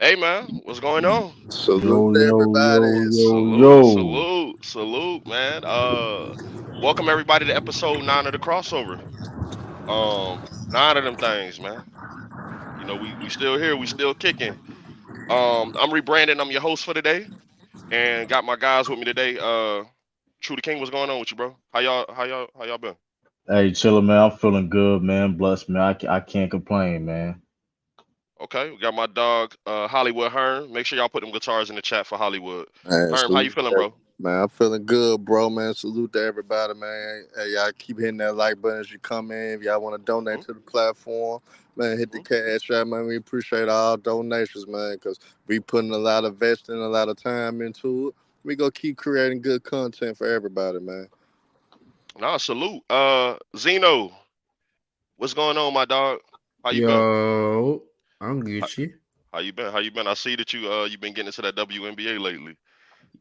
Hey man, what's going on? Salute Yo, to yo, everybody. yo, yo, Salute, yo. salute, salute, man. Welcome everybody to episode 9 of the crossover. 9 of them things, man. You know, we still here, we still kicking. I'm rebranding, I'm your host for today, and got my guys with me today. True the King, what's going on with you, bro? How y'all been? Hey, chillin', man. I'm feeling good, man. Blessed, man. I can't complain, man. Okay, we got my dog, Hollywood Hearn. Make sure y'all put them guitars in the chat for Hollywood. Man, Herm, how you salute feeling, to bro? man. I'm feeling good, bro, man. Salute to everybody, man. Hey, y'all keep hitting that like button as you come in. If y'all want to donate hmm to the platform, man, hit the hmm cash app, man. We appreciate all donations, man, because we putting a lot of vesting, a lot of time into it. We gonna keep creating good content for everybody, man. Nah, salute. Zeno, what's going on, my dog? How you been? Yo, I'm How, Gucci. how you been? How you been? I see that you've been getting into that WNBA lately.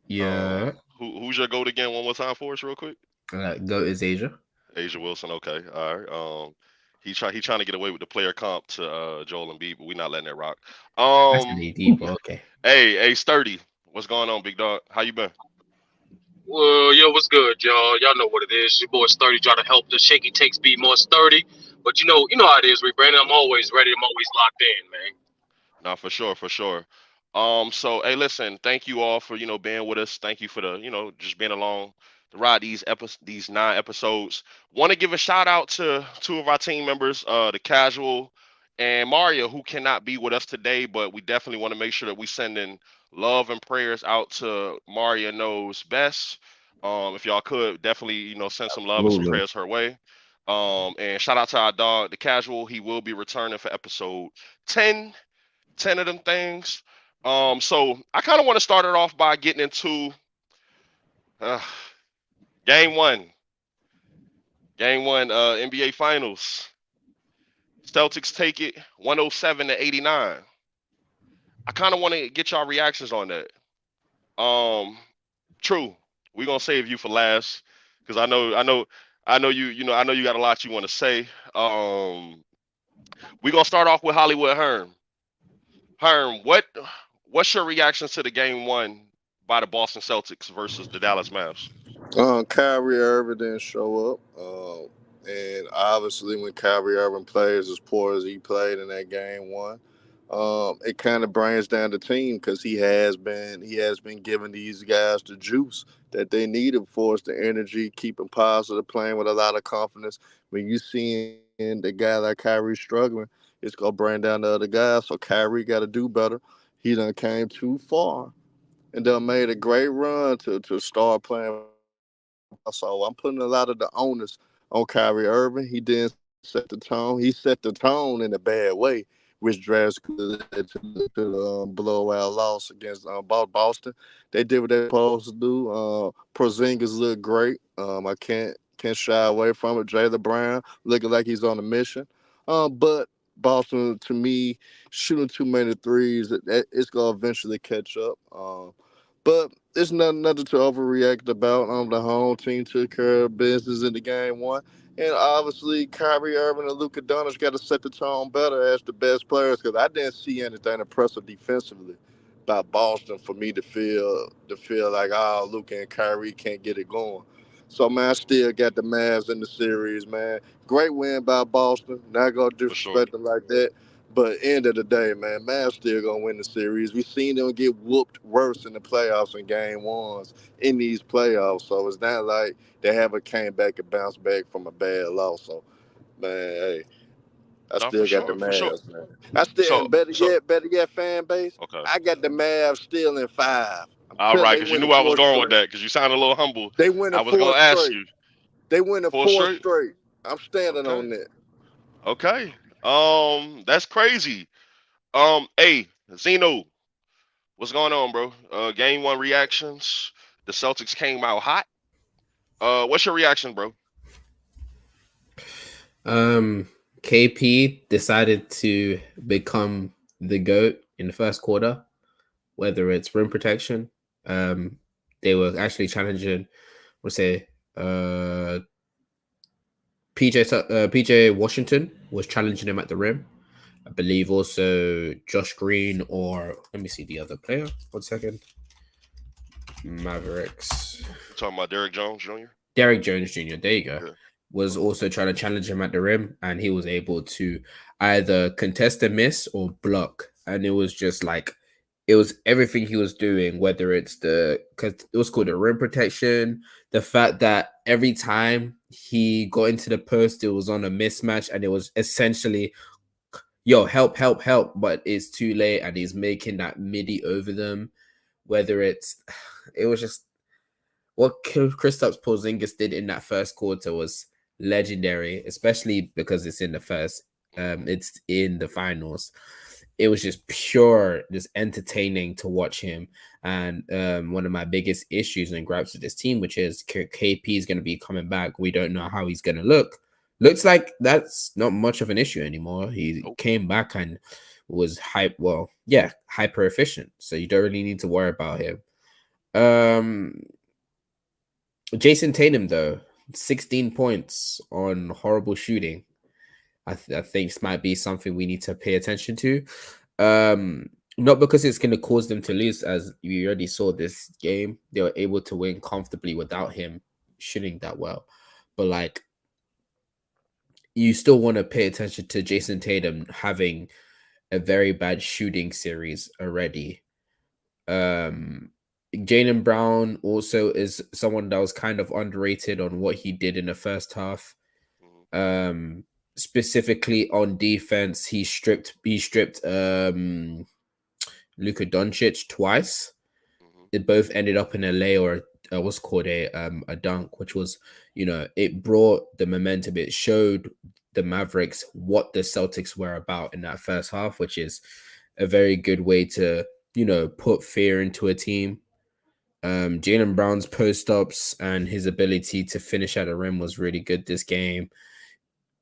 Yeah, Who's your goat again? One more time for us, real quick. Goat is Asia. Asia Wilson. Okay, all right. He trying to get away with the player comp to Joel Embiid, but we not letting that rock. That's an Um, AD, but okay. hey, Sturdy, what's going on, big dog? How you been? Well, yo, what's good, y'all? Y'all know what it is. Your boy Sturdy trying to help the shaky takes be more sturdy. But you know how it is, Rick Brandon. I'm always ready. I'm always locked in, man. Nah, for sure, for sure. So hey, listen, thank you all for being with us. Thank you for the just being along to ride these 9 episodes. Want to give a shout out to two of our team members, the Casual and Mario, who cannot be with us today, but we definitely want to make sure that we send in love and prayers out to Mario knows best. If y'all could definitely send some love and some Absolutely. prayers her way. And shout out to our dog, the Casual. He will be returning for episode 10 of them things. So I kind of want to start it off by getting into uh, game one. Game one, NBA Finals. Celtics take it 107-89. I kind of want to get y'all reactions on that. Um, True. We're gonna save you for last because I know I know you got a lot you want to say. We're gonna start off with Hollywood Herm. Herm, what's your reactions to the game one by the Boston Celtics versus the Dallas Mavs? Kyrie Irving didn't show up. And obviously, when Kyrie Irving plays as poor as he played in that game one, it kind of brings down the team because he has been giving these guys the juice that they needed for us, the energy, keeping positive, playing with a lot of confidence. When you seeing the guy like Kyrie struggling, it's gonna bring down the other guys. So Kyrie got to do better. He done came too far and done made a great run to start playing with a lot of ball. So I'm putting a lot of the onus on Kyrie Irving. He didn't set the tone. He set the tone in a bad way, which drastically led to the blowout loss against Boston. They did what they supposed to do. Porzingis looked great. I can't shy away from it. Jaylen Brown looking like he's on a mission. But Boston, to me, shooting too many threes, it's gonna eventually catch up. But it's nothing to overreact about. The home team took care of business in the game one. And obviously, Kyrie Irving and Luka Doncic got to set the tone better as the best players because I didn't see anything impressive defensively by Boston for me to feel like Luka and Kyrie can't get it going. So man, I still got the Mavs in the series, man. Great win by Boston. Not gonna For sure. disrespect them like that. But end of the day, man, Mavs still gonna win the series. We seen them get whooped worse in the playoffs in game ones in these playoffs. So it's not like they haven't came back and bounced back from a bad loss. So man, hey, I No, for still got the sure, for sure. Mavs, man. I still So, and so better yet, fan base. okay. I got the Mavs still in five. I'm All telling right, they because you winning knew I was four going with straight. that. Because you sounded a little humble. They winning I was four gonna ask straight. you They winning four four straight. straight. I'm standing Okay, on that. okay. That's crazy. Hey, Zeno, what's going on, bro? Game one reactions. The Celtics came out hot. What's your reaction, bro? Um, KP decided to become the GOAT in the first quarter, whether it's rim protection. Um, they were actually challenging, we'll say, PJ Washington was challenging him at the rim. I believe also Josh Green, or let me see the other player. 1 second. Mavericks. You talking about Derrick Jones Jr.? Derrick Jones Jr. There you go. Yeah. Was also trying to challenge him at the rim, and he was able to either contest a miss or block. And it was just like, it was everything he was doing, whether it's because it was called the rim protection, the fact that every time he got into the post, it was on a mismatch, and it was essentially, yo, help, help, help, but it's too late, and he's making that midi over them. Whether it was just what Kristaps Porzingis did in that first quarter was legendary, especially because it's in the first, it's in the finals. It was just pure, just entertaining to watch him. And one of my biggest issues and gripes with this team, which is KP is going to be coming back. We don't know how he's going to look. Looks like that's not much of an issue anymore. He came back and was hyper efficient. So you don't really need to worry about him. Jason Tatum, though, 16 points on horrible shooting. I think this might be something we need to pay attention to. Not because it's going to cause them to lose, as you already saw this game. They were able to win comfortably without him shooting that well. But, like, you still want to pay attention to Jason Tatum having a very bad shooting series already. Jaylen Brown also is someone that was kind of underrated on what he did in the first half. Specifically on defense, he stripped Luka Doncic twice. It both ended up in a lay or what's called a dunk, which was, it brought the momentum. It showed the Mavericks what the Celtics were about in that first half, which is a very good way to, put fear into a team. Jaylen Brown's post-ups and his ability to finish at the rim was really good this game.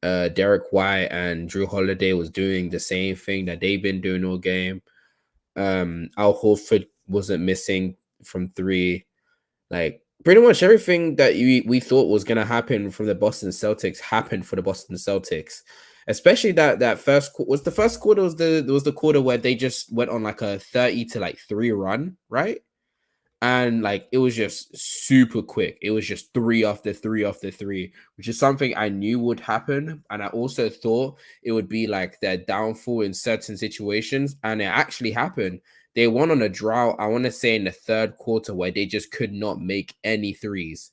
Derek White and Drew Holiday was doing the same thing that they've been doing all game. Al Horford wasn't missing from three. Like, pretty much everything that we thought was going to happen from the Boston Celtics happened for the Boston Celtics. Especially that first was the first quarter was the quarter where they just went on like a 30-3 run, right? And like it was just super quick. It was just 3 after 3 after 3, which is something I knew would happen. And I also thought it would be like their downfall in certain situations. And it actually happened. They won on a drought, I want to say in the third quarter, where they just could not make any threes.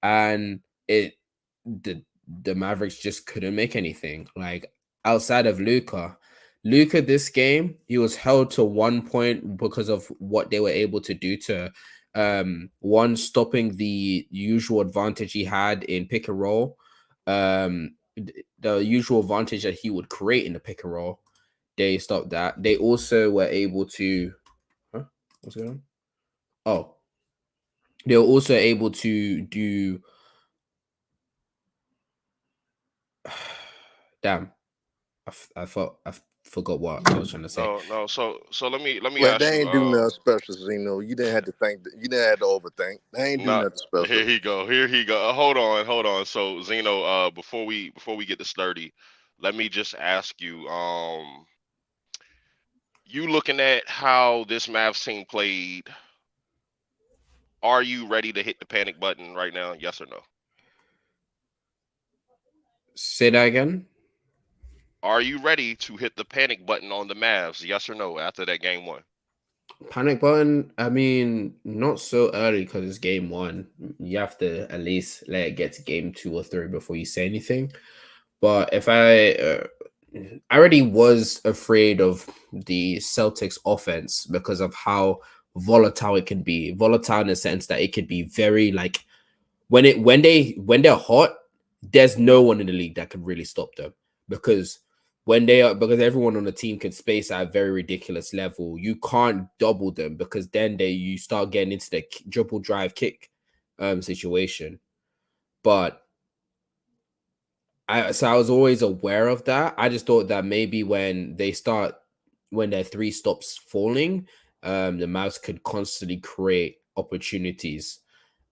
And the Mavericks just couldn't make anything. Like outside of Luka, this game, he was held to 1 point because of what they were able to do to one, stopping the usual advantage he had in pick and roll, the usual advantage that he would create in the pick and roll. They stopped that. They also were able to what's going on? Oh, they were also able to do damn. I forgot what I was trying to say. No. So let me Well, ask they you. ain't do nothing special, Zeno. You didn't have to think. You didn't have to overthink. They ain't do nothing special. Here he go. Hold on. So Zeno, before we get to sturdy, let me just ask you. You looking at how this Mavs team played? Are you ready to hit the panic button right now? Yes or no? Say that again. Are you ready to hit the panic button on the Mavs? Yes or no? After that game 1. Panic button. I mean, not so early because it's game 1. You have to at least let it get to game 2 or 3 before you say anything. But if I already was afraid of the Celtics offense because of how volatile it can be. Volatile in the sense that it could be very like when they're hot, there's no one in the league that can really stop them because because everyone on the team can space at a very ridiculous level. You can't double them because then you start getting into the dribble drive kick situation. But I was always aware of that. I just thought that maybe when their 3 stops falling, the Mavs could constantly create opportunities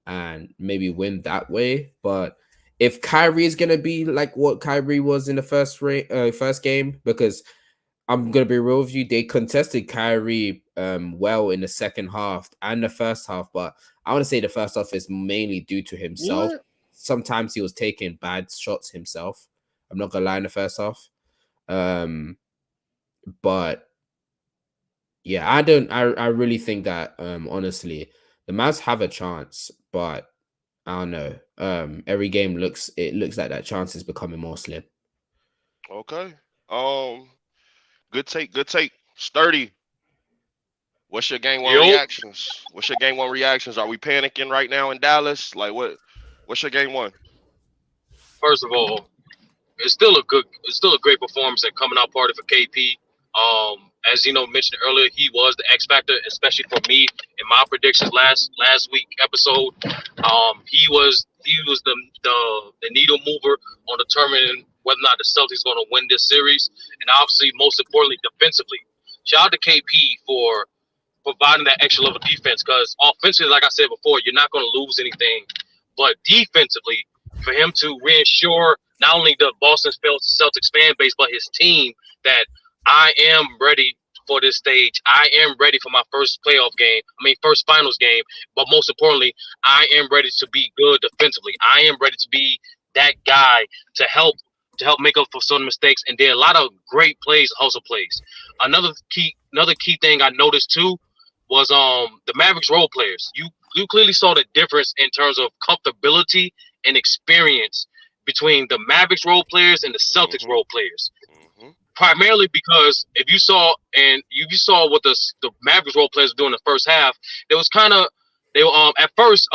and maybe win that way. But if Kyrie is gonna be like what Kyrie was in the first game, because I'm gonna be real with you. They contested Kyrie well in the second half and the first half, but I want to say the first half is mainly due to himself. What? Sometimes he was taking bad shots himself. I'm not gonna lie in the first half. But yeah, I really think that honestly, the Mavs have a chance, but I don't know. Every game looks like that chance is becoming more slim. Okay. Good take. Good take. Sturdy. What's your game one Yo, reactions? What's your game one reactions? Are we panicking right now in Dallas? Like what? What's your game one? first of all, it's still a great performance and coming out party for KP. As you know, mentioned earlier, he was the X factor, especially for me in my predictions last week episode. He was the needle mover on determining whether or not the Celtics going to win this series, and obviously, most importantly, defensively. Shout out to KP for providing that extra level defense, because offensively, like I said before, you're not going to lose anything, but defensively, for him to reassure not only the Boston Celtics fan base but his team that I am ready for this stage. I am ready for my first first finals game. But most importantly, I am ready to be good defensively. I am ready to be that guy to help make up for some mistakes. And there are a lot of great plays, hustle plays. Another key thing I noticed too was the Mavericks role players. You clearly saw the difference in terms of comfortability and experience between the Mavericks role players and the Celtics role players. Primarily because if you saw what the Mavericks role players were doing in the first half, it was they were at first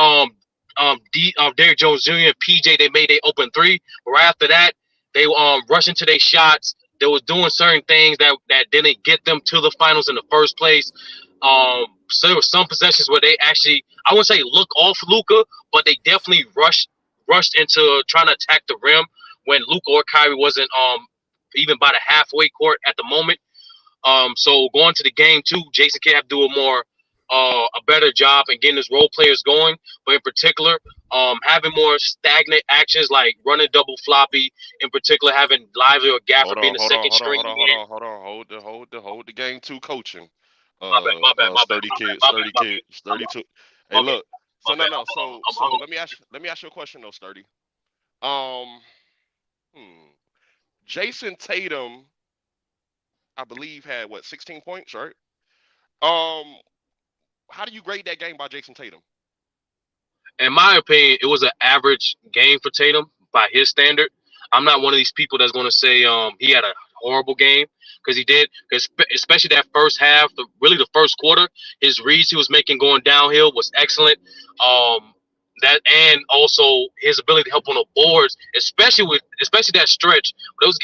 Derrick Jones Jr. and PJ, they made their open three, but right after that they were rushing to their shots. They was doing certain things that didn't get them to the finals in the first place. So there were some possessions where they actually, I wouldn't say look off Luka, but they definitely rushed into trying to attack the rim when Luka or Kyrie wasn't even by the halfway court at the moment. So going to the game too, Jason Kidd have to do a better job in getting his role players going, but in particular, having more stagnant actions like running double floppy, in particular having Lively or Gafford being the second string. Hold the game two coaching. My bad. Sturdy kid. Hey, look. So no. So let me ask you a question though, Sturdy. Jason Tatum, I believe, had 16 points, right? How do you grade that game by Jason Tatum? In my opinion, it was an average game for Tatum by his standard. I'm not one of these people that's going to say he had a horrible game, because he did. Especially that first half, really the first quarter, his reads he was making going downhill was excellent. That and also his ability to help on the boards, especially that stretch.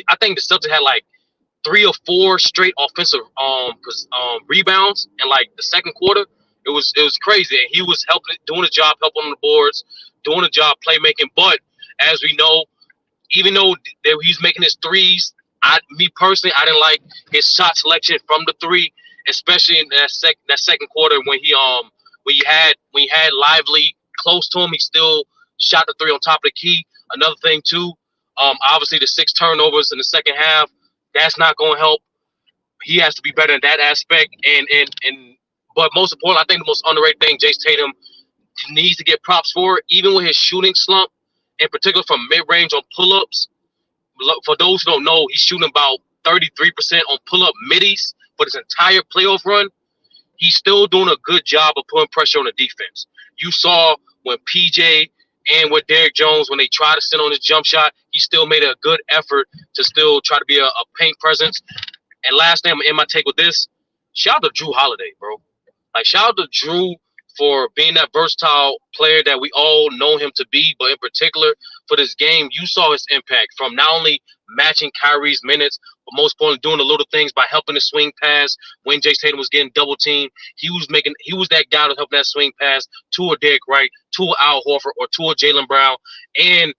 I think the Celtics had like 3 or 4 straight offensive rebounds in like the second quarter. It was crazy, and he was doing his job, helping on the boards, doing a job playmaking. But as we know, even though he's making his threes, me personally, I didn't like his shot selection from the three, especially in that second quarter when he had Lively close to him, he still shot the three on top of the key. Another thing too, obviously the 6 turnovers in the second half, that's not going to help. He has to be better in that aspect. But most important, I think the most underrated thing Jason Tatum needs to get props for, even with his shooting slump, in particular from mid-range on pull-ups. For those who don't know, he's shooting about 33% on pull-up middies for his entire playoff run. He's still doing a good job of putting pressure on the defense. You saw when PJ and with Derrick Jones, when they tried to sit on his jump shot, he still made a good effort to still try to be a paint presence. And last thing, I'm going to end my take with this. Shout out to Drew Holiday, bro. Like, shout out to Drew for being that versatile player that we all know him to be, but in particular for this game, you saw his impact from not only matching Kyrie's minutes, but most importantly doing the little things by helping the swing pass when Jason Tatum was getting double teamed. He was that guy to help that swing pass to a Derrick Wright, to a Al Horford, or to a Jaylen Brown. And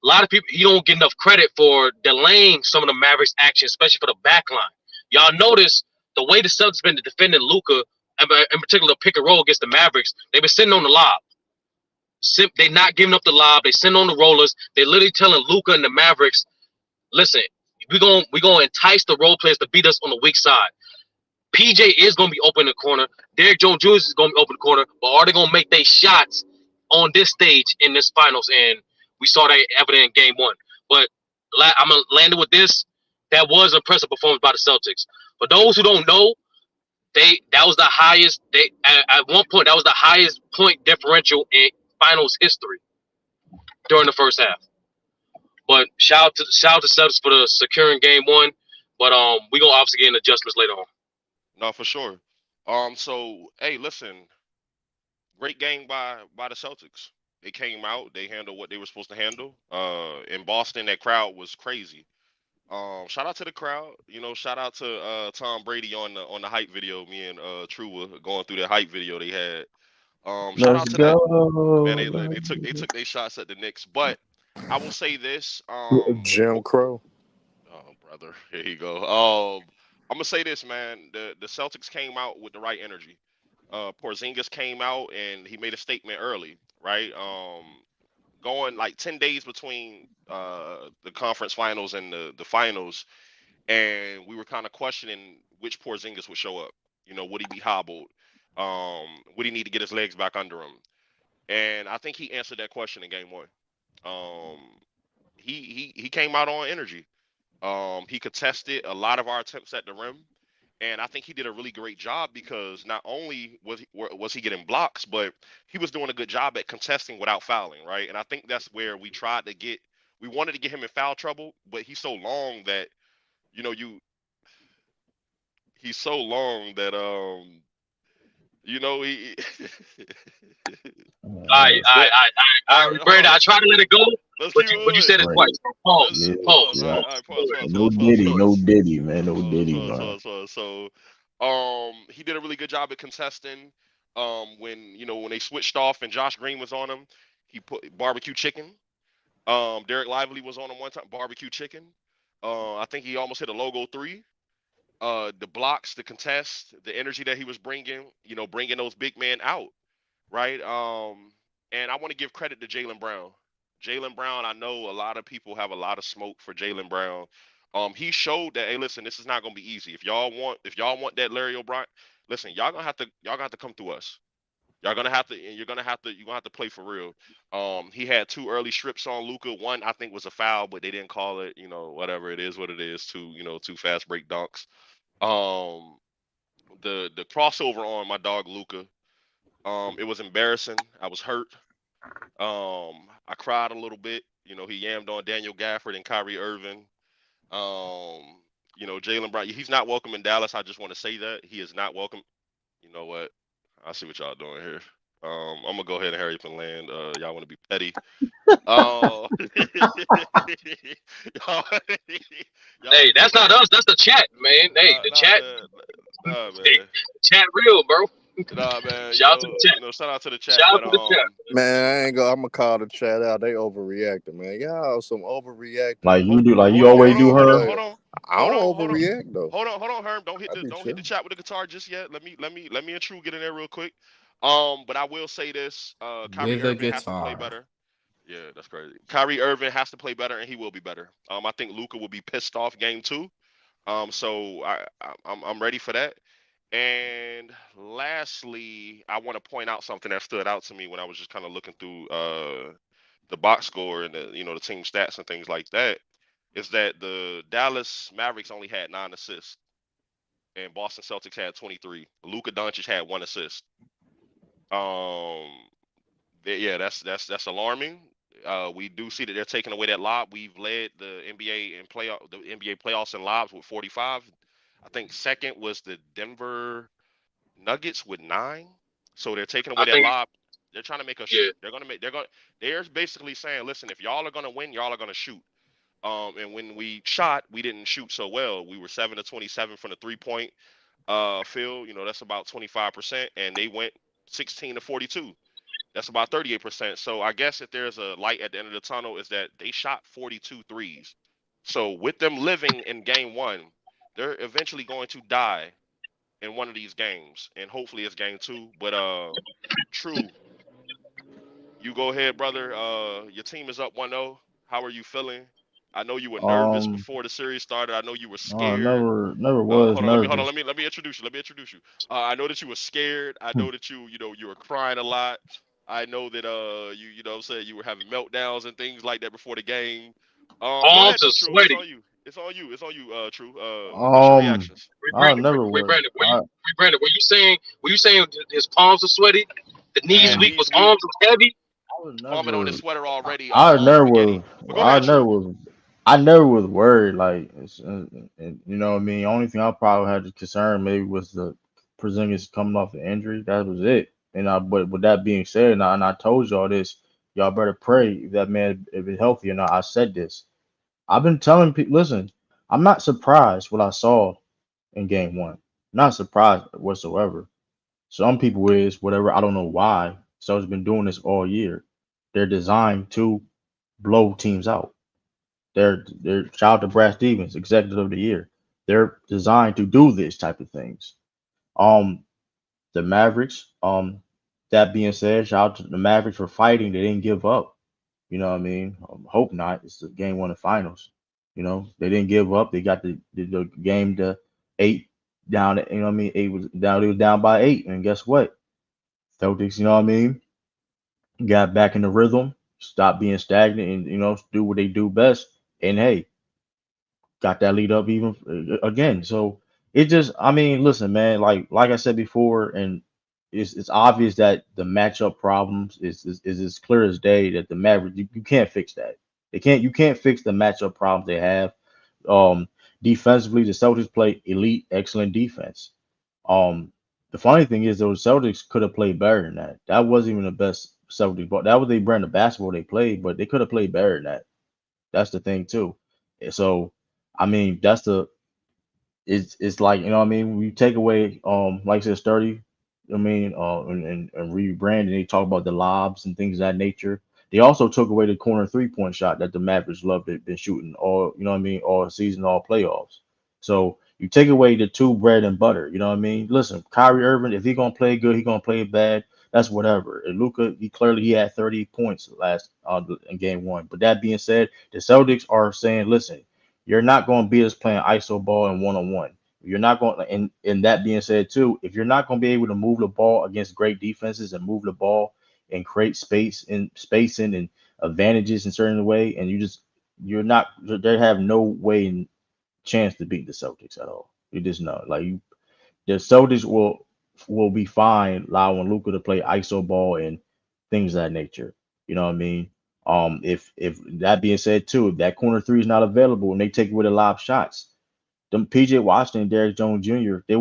a lot of people, he don't get enough credit for delaying some of the Mavericks action, especially for the back line. Y'all notice the way the Celtics been defending Luka, in particular pick and roll against the Mavericks, they've been sitting on the lob. They're not giving up the lob. They sitting on the rollers. They're literally telling Luka and the Mavericks, listen, we gonna entice the role players to beat us on the weak side. PJ is gonna be open in the corner. Derrick Jones Jr. is gonna be open in the corner, but are they gonna make their shots on this stage in this finals? And we saw that evident in game 1. But I'm gonna land it with this. That was an impressive performance by the Celtics. For those who don't know, that was the highest. At one point that was the highest point differential in finals history during the first half. But shout out to Celtics for the securing game 1. But we gonna obviously get in adjustments later on. No, for sure. So hey, listen, great game by the Celtics. They came out, they handled what they were supposed to handle. In Boston, that crowd was crazy. Shout out to the crowd. Shout out to Tom Brady on the hype video. Me and True were going through that hype video they had. Shout Let's out to that. go. Man, they took their shots at the Knicks. But I will say this. Jim Crow. Oh, brother, here you go. I'm gonna say this, man. The Celtics came out with the right energy. Porzingis came out and he made a statement early, right? Going like 10 days between the conference finals and the finals, and we were kind of questioning which Porzingis would show up. Would he be hobbled? Would he need to get his legs back under him? And I think he answered that question in game 1. He came out on energy. He contested a lot of our attempts at the rim, and I think he did a really great job because not only was he getting blocks, but he was doing a good job at contesting without fouling, right? And I think that's where we wanted to get him in foul trouble, but he's so long that he's so long that he. Brandon, I tried to let it go, but you said it Right. twice. Pause. Yeah, Pause. yeah. Pause. No Diddy, man. No Diddy, man. So, he did a really good job at contesting. When they switched off and Josh Green was on him, he put barbecue chicken. Derek Lively was on him one time, barbecue chicken. I think he almost hit a logo 3. The blocks, the contest, the energy that he was bringing, bringing those big men out, right? And I want to give credit to Jaylen Brown. Jaylen Brown, I know a lot of people have a lot of smoke for Jaylen Brown. He showed that, hey, listen, this is not gonna be easy. If y'all want that Larry O'Brien, listen, y'all gonna have to come through us. You're gonna have to play for real. He had 2 early strips on Luka. One I think was a foul, but they didn't call it. Whatever it is, what it is. 2 fast break dunks. The crossover on my dog Luka. It was embarrassing. I was hurt. I cried a little bit. He yammed on Daniel Gafford and Kyrie Irving. Jaylen Brown. He's not welcome in Dallas. I just want to say that he is not welcome. You know what? I see what y'all doing here. I'm gonna go ahead and hurry up and land. Y'all want to be petty? Hey, that's not us. That's the chat, man. Hey, the chat. Man. Chat real, bro. Nah, man. Shout out to the chat. Shout out to the chat. Shout out to the chat. Man, I'm gonna call the chat out. They overreacting, man. Y'all some overreacting. Like you do, like you always do, Herb. Hold on. I don't overreact though. Hold on, Herb. Don't hit the chat with the guitar just yet. Let me and True get in there real quick. But I will say this: Kyrie Irving has to play better. Yeah, that's crazy. Kyrie Irving has to play better, and he will be better. I think Luka will be pissed off game 2. So I'm ready for that. And lastly, I want to point out something that stood out to me when I was just kind of looking through the box score and the team stats and things like that. Is that the Dallas Mavericks only had 9 assists, and Boston Celtics had 23. Luka Doncic had 1 assist. Yeah, that's alarming. We do see that they're taking away that lob. We've led the NBA playoffs in lobs with 45. I think second was the Denver Nuggets with 9. So they're taking away that lob. They're trying to make us shoot. They're basically saying, listen, if y'all are gonna win, y'all are gonna shoot. And when we shot, we didn't shoot so well. We were 7 to 27 from the 3-point field. That's about 25%, and they went 16 to 42. That's about 38%. So I guess if there's a light at the end of the tunnel, is that they shot 42 threes. So with them living in game 1, they're eventually going to die in one of these games, and hopefully it's game 2. But True, you go ahead, brother. Your team is up 1-0. How are you feeling? I know you were nervous Um, before the series started. I know you were I scared. never was Hold on, nervous. let me introduce you. Let me introduce you. I know that you were scared. I know that you were crying a lot. I know that you know what I'm saying, you were having meltdowns and things like that before the game. Go ahead Arms are though, True. It's sweaty. on you. It's on you. It's on you, True. What's your Um, reactions? Wait, I Brandon, never was. Brandon, Brandon, were you saying his palms are sweaty? The knees Man, Um, weak, knees was weak, arms was heavy. I was vomit on this never. sweater already, I all never spaghetti. was. But go I ahead, never True. was. I never was worried. Like, you know what I mean. Only thing I probably had to concern maybe was the Porzingis coming off the injury. That was it. But with that being said, and I told y'all this, y'all better pray if that man if he's healthy or not. I said this. I've been telling people, listen, I'm not surprised what I saw in game one. Not surprised whatsoever. Some people is whatever. I don't know why. So it's been doing this all year. They're designed to blow teams out. They're shout out to Brad Stevens, executive of the year. They're designed to do this type of things. Um, the Mavericks. That being said, shout out to the Mavericks for fighting. They didn't give up. You know what I mean? Hope not. It's the game one of finals. You know they didn't give up. They got the game to 8 down. You know what I mean? 8 was down. They was down by 8, and guess what? Celtics. You know what I mean? Got back in the rhythm. Stopped being stagnant, and do what they do best. And hey, got that lead up even again. So it just, I mean, listen, man, like I said before, and it's obvious that the matchup problems is as clear as day that the Mavericks you can't fix that. You can't fix the matchup problems they have. Um, Defensively, the Celtics play elite, excellent defense. Um, the funny thing is those Celtics could have played better than that. That wasn't even the best Celtics, but that was their brand of basketball they played, but they could have played better than that. That's the thing too. So, I mean, it's like you know what I mean. When you take away like I said, sturdy. I mean, and rebrand, and they talk about the lobs and things of that nature. They also took away the corner 3-point shot that the Mavericks loved it been shooting all you know what I mean all season, all playoffs. So you take away the two bread and butter. You know what I mean. Listen, Kyrie Irving, if he gonna play good, he gonna play bad. That's whatever. And Luca, he had 30 points last in game one. But that being said, the Celtics are saying, listen, you're not going to beat us playing iso ball and one-on-one. You're not going and that being said too, if you're not going to be able to move the ball against great defenses and move the ball and create space and spacing and advantages in certain way, and you're not they have no way and chance to beat the Celtics at all. You just know. The Celtics will be fine allowing Luka to play iso ball and things of that nature. You know what I mean? If that being said too, if that corner three is not available and they take away the lob shots, them PJ Washington and Derrick Jones Jr. They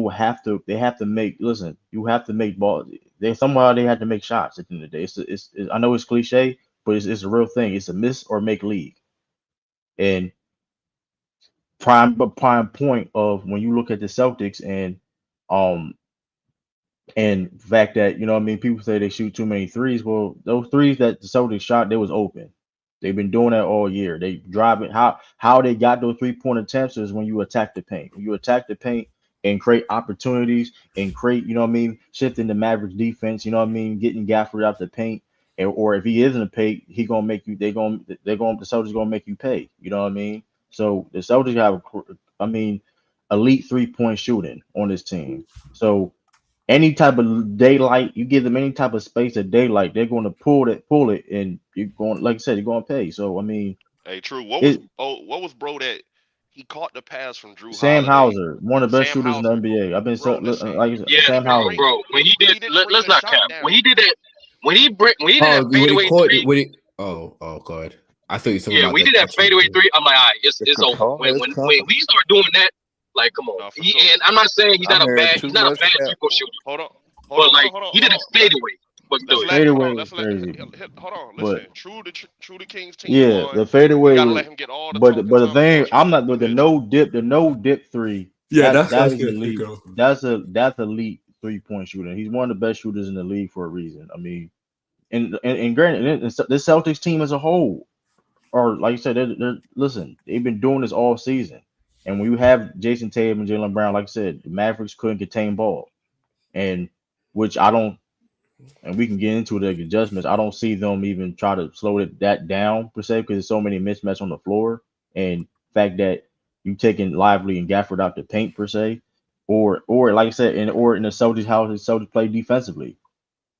have to make listen, you have to make balls. They have to make shots at the end of the day. I know it's cliche, but it's a real thing. It's a miss or make league. And prime point of when you look at the Celtics um and the fact that, you know what I mean, people say they shoot too many threes. Well, those threes that the Celtics shot, they was open. They've been doing that all year. They drive it. How they got those 3-point attempts is when you attack the paint. When you attack the paint and create opportunities and create, you know what I mean, shifting the Mavericks defense, you know what I mean, getting Gafford out the paint. Or if he is in the paint, he gonna make you. The Celtics gonna make you pay. You know what I mean. So the Celtics have, I mean, elite 3-point shooting on this team. So any type of daylight, you give them any type of space of daylight, they're going to pull it, and you're going, like I said, you're going to pay. So I mean, Hey, True. it What was bro that he caught the pass from Drew Sam Holiday? Hauser, one of the best Sam shooters in the Hauser, NBA. I've been so bro. Listen, like Yeah, Sam he didn't Hauser. bring bro. When he did, he didn't bring let's the not shot cap. When he down. did that, when he did Oh, that fadeaway three, oh god. I thought you were talking yeah, about when he the did that catching fadeaway thing. three, I'm like, all right, The it's over. component is When coming. we start doing that, like, come on. No, for sure. And I'm not saying he's I'm not a hearing bad too he's not a much bad cap. 3-point shooter, Hold on, but like he did hold a on. fadeaway. But go Let's ahead. let hold on. Fadeaway is Let's let crazy, hold on. but Listen, True the Kings team yeah, won. the We fadeaway gotta was, let him get all the but talking the time he thing wants I'm to. not Go with the ahead. no dip three. Yeah, That that's is gonna take elite. off. That's elite 3-point shooting. He's one of the best shooters in the league for a reason. I mean, and granted, this Celtics team as a whole, or like you said, listen, they've been doing this all season. And when you have Jason Tatum and Jaylen Brown, like I said, the Mavericks couldn't contain ball, and which I don't, and we can get into the adjustments. I don't see them even try to slow that down per se because there's so many mismatches on the floor. and fact that you taking Lively and Gafford out the paint per se, or like I said, or in the Celtics house, the Celtics play defensively.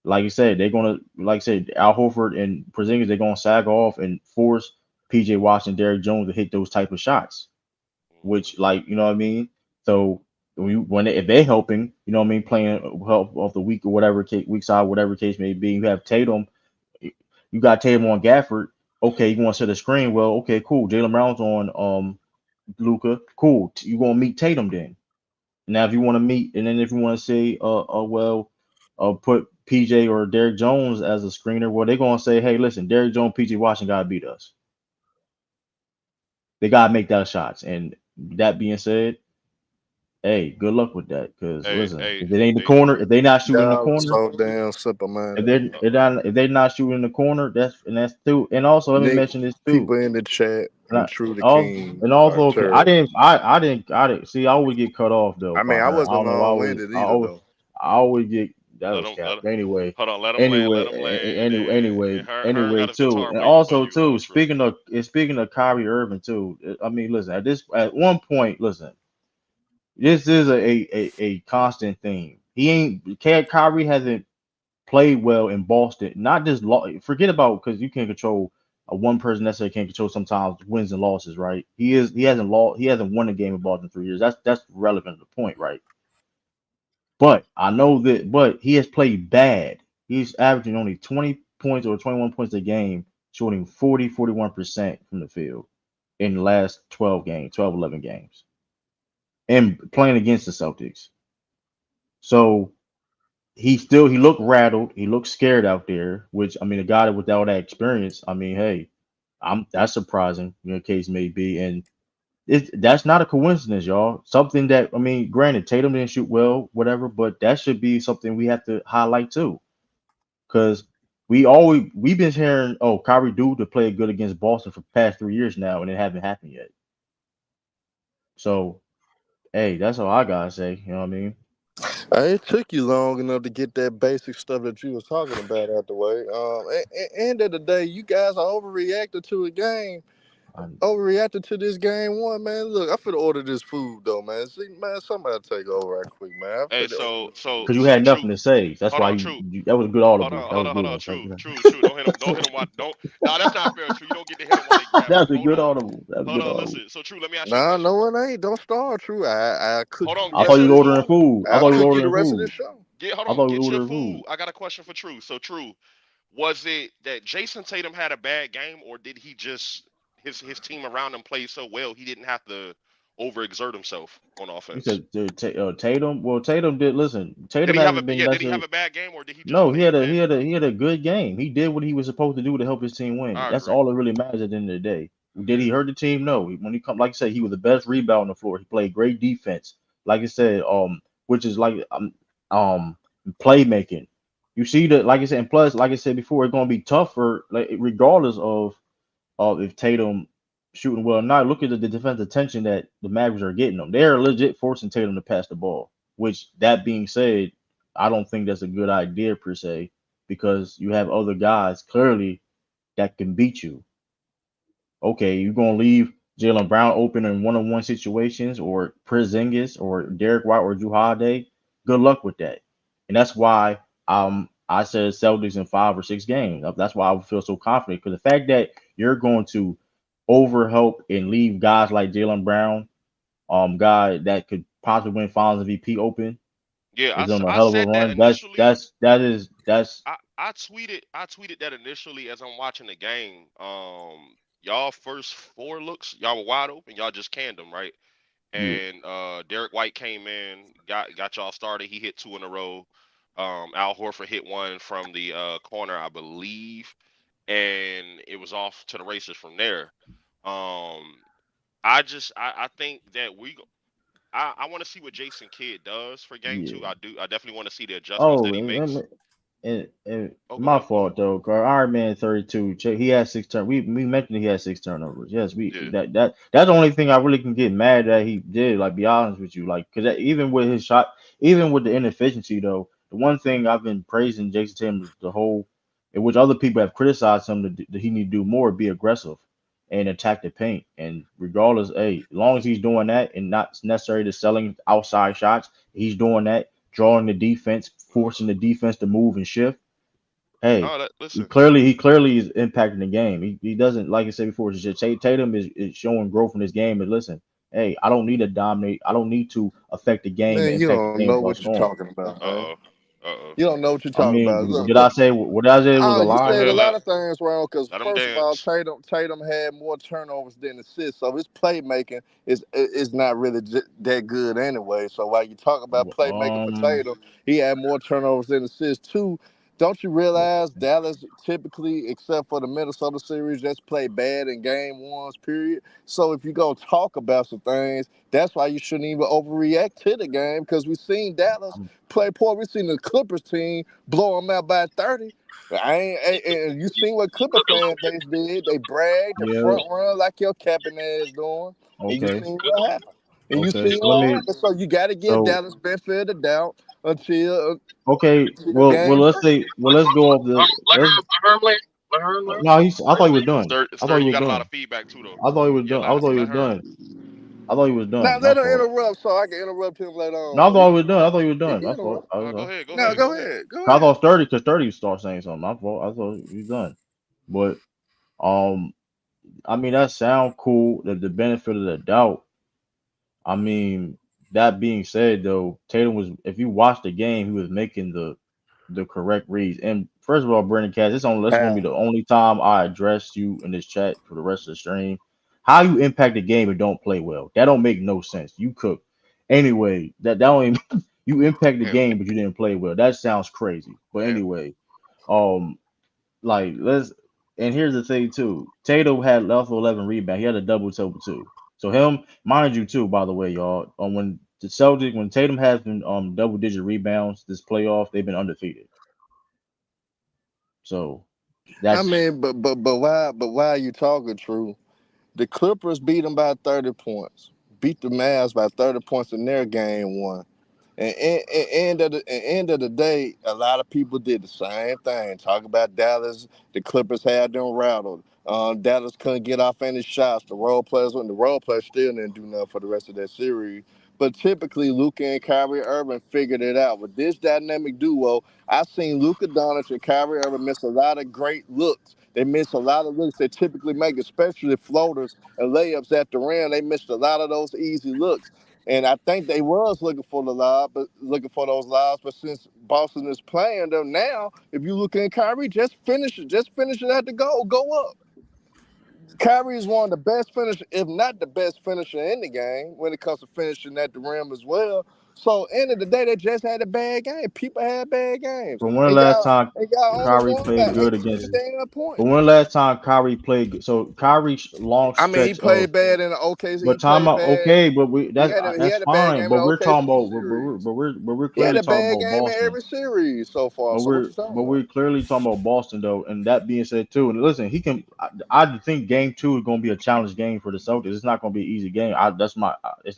Like you said, they're gonna, like I said, Al Horford and Porzingis, they're gonna sag off and force PJ Washington, Derrick Jones to hit those type of shots. Mhm. Which, like, you know what I mean. So if they're helping, you know what I mean, playing help off the week or whatever week side, whatever case may be, you have Tatum, you got Tatum on Gafford. Okay, you want to set a screen? Well, okay, cool. Jalen Brown's on Luca. Cool. You gonna meet Tatum then? Now, if you want to meet, and then if you want to say, put PJ or Derrick Jones as a screener, well, they're gonna say, hey, listen, Derrick Jones, PJ Washington gotta beat us. They gotta make that shots. And that being said, hey, good luck with that. Because listen, if it ain't the They corner, if they not shooting in the Y'all are corner, so damn simple if minded. they're not shooting in the corner, that's too. And also, let me Nick, mention this too. people in the chat And and True the all King and are also, okay, terrible. I didn't see. I always get cut off though I by mean, I her. I wasn't don't know. long winded either though. I always get that let was them cap. Anyway, hold on, let them land, and her anyway got a too, guitar and break before also you go, too. True. Speaking of Kyrie Irving too. I mean, listen, at one point, listen, this is a constant theme. Kyrie hasn't played well in Boston. Not just forget about, because you can't control one person necessarily can't control sometimes wins and losses, right? He hasn't won a game in Boston in 3 years. That's relevant to the point, right? But I know that, but he has played bad. He's averaging only 20 points or 21 points a game, shooting 41% from the field in the last 11 games, and playing against the Celtics. So he looked rattled. He looked scared out there, which, I mean, a guy with all that experience, I mean, hey, that's surprising, case may be. And that's not a coincidence, y'all. Something that, I mean, granted, Tatum didn't shoot well, whatever, but that should be something we have to highlight too. Because we've been hearing, oh, Kyrie due to play good against Boston for the past 3 years now, and it haven't happened yet. So, hey, that's all I gotta say. You know what I mean? It took you long enough to get that basic stuff that you was talking about out the way. End of the day, you guys are overreacted to a game. I'm, Overreacted to this game one, man. Look, I'm finna order this food though, man. See, man, somebody take over right quick, man. I'm Hey, finna order this food. Because you so had True. nothing to say. That's Hold why on, True. that was a good audible. That was a Hold good on. one. True. Don't hit him. Don't hit him. Why? Don't. No, that's not fair. True. You don't get to hit him while they grabbing him. That's a Hold good on. audible. That's a Hold good on. audible. Listen. So True. Let me ask you a Nah, question. no, it ain't. Don't start, True. I cook Hold you on. the I Get thought rest you of your was this. ordering food. food. I I'll thought you was cook you the ordering rest of this food. show. Hold I on. thought you was Get your ordering food. food. I got a question for True. So True. Was it that Jason Tatum had a bad game, or did he just his team around him played so well he didn't have to overexert himself on You offense? said Tatum. Well, Tatum did. Listen, Did Tatum he have a hasn't been Did he have necessarily. a bad game, or did he just No, play bad? he had a good game. He did what he was supposed to do to help his team win. I That's agree. all that really matters at the end of the day. Did he Yeah. hurt the team? No. When he come, like I said, he was the best rebounder on the floor. He played great defense. Like I said, which is like um playmaking. You see that, like I said, and plus, like I said before, it's gonna be tougher, like regardless of if Tatum shooting well or not. Look at the defensive attention that the Mavericks are getting them. They're legit forcing Tatum to pass the ball. Which, that being said, I don't think that's a good idea per se, because you have other guys clearly that can beat you. Okay, you're gonna leave Jalen Brown open in one-on-one situations, or Porzingis or Derek White or Drew Holiday. Good luck with that. And that's why I said Celtics in 5 or 6 games. That's why I feel so confident, because the fact that you're going to overhelp and leave guys like Jalen Brown, guy that could possibly win Finals MVP, open Yeah, is on a I hell of a said that run. initially. That's I tweeted that initially as I'm watching the game. Y'all first four looks, y'all were wide open. Y'all just canned them, right? yeah, And Derek White came in, got y'all started. He hit two in a row. Al Horford hit one from the corner, I believe, and it was off to the races from there. Um, I think that I want to see what Jason Kidd does for game yeah. two. I do. I definitely want to see the adjustments Oh, that he makes. and Oh, go my ahead. Go ahead. fault though. Iron Man 32. He had 6 turn. We mentioned he had 6 turnovers. Yes, we Yeah. that's the only thing I really can get mad that he did. Like, be honest with you, like, because even with his shot, even with the inefficiency though, the one thing I've been praising Jason Tatum is in which other people have criticized him, that he need to do more, be aggressive. and attack the paint. And regardless, hey, as long as he's doing that and not necessarily the selling outside shots, he's doing that, drawing the defense, forcing the defense to move and shift. Hey, Oh, that he listen. clearly is impacting the game. He doesn't, like I said before, it's just Tatum is showing growth in this game. And listen, hey, I don't need to dominate. I don't need to affect the game and Man, you impact don't the game know without what you're scoring. talking about, Uh man. oh. Uh oh. You don't know what you're I talking about. mean, Look, did I look. say what I said was a You Go lie? said a ahead. lot of things wrong because Let them first of all, dance. Tatum had more turnovers than assists, so his playmaking is not really that good anyway. So while you talk about playmaking for Um, Tatum, he had more turnovers than assists too. Don't you realize Dallas typically, except for the Minnesota series, just play bad in game ones, period. So if you go talk about some things, that's why you shouldn't even overreact to the game because we've seen Dallas I'm, play poor. We've seen the Clippers team blow them out by 30. And you seen what Clipper Looking fan base did? They bragged, the yeah. front run like your capping ass doing, and you Okay. seen what happened. And you Okay. seen So let what me. happened. So you got to give So Dallas benefit of the doubt until okay. Well, game let's 3. say. Well, let's go off the. Let's. let her learn. No, he's. I thought he was done. I thought Sturdy, he you was got a lot of done. feedback too, though. I thought he was Yeah, done. I thought he let was her. done. I thought he was Now done. My let him fault. interrupt so I can interrupt him later on. No, I So he thought he can was done. I interrupt. thought he was He done. can My fault. interrupt. I No, go was. ahead. Go Now ahead. go Go ahead. ahead. Go I ahead. thought 30 because 30 started saying something. My fault. I thought he was done. But um, I mean that sound cool. The benefit of the doubt. I mean, that being said, though, Tatum was. If you watch the game, he was making the correct reads. And first of all, Brendan Cash, this gonna be How? the only time I address you in this chat for the rest of the stream. How you impact the game and don't play well? That don't make no sense. You cook anyway. That don't even, you impact the Hell, game, but you didn't play well. That sounds crazy. But hell. anyway, um, like let's. And here's the thing too. Tatum had left 11 rebound. He had a double double too. So him, mind you, too. By the way, y'all, when Tatum has been double digit rebounds this playoff, they've been undefeated. So I that's mean, but why are you talking true? The Clippers beat them by 30 points. Beat the Mavs by 30 points in their game one. And end of the day, a lot of people did the same thing. Talk about Dallas, the Clippers had them rattled. Dallas couldn't get off any shots. The role players still didn't do nothing for the rest of that series. But typically, Luka and Kyrie Irving figured it out. With this dynamic duo, I've seen Luka Doncic and Kyrie Irving miss a lot of great looks. They miss a lot of looks they typically make, especially floaters and layups at the rim. They missed a lot of those easy looks. And I think they was looking for looking for those lives. But since Boston is playing them now, if you look at Kyrie, just finish it at the goal, go up. Kyrie is one of the best finishers, if not the best finisher in the game when it comes to finishing at the rim as well. So end of the day, they just had a bad game. People had bad games, from when the and last y'all time and y'all only Kyrie won by played good 18 against. damn points. But when the last time Kyrie played good, so Kyrie's long I mean, he stretch of. played bad in the OKC. He But time played out, bad. okay, but He that's had a bad fine. game in the But we're talking OKC about, series. but we're He had clearly a talking bad about game in Boston. every series so far. So what you talking But about? we're clearly talking about Boston though. And that being said too, and listen, he can. I think game two is going to be a challenge game for the Celtics. It's not going to be an easy game. It's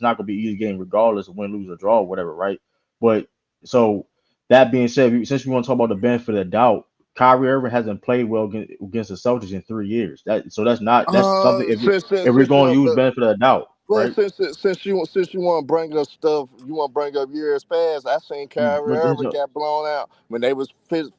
not going to be an easy game regardless of win, lose, or draw, or whatever, right? But so that being said, since we want to talk about the benefit of the doubt, Kyrie Irving hasn't played well against the Celtics in 3 years. That's something. Since since If we're since you going to want, use benefit of the doubt, well, right? since you want to bring up stuff, you want to bring up years past. I seen Kyrie But there's Irving a got blown out when they was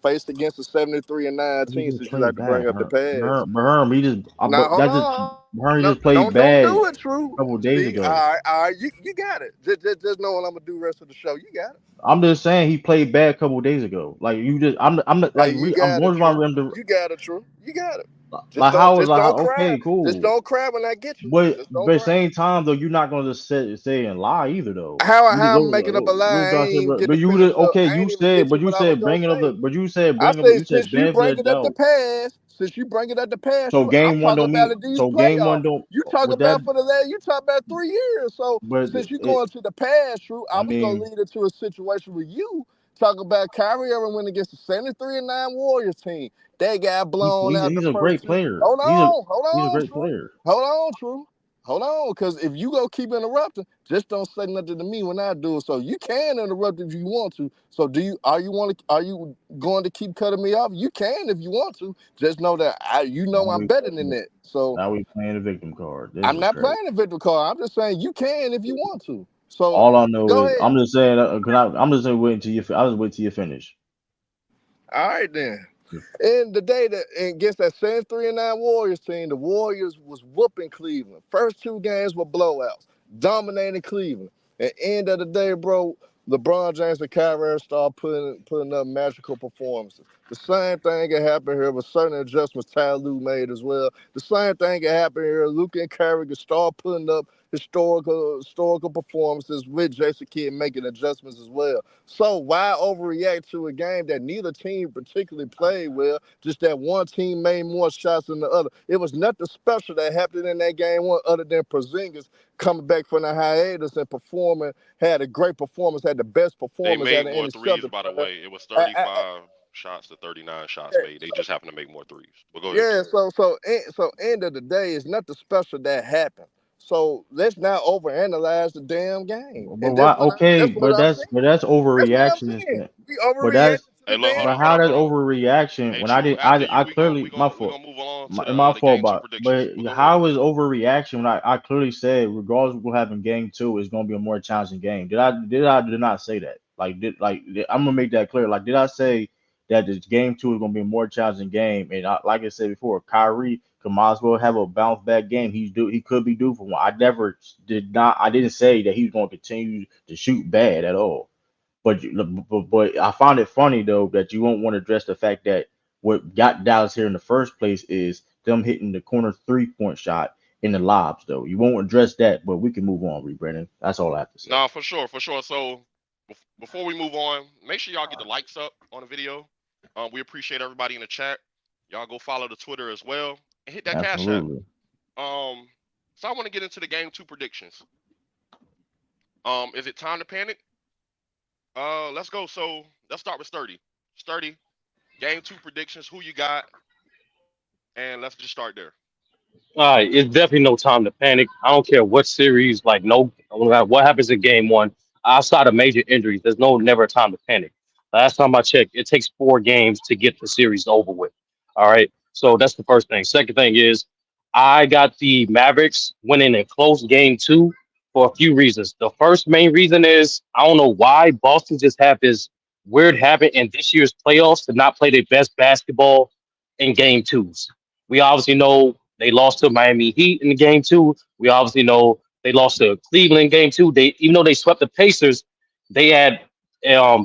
faced against the 73 and he 19. just Since you played like to bad. bring up the past. Herm, he just Now but hold that just on, Herm no, just played don't bad do it, True. a couple of days See, ago. all right, you got it. Just know what I'm gonna do rest of the show. You got it. I'm just saying he played bad a couple of days ago. Like you just I'm not Hey, like you I'm got it, going to True. rem to You got it, True. You got it. Just like don't how is just like don't cry. okay Just cool. don't cry when I get you. Just But don't at the cry. same time though, you're not gonna just say and lie either though. How You just how I'm making up a lie? I ain't even get but to you finish just up. okay. I ain't even get to what I was gonna say. I say You said since you benefit bring of it up the doubt. past, since you bring it up the past, So True, I'm game one talking don't about mean these so game one playoffs. don't You talk with that. about for the last, you talk about 3 years. So But since you it going to the past, True, I I was gonna mean lead it to a situation with you. Talk about Kyrie Irving went against the 73 and 9 Warriors team. They got blown out the he's a first great two. player. He's a Hold great on, True. player. Hold on, True. Hold on, because if you go keep interrupting, just don't say nothing to me when I do it. So you can interrupt if you want to. So are you going to keep cutting me off? You can if you want to. Just know that Now I'm we better than that. So now we playing the victim card. This I'm is not crazy. playing the victim card. I'm just saying you can if you want to. So All I know go is ahead. I'm just saying. I'm just saying wait until you. I just wait till you finish. All right then. And the day that against that same 3-9 Warriors team, the Warriors was whooping Cleveland. First two games were blowouts, dominating Cleveland. At the end of the day, bro, LeBron James and Kyrie started putting up magical performances. The same thing that happened here with certain adjustments Ty Lue made as well. The same thing that happened here. Luka and Kyrie could start putting up historical performances with Jason Kidd making adjustments as well. So why overreact to a game that neither team particularly played well? Just that one team made more shots than the other. It was nothing special that happened in that game one other than Porzingis coming back from the hiatus and performing, had a great performance, had the best They performance out made of more any threes, Celtic by the player. way. It was I, I, 35 shots to 39 shots yeah, made. They just happened to make more threes. But go ahead, yeah, King. so end of the day, it's nothing special that happened. So let's not overanalyze the damn game. But And why? Okay, that's what I'm saying. but that's That's what I'm overreaction. saying. We But overreacted that's to the Hey, look, damn hold but on, hold how on, that's hold game. on. overreaction Hey, when I True. did After you, I we gon' clearly we my gon' we fault. gonna move on to My the fault, game two but predictions. But go ahead. how is overreaction when I clearly said regardless of what happened game two is gonna be a more challenging game. Did not say that? I'm gonna make that clear. Like did I say that this game two is gonna be a more challenging game? And like I said before, Kyrie could might as well have a bounce back game. He could be due for one. I didn't say that he was gonna continue to shoot bad at all. But I found it funny though that you won't want to address the fact that what got Dallas here in the first place is them hitting the corner 3-point shot in the lobs though. You won't address that, but we can move on, Reed Brennan. That's all I have to say. Nah, for sure, for sure. So before we move on, make sure y'all get the likes up on the video. We appreciate everybody in the chat. Y'all go follow the Twitter as well and hit that cash app. Absolutely. So I want to get into the game two predictions. Is it time to panic? Let's go. So let's start with Sturdy. Sturdy, game two predictions. Who you got? And let's just start there. All right, it's definitely no time to panic. I don't care what series, like no matter what happens in game one, outside of major injuries, there's never a time to panic. Last time I checked, it takes 4 games to get the series over with. All right, so that's the first thing. Second thing is, I got the Mavericks winning a close game two for a few reasons. The first main reason is I don't know why Boston just have this weird habit in this year's playoffs to not play their best basketball in game twos. We obviously know they lost to Miami Heat in the game two. We obviously know they lost to Cleveland in game two. They even though they swept the Pacers, they had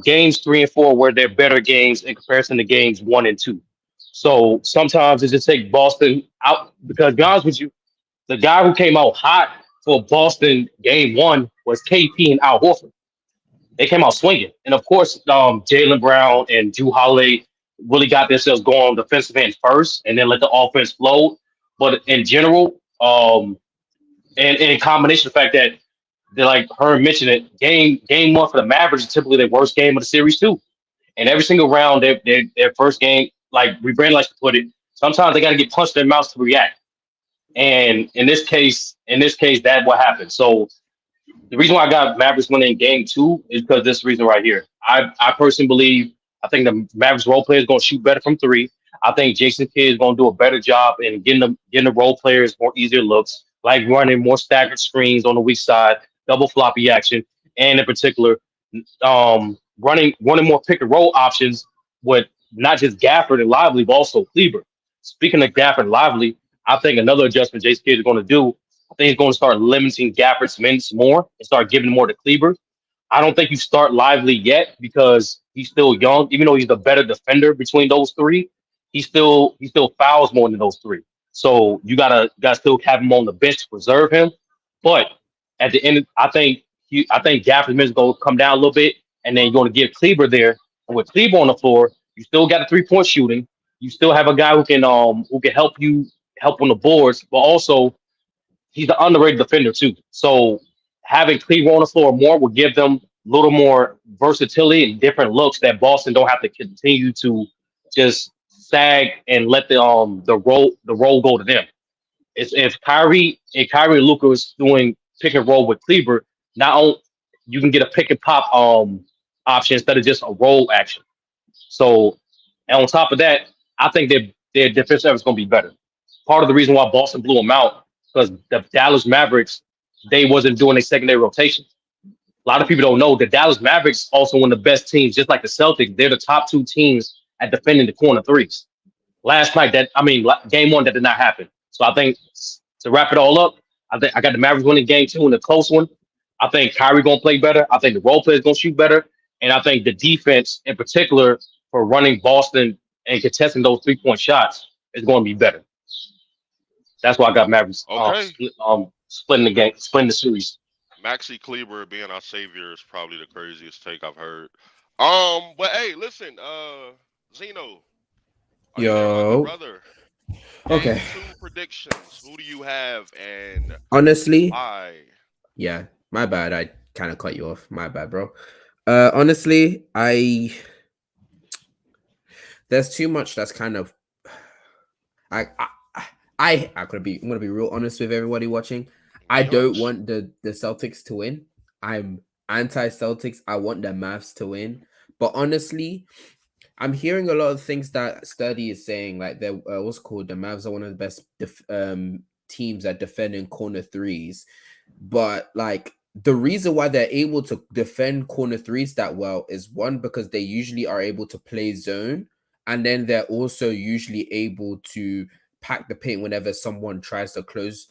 games 3 and 4 where they're better games in comparison to games 1 and 2. So sometimes it just takes Boston out because to be honest with you, the guy who came out hot for Boston game one was KP and Al Horford. They came out swinging, and of course, Jalen Brown and Drew Holiday really got themselves going on the defensive end first, and then let the offense flow. But in general, and in combination, the fact that they like her mentioned it, game one for the Mavericks is typically their worst game of the series too. And every single round, their first game, like Brand likes to put it, sometimes they got to get punched in their mouths to react. And in this case, that what happened. So the reason why I got Mavericks winning game two is because this reason right here. I personally believe I think the Mavericks role players going to shoot better from three. I think Jason Kidd is going to do a better job in getting the role players more easier looks, like running more staggered screens on the weak side, double floppy action, and in particular, running more pick and roll options with not just Gafford and Lively, but also Kleber. Speaking of Gafford and Lively, I think another adjustment Jason Kidd is going to do. I think he's going to start limiting Gafford's minutes more and start giving more to Kleber. I don't think you start Lively yet because he's still young. Even though he's the better defender between those three, he still fouls more than those three. So you gotta still have him on the bench to preserve him. But at the end, I think Gafford's minutes going to come down a little bit, and then you're going to give Kleber there. And with Kleber on the floor, you still got a 3-point shooting. You still have a guy who can help on the boards, but also he's the underrated defender too. So having Cleveland on the floor more will give them a little more versatility and different looks that Boston don't have to continue to just sag and let the role go to them. if Kyrie and Luka is doing pick and roll with Kleber, not only you can get a pick and pop option instead of just a roll action. So, and on top of that, I think their defense effort is going to be better. Part of the reason why Boston blew them out because the Dallas Mavericks they wasn't doing a secondary rotation. A lot of people don't know the Dallas Mavericks also one of the best teams, just like the Celtics. They're the top 2 teams at defending the corner threes. Last night, game 1, that did not happen. So I think to wrap it all up, I think I got the Mavericks winning game 2 in a close one. I think Kyrie gonna play better. I think the role players gonna shoot better, and I think the defense, in particular, for running Boston and contesting those 3-point shots, is going to be better. That's why I got Mavericks splitting the game, splitting the series. Maxi Kleber being our savior is probably the craziest take I've heard. But hey, listen, Zeno. Yo, brother. Okay. 2 predictions. Who do you have and honestly, why? Yeah, my bad. I kind of cut you off. My bad, bro. Honestly, there's too much that's kind of I'm gonna be real honest with everybody watching. I don't want the Celtics to win. I'm anti-Celtics. I want the Mavs to win. But honestly, I'm hearing a lot of things that Sturdy is saying, like the Mavs are one of the best teams at defending corner threes. But like the reason why they're able to defend corner threes that well is one, because they usually are able to play zone, and then they're also usually able to pack the paint whenever someone tries to close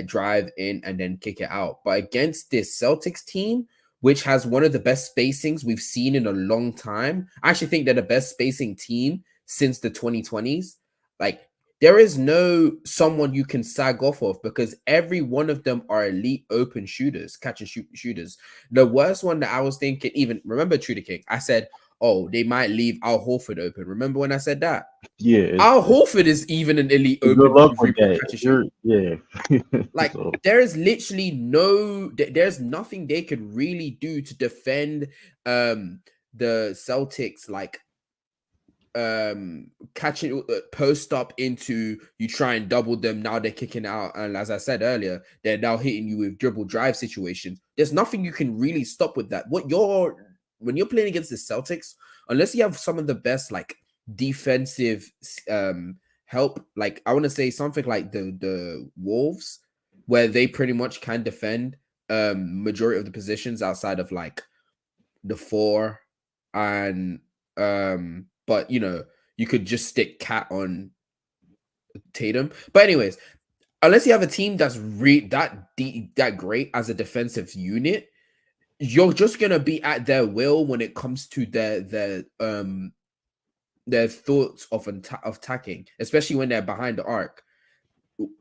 drive in and then kick it out. But against this Celtics team, which has one of the best spacings we've seen in a long time, I actually think they're the best spacing team since the 2020s. Like, there is no someone you can sag off of, because every one of them are elite open shooters, catch and shoot shooters. The worst one that I was thinking, even remember Trudy King, I said, oh, they might leave Al Horford open. Remember when I said that? Yeah. Al Horford is even an elite open. Good luck with that. Yeah. Like, there is literally there's nothing they could really do to defend the Celtics, like catching post up into you, try and double them. Now they're kicking out, and as I said earlier, they're now hitting you with dribble drive situations. There's nothing you can really stop with that. When you're playing against the Celtics, unless you have some of the best like defensive help, like I want to say something like the Wolves, where they pretty much can defend majority of the positions outside of like the 4 and but you could just stick Cat on Tatum. But anyways, unless you have a team that's that great as a defensive unit, you're just gonna be at their will when it comes to their thoughts of attacking, especially when they're behind the arc.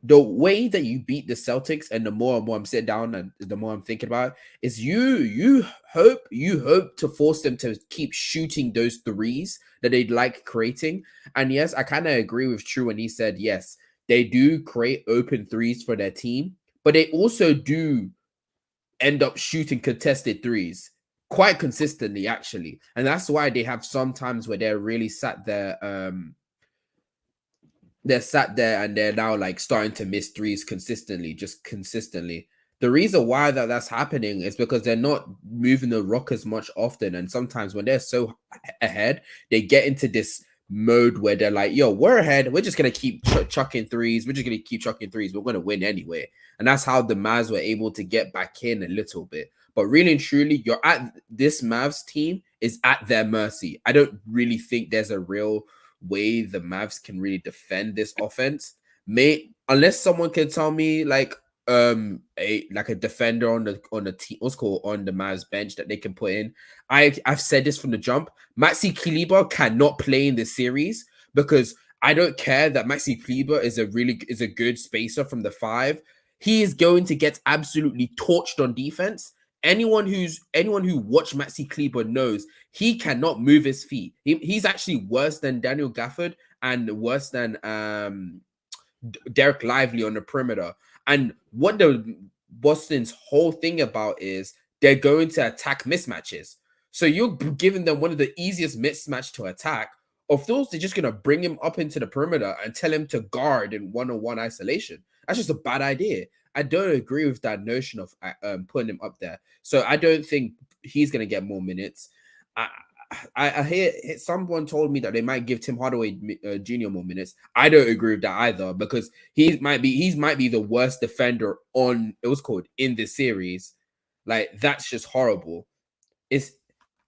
The way that you beat the Celtics, and the more and more I'm sitting down and the more I'm thinking about it, is you hope to force them to keep shooting those threes that they'd like creating. And yes, I kind of agree with True when he said, yes, they do create open threes for their team, but they also do end up shooting contested threes quite consistently, actually. And that's why they have some times where they're really sat there and they're now like starting to miss threes consistently. The reason why that's happening is because they're not moving the rock as much often, and sometimes when they're so ahead, they get into this mode where they're like, yo, we're ahead, we're just gonna keep chucking threes, we're gonna win anyway. And that's how the Mavs were able to get back in a little bit. But really and truly, you're at this Mavs team is at their mercy. I don't really think there's a real way the Mavs can really defend this offense. Unless someone can tell me like a defender on the team, on the Mavs bench that they can put in. I've said this from the jump. Maxi Kleber cannot play in this series, because I don't care that Maxi Kleber is a good spacer from the 5. He is going to get absolutely torched on defense. Anyone who watched Maxi Kleber knows he cannot move his feet. He's actually worse than Daniel Gafford and worse than Derek Lively on the perimeter. And what the Boston's whole thing about is they're going to attack mismatches. So you're giving them one of the easiest mismatch to attack of those, they're just gonna bring him up into the perimeter and tell him to guard in one-on-one isolation. That's just a bad idea. I don't agree with that notion of putting him up there. So I don't think he's gonna get more minutes. I hear someone told me that they might give Tim Hardaway Jr. more minutes. I don't agree with that either, because he might be the worst defender in this series. Like, that's just horrible.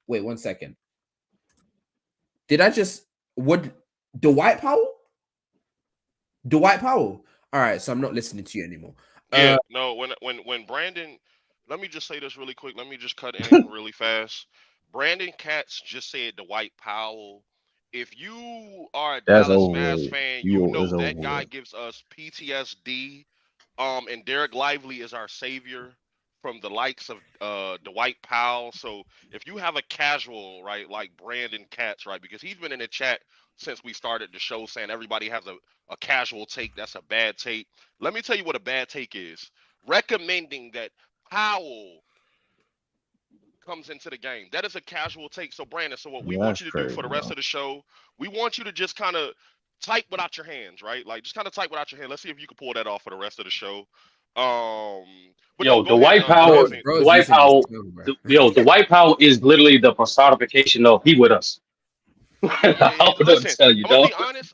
Wait 1 second. Did I just Dwight Powell? All right, so I'm not listening to you anymore. Yeah, no. When Brandon, let me just say this really quick. Let me just cut in really fast. Brandon Katz just said Dwight Powell. If you are a Dallas Mavs fan, you know that guy gives us PTSD. And Derek Lively is our savior from the likes of Dwight Powell. So if you have a casual, right, like Brandon Katz, right, because he's been in the chat since we started the show saying everybody has a casual take. That's a bad take. Let me tell you what a bad take is. Recommending that Powell comes into the game. That is a casual take. So Brandon, so what we want you to do for the rest of the show, we want you to just kind of type without your hands, right? Like, just kind of type without your hand. Let's see if you can pull that off for the rest of the show. But yo, the White Powell is literally the personification of he with us. Listen, I'm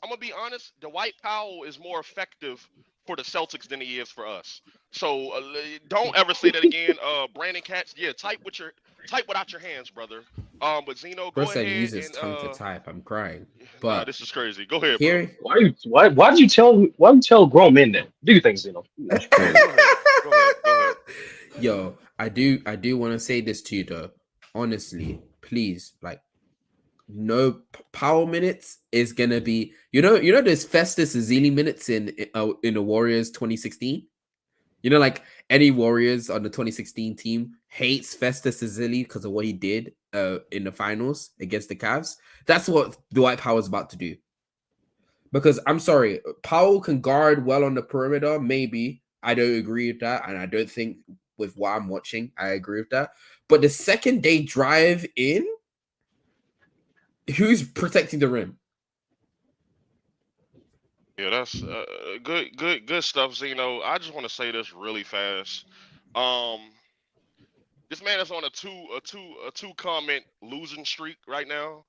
gonna be honest. Dwight Powell is more effective for the Celtics than he is for us. So don't ever say that again. Brandon Katz, yeah, type without your hands, brother. But Zeno, go ahead. Use his tongue to type. I'm crying. But this is crazy. Go ahead. Here, why did you tell grown men that? Do you think, Zeno? Go ahead. Yo, I do want to say this to you though. Honestly, please, like, no Powell minutes is gonna be. You know, there's Festus Ezeli minutes in the Warriors 2016. You know, like, any Warriors on the 2016 team hates Festus Ezeli because of what he did in the finals against the Cavs. That's what Dwight Powell is about to do. Because I'm sorry, Powell can guard well on the perimeter. Maybe I don't agree with that, and I don't think with what I'm watching I agree with that. But the second they drive in, who's protecting the rim? Yeah, that's good stuff, Zeno. I just want to say this really fast. This man is on a two comment losing streak right now.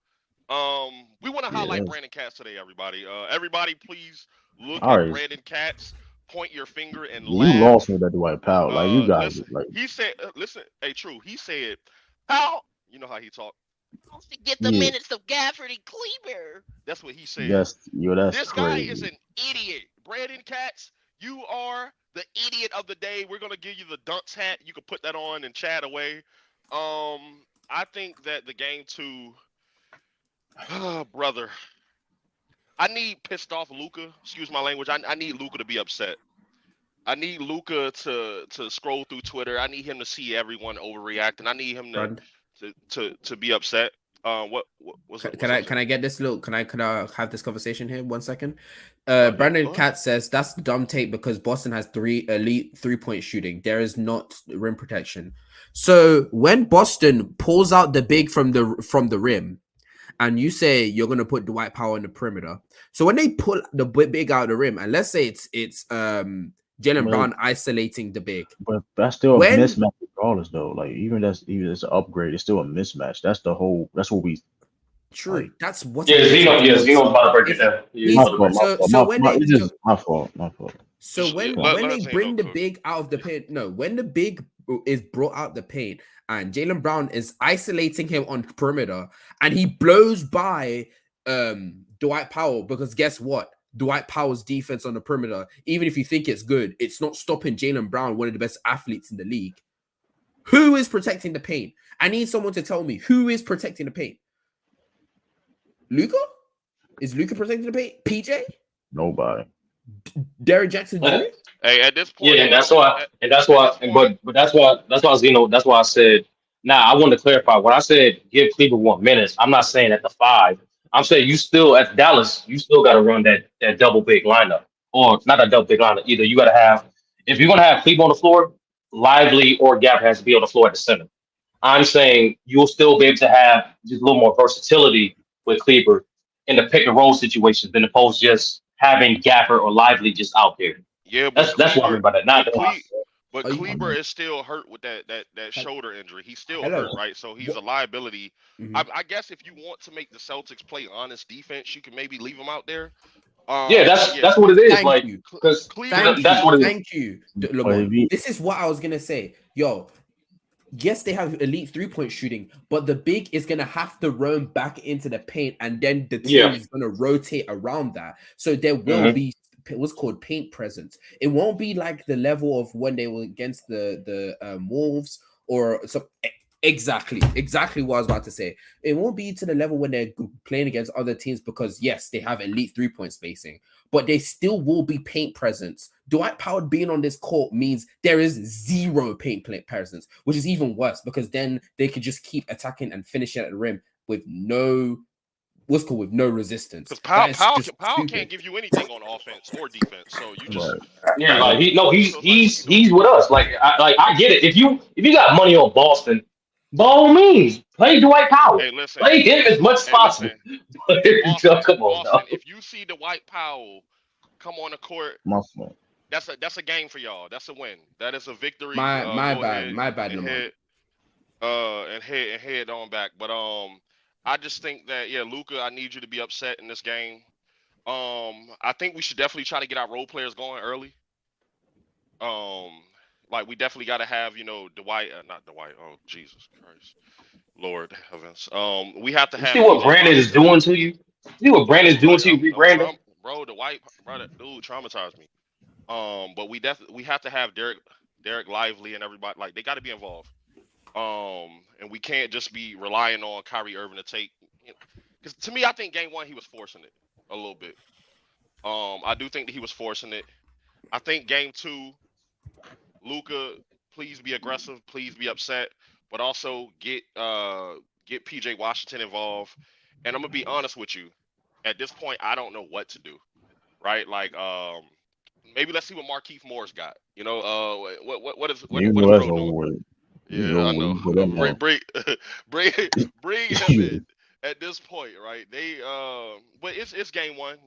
We want to highlight Brandon Katz today, everybody. Everybody, please look at Brandon Katz. Point your finger and laugh. You lost me that Dwight Powell. Like, you guys, he said, listen, hey, true. He said, Powell. You know how he talked. Supposed to get the minutes of Gafford and Kleber. That's what he said. Yes, that's this crazy. Guy is an idiot. Brandon Katz, you are the idiot of the day. We're gonna give you the dunks hat. You can put that on and chat away. I think that the game 2, brother. I need pissed off Luka. Excuse my language. I need Luka to be upset. I need Luka to scroll through Twitter. I need him to see everyone overreacting. I need him to be upset. Can I get this little? Can I have this conversation here? 1 second. Brandon Katz says that's the dumb take because Boston has elite 3-point shooting. There is not rim protection. So when Boston pulls out the big from the rim, and you say you're gonna put Dwight Powell in the perimeter, so when they pull the big out of the rim, and let's say it's Jaylen Brown isolating the big, but that's still a mismatch regardless, though. Like, even it's an upgrade, it's still a mismatch. That's what we. True. Like, that's what. Zeno's about to break it down. My fault. So when they bring the big out of the paint, when the big is brought out the paint and Jaylen Brown is isolating him on perimeter and he blows by Dwight Powell, because guess what? Dwight Powell's defense on the perimeter, even if you think it's good, it's not stopping Jaylen Brown, one of the best athletes in the league. Who is protecting the paint? I need someone to tell me who is protecting the paint. Luka? Is Luka protecting the paint? PJ? Nobody. Derrick Jackson Jr.? Hey, at this point, but that's why Zeno. That's why I said. Now I want to clarify. When I said give Cleveland 1 minute, I'm not saying at the 5. I'm saying you still at Dallas, you still got to run that double big lineup, or not a double big lineup either. You got to have, if you're going to have Cleveland on the floor, Lively or Gap has to be on the floor at the center. I'm saying you'll still be able to have just a little more versatility with Kleber in the pick and roll situations than opposed to just having Gaffer or Lively just out there. Yeah, but That's what I mean by that. Not but the line. but Are you? Kleber is still hurt with that hel- shoulder injury. He's still Hello. hurt, right? So he's a What? liability. Mhm. I guess if you want to make the Celtics play honest defense, you can maybe leave him out there. Yeah, But yeah, that's what it is. Thank Like, you. because Kleber Thank that's you. what it is. Thank you, But Lamont. if he, This is what I was gonna say. Yo, yes, they have elite 3-point shooting, but the big is gonna have to roam back into the paint, and then the team Yeah. is gonna rotate around that. So there will hmm be what's called paint presence. It won't be like the level of when they were against the Wolves or some. Exactly what I was about to say. It won't be to the level when they're playing against other teams because yes, they have elite 3-point spacing, but they still will be paint presence. Dwight Powell being on this court means there is zero paint presence, which is even worse because then they could just keep attacking and finishing at the rim with no with no resistance. because That is just Powell can't stupid. give you anything on offense or defense. So you just right. Yeah, right. like So it's like, what are you doing? he's with us. I get it. If you got money on Boston, by all means, play Dwight Powell. Hey, listen. Play him as much as Hey, possible. listen. Boston, Come on, dog. If you see Dwight Powell come on the court, My fault. that's a game for y'all. That's a win. That is a victory. My Go bad, ahead and Lamont. head on back. But I just think that yeah, Luka, I need you to be upset in this game. I think we should definitely try to get our role players going early. Like we definitely got to have Dwight, not Dwight. Oh Jesus Christ, Lord heavens. We have to You have see what PJ Brandon is Washington. doing to you? You see what Yeah, Brandon is doing to you, I'm Brandon? bro. Dwight, brother, dude, traumatized me. But we have to have Derek Lively and everybody like they got to be involved. And we can't just be relying on Kyrie Irving to take. Because to me, I think game one he was forcing it a little bit. I do think that he was forcing it. I think game two, Luca, please be aggressive, please be upset, but also get PJ Washington involved. And I'm gonna be honest with you. At this point, I don't know what to do. Right? Like maybe let's see what Markieff Moore's got. You what know is that's Bro over doing? with. You Yeah, know I what know. you put them Bring on. bring bring bring him in at this point, right? But it's game one.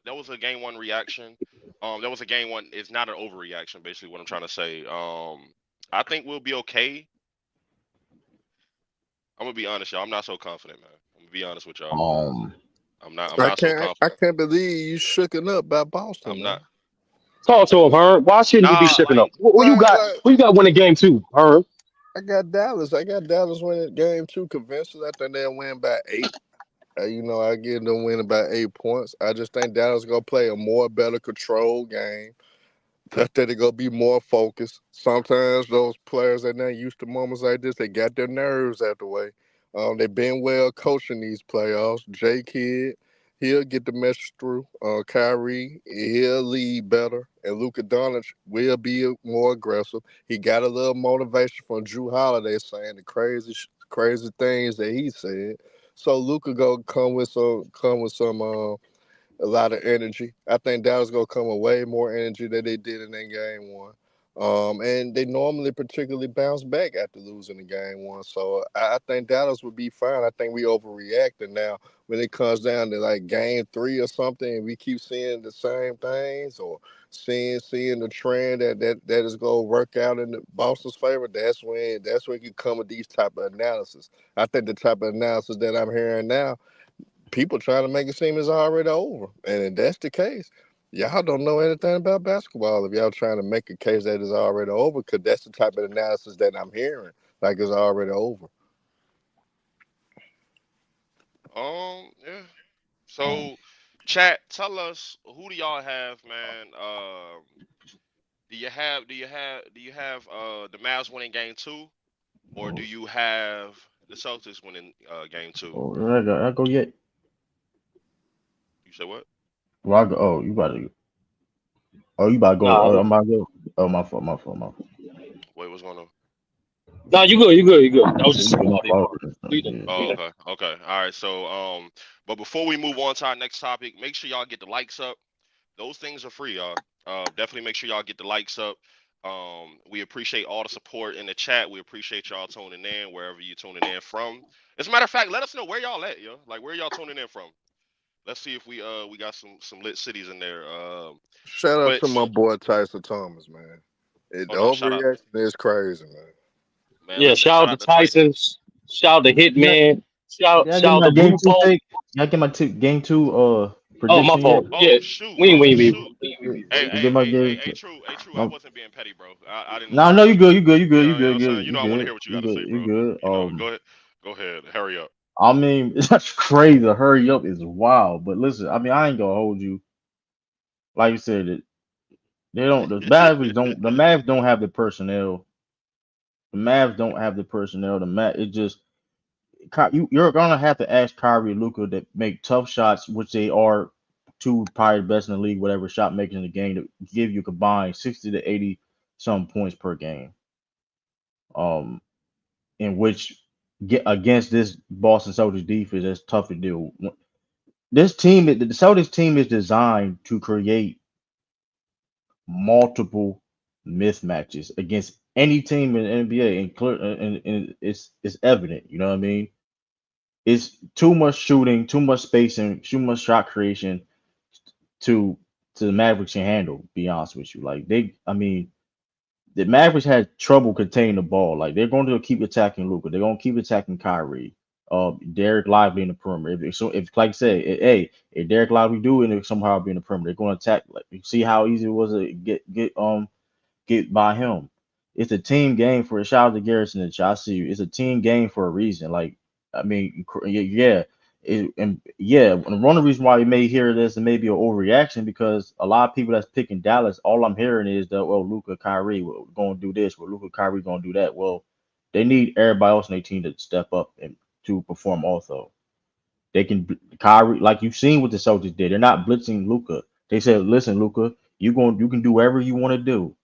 That was a game one reaction. That was a game one. It's not an overreaction. Basically, what I'm trying to say. I think we'll be okay. I'm gonna be honest, y'all. I'm not so confident, man. I'm gonna be honest with y'all. Um, I'm not so I confident. can't believe you shooken up by Boston, I'm man. not. Talk to him, Herb. Why shouldn't you be Nah, shipping like up? What you got? Like What you got winning game two, Herb? I got Dallas. I got Dallas winning game two convincingly. I think they'll win by 8. I get them winning by 8 points. I just think Dallas gonna play a more better control game. I think they're gonna be more focused. Sometimes those players that not used to moments like this, they got their nerves out the way. They've been well coaching these playoffs. J Kidd, he'll get the message through. Kyrie, he'll lead better, and Luka Doncic will be more aggressive. He got a little motivation from Drew Holiday saying the crazy things that he said. So Luka gonna come with some a lot of energy. I think Dallas gonna come with way more energy than they did in that game one. And they normally particularly bounce back after losing the game one. So I think Dallas would be fine. I think we overreacting now when it comes down to like game three or something, and we keep seeing the same things or seeing the trend that is gonna work out in the Boston's favor. That's when you come with these type of analysis. I think the type of analysis that I'm hearing now people trying to make it seem it's already over. And if that's the case, y'all don't know anything about basketball if y'all trying to make a case that it's already over, because that's the type of analysis that I'm hearing, like it's already over. Yeah. So, chat, tell us who do y'all have, man? Do you have the Mavs winning game two, or do you have the Celtics winning game two? I go yet. You said what? Well, I go. Oh, you about to. Oh, you about to go. Oh, Nah, I'm about to go. Oh, my fault. My fault. My fault. Wait, what's going on? nah, you good, you good, you good. I was Yeah, just you saying getting about it. forward and stuff. Leading, Yeah. Oh, leading. okay, okay, all right. So, but before we move on to our next topic, make sure y'all get the likes up. Those things are free, y'all. Definitely make sure y'all get the likes up. We appreciate all the support in the chat. We appreciate y'all tuning in wherever you're tuning in from. As a matter of fact, let us know where y'all at, yo. Like where y'all tuning in from. let's see if we got some lit cities in there. Shout out But to my boy Tyson Thomas, man. The oh no, shout out, overreaction is crazy, man. man. Yeah, Listen, shout shout out to out to Tyson. Tyson. Shout out to Yeah, Hitman. did I Shout give out my to game Blue two Pope. pick? Did I get my game two Oh, my prediction yet? fault. Yeah, Oh shoot, oh shoot. Hey, Did hey, my hey, hey, game? hey, true, hey, true. I My, wasn't being petty, bro. I didn't no, want no, to, you good, you good, you good, you you know good, what I'm saying? good, You you know, I want to good, hear what you you got to good, say, you bro. good. You know, go ahead, hurry up. I mean, that's crazy. The hurry up is wild. But listen, I mean, I ain't gonna hold you. Like you said, they don't. The Mavericks don't. The Mavs don't have the personnel. The Mavs don't have the personnel. It just you're gonna have to ask Kyrie and Luka to make tough shots, which they are two probably the best in the league, whatever shot makers in the game, to give you combined 60 to 80 some points per game. Um, in which get against this Boston Celtics defense, that's tough to do. This team, the Celtics team, is designed to create multiple mismatches against any team in the NBA, and it's evident. You know what I mean? It's too much shooting, too much spacing, too much shot creation to the Mavericks can handle. Be honest with you, like I mean, the Mavericks had trouble containing the ball. Like they're going to keep attacking Luka, they're going to keep attacking Kyrie. Derek Lively in the perimeter. If like I said, hey, if Derek Lively do it somehow be in the perimeter, they're going to attack. Like you see how easy it was to get by him. It's a team game for a shout out to Garrison and I see you. It's a team game for a reason. Like I mean, yeah, and yeah. And one of the reasons why we may hear this and maybe an overreaction because a lot of people that's picking Dallas, all I'm hearing is that well, Luka Kyrie will going to do this, well, Luka Kyrie going to do that. Well, they need everybody else in their team to step up and to perform also. They can Kyrie, like you've seen what the Celtics did. They're not blitzing Luka. They said, "Listen, Luka, you can do whatever you want to do.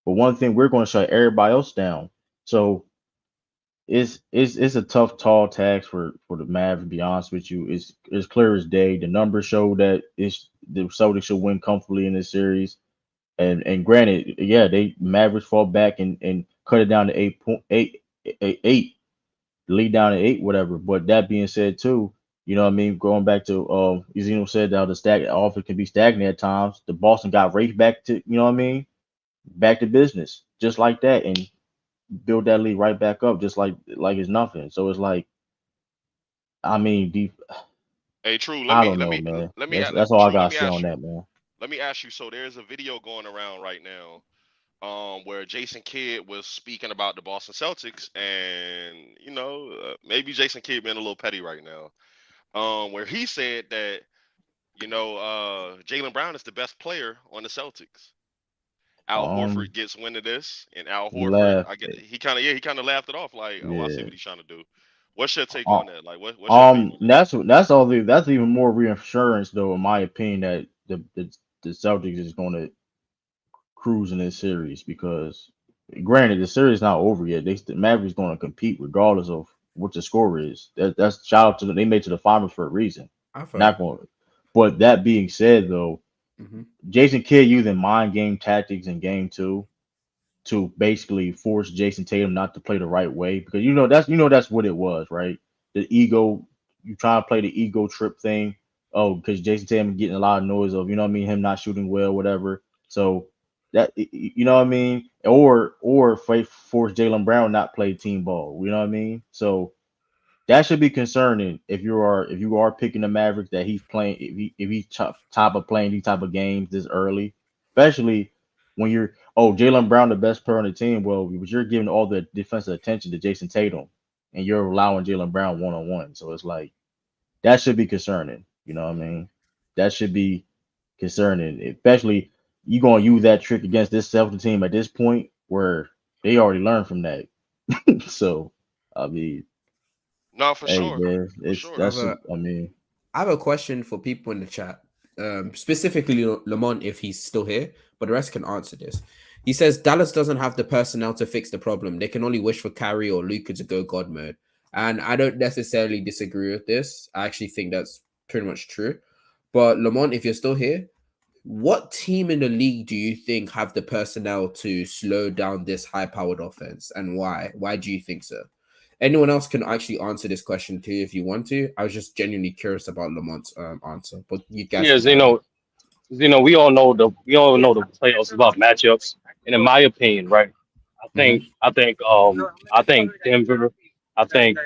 But one thing we're going to shut everybody else down." So it's a tough, tall task for the Mavs. To be honest with you, it's clear as day. The numbers show that it's the Celtics should win comfortably in this series. And granted, yeah, they Mavericks fall back and cut it down to 8, lead down to 8, whatever. But that being said, too, you know what I mean. Going back to Zeno said that the offense can be stagnant at times. The Boston got right back to you know what I mean, back to business just like that, and build that lead right back up just like it's nothing. So it's like, I mean, Hey, true. Let I me don't let know, me man. let me That's all I true. gotta say on that, man. Let me ask you. So there's a video going around right now, where Jason Kidd was speaking about the Boston Celtics, and maybe Jason Kidd being a little petty right now, where he said that Jaylen Brown is the best player on the Celtics. Al Um, Horford gets wind of this, and Al he Horford, laughed. I get he kind of laughed it off like, oh, I see Yeah. what he's trying to do. What's your take Uh, on that? Like, what's your take on that? that's even more reassurance though, in my opinion, that the Celtics is going to cruise in this series because, granted, the series is not over yet. The Mavericks going to compete regardless of what the score is. That's shout out to them. They made it to the finals for a reason. I thought. Not going. But that being said, though, Hmm. Jason Kidd using mind game tactics in game two to basically force Jason Tatum not to play the right way because that's what it was, right? The ego, you trying to play the ego trip thing. Oh, because Jason Tatum getting a lot of noise of him not shooting well, whatever. So that you know what I mean, or force Jaylen Brown not play team ball. You know what I mean? So that should be concerning if you are picking the Mavericks that he's playing if he's top of playing these type of games this early, especially when you're Jaylen Brown the best player on the team. Well, but you're giving all the defensive attention to Jason Tatum, and you're allowing Jaylen Brown 1-on-1. So it's like that should be concerning. You know what I mean? That should be concerning, especially you gonna use that trick against this Celtics team at this point where they already learned from that. So I mean. No, for Hey sure, man, for it's sure. that's I mean, I have a question for people in the chat, specifically Lamont if he's still here, but the rest can answer this. He says Dallas doesn't have the personnel to fix the problem. They can only wish for Kyrie or Luka to go God mode. And I don't necessarily disagree with this. I actually think that's pretty much true. But Lamont, if you're still here, what team in the league do you think have the personnel to slow down this high-powered offense, and why? Why do you think so? Anyone else can actually answer this question too if you want to. I was just genuinely curious about Lamont's answer, but you guys Yeah, can go ahead. we all know the playoffs about matchups. And in my opinion, right, I Mm-hmm. think I think I think Denver, I think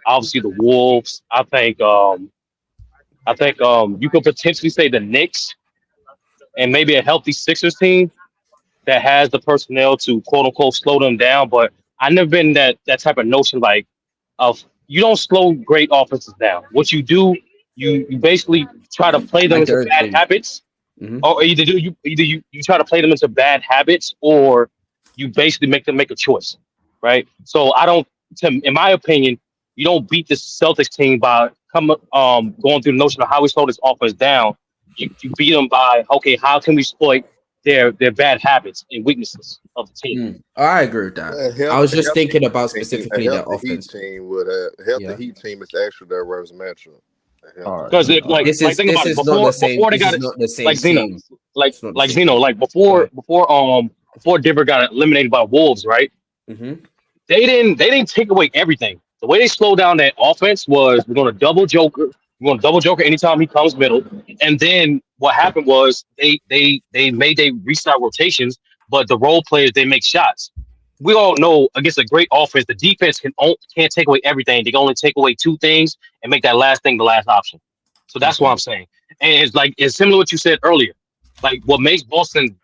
obviously the Wolves, I think you could potentially say the Knicks and maybe a healthy Sixers team that has the personnel to quote unquote slow them down. But I never been that type of notion like of you don't slow great offenses down. What you do, you basically try to play them I into don't bad think. habits, Mm-hmm. or either you try to play them into bad habits, or you basically make them make a choice, right? So I don't, in my opinion, you don't beat the Celtics team by going through the notion of how we slow this offense down. You beat them by, okay, how can we exploit their bad habits and weaknesses of the team? I agree with that. A I health, was a just healthy thinking Heat about team, a specifically their healthy Heat offense. team would have a healthy Yeah. Heat team is actually their worst matchup. A All healthy right. Because Heat. All right. like think This about it, is not the same. before they This got is it, not the like same Zeno, team. like It's not the like same Zeno, team. like Go ahead. before Denver got eliminated by Wolves, right? Mm-hmm. They didn't take away everything. The way they slowed down that offense was we're gonna double Joker. We're gonna double Joker anytime he comes middle. And then what happened was they made they restart rotations, but the role players they make shots. We all know against a great offense, the defense can't take away everything. They can only take away two things and make that last thing the last option. So that's what Okay. I'm saying. And it's similar to what you said earlier. Like what makes Boston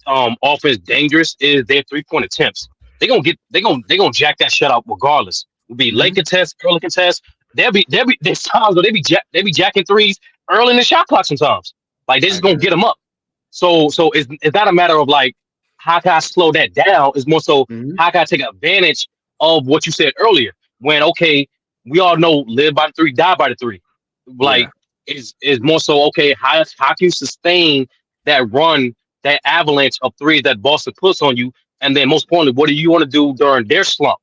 offense dangerous is their 3-point attempts. They gonna jack that shutout regardless. It'll be late Mm-hmm. contest, early contest. There's times where they be jacking threes early in the shot clock sometimes. Like they I just gonna agree. get them up. So it's not a matter of like how can I slow that down? It's more so Mm-hmm. how can I take advantage of what you said earlier? When okay, we all know live by the three, die by the three. Yeah. Like is more so okay, how can you sustain that run, that avalanche of threes that Boston puts on you? And then most importantly, what do you want to do during their slump,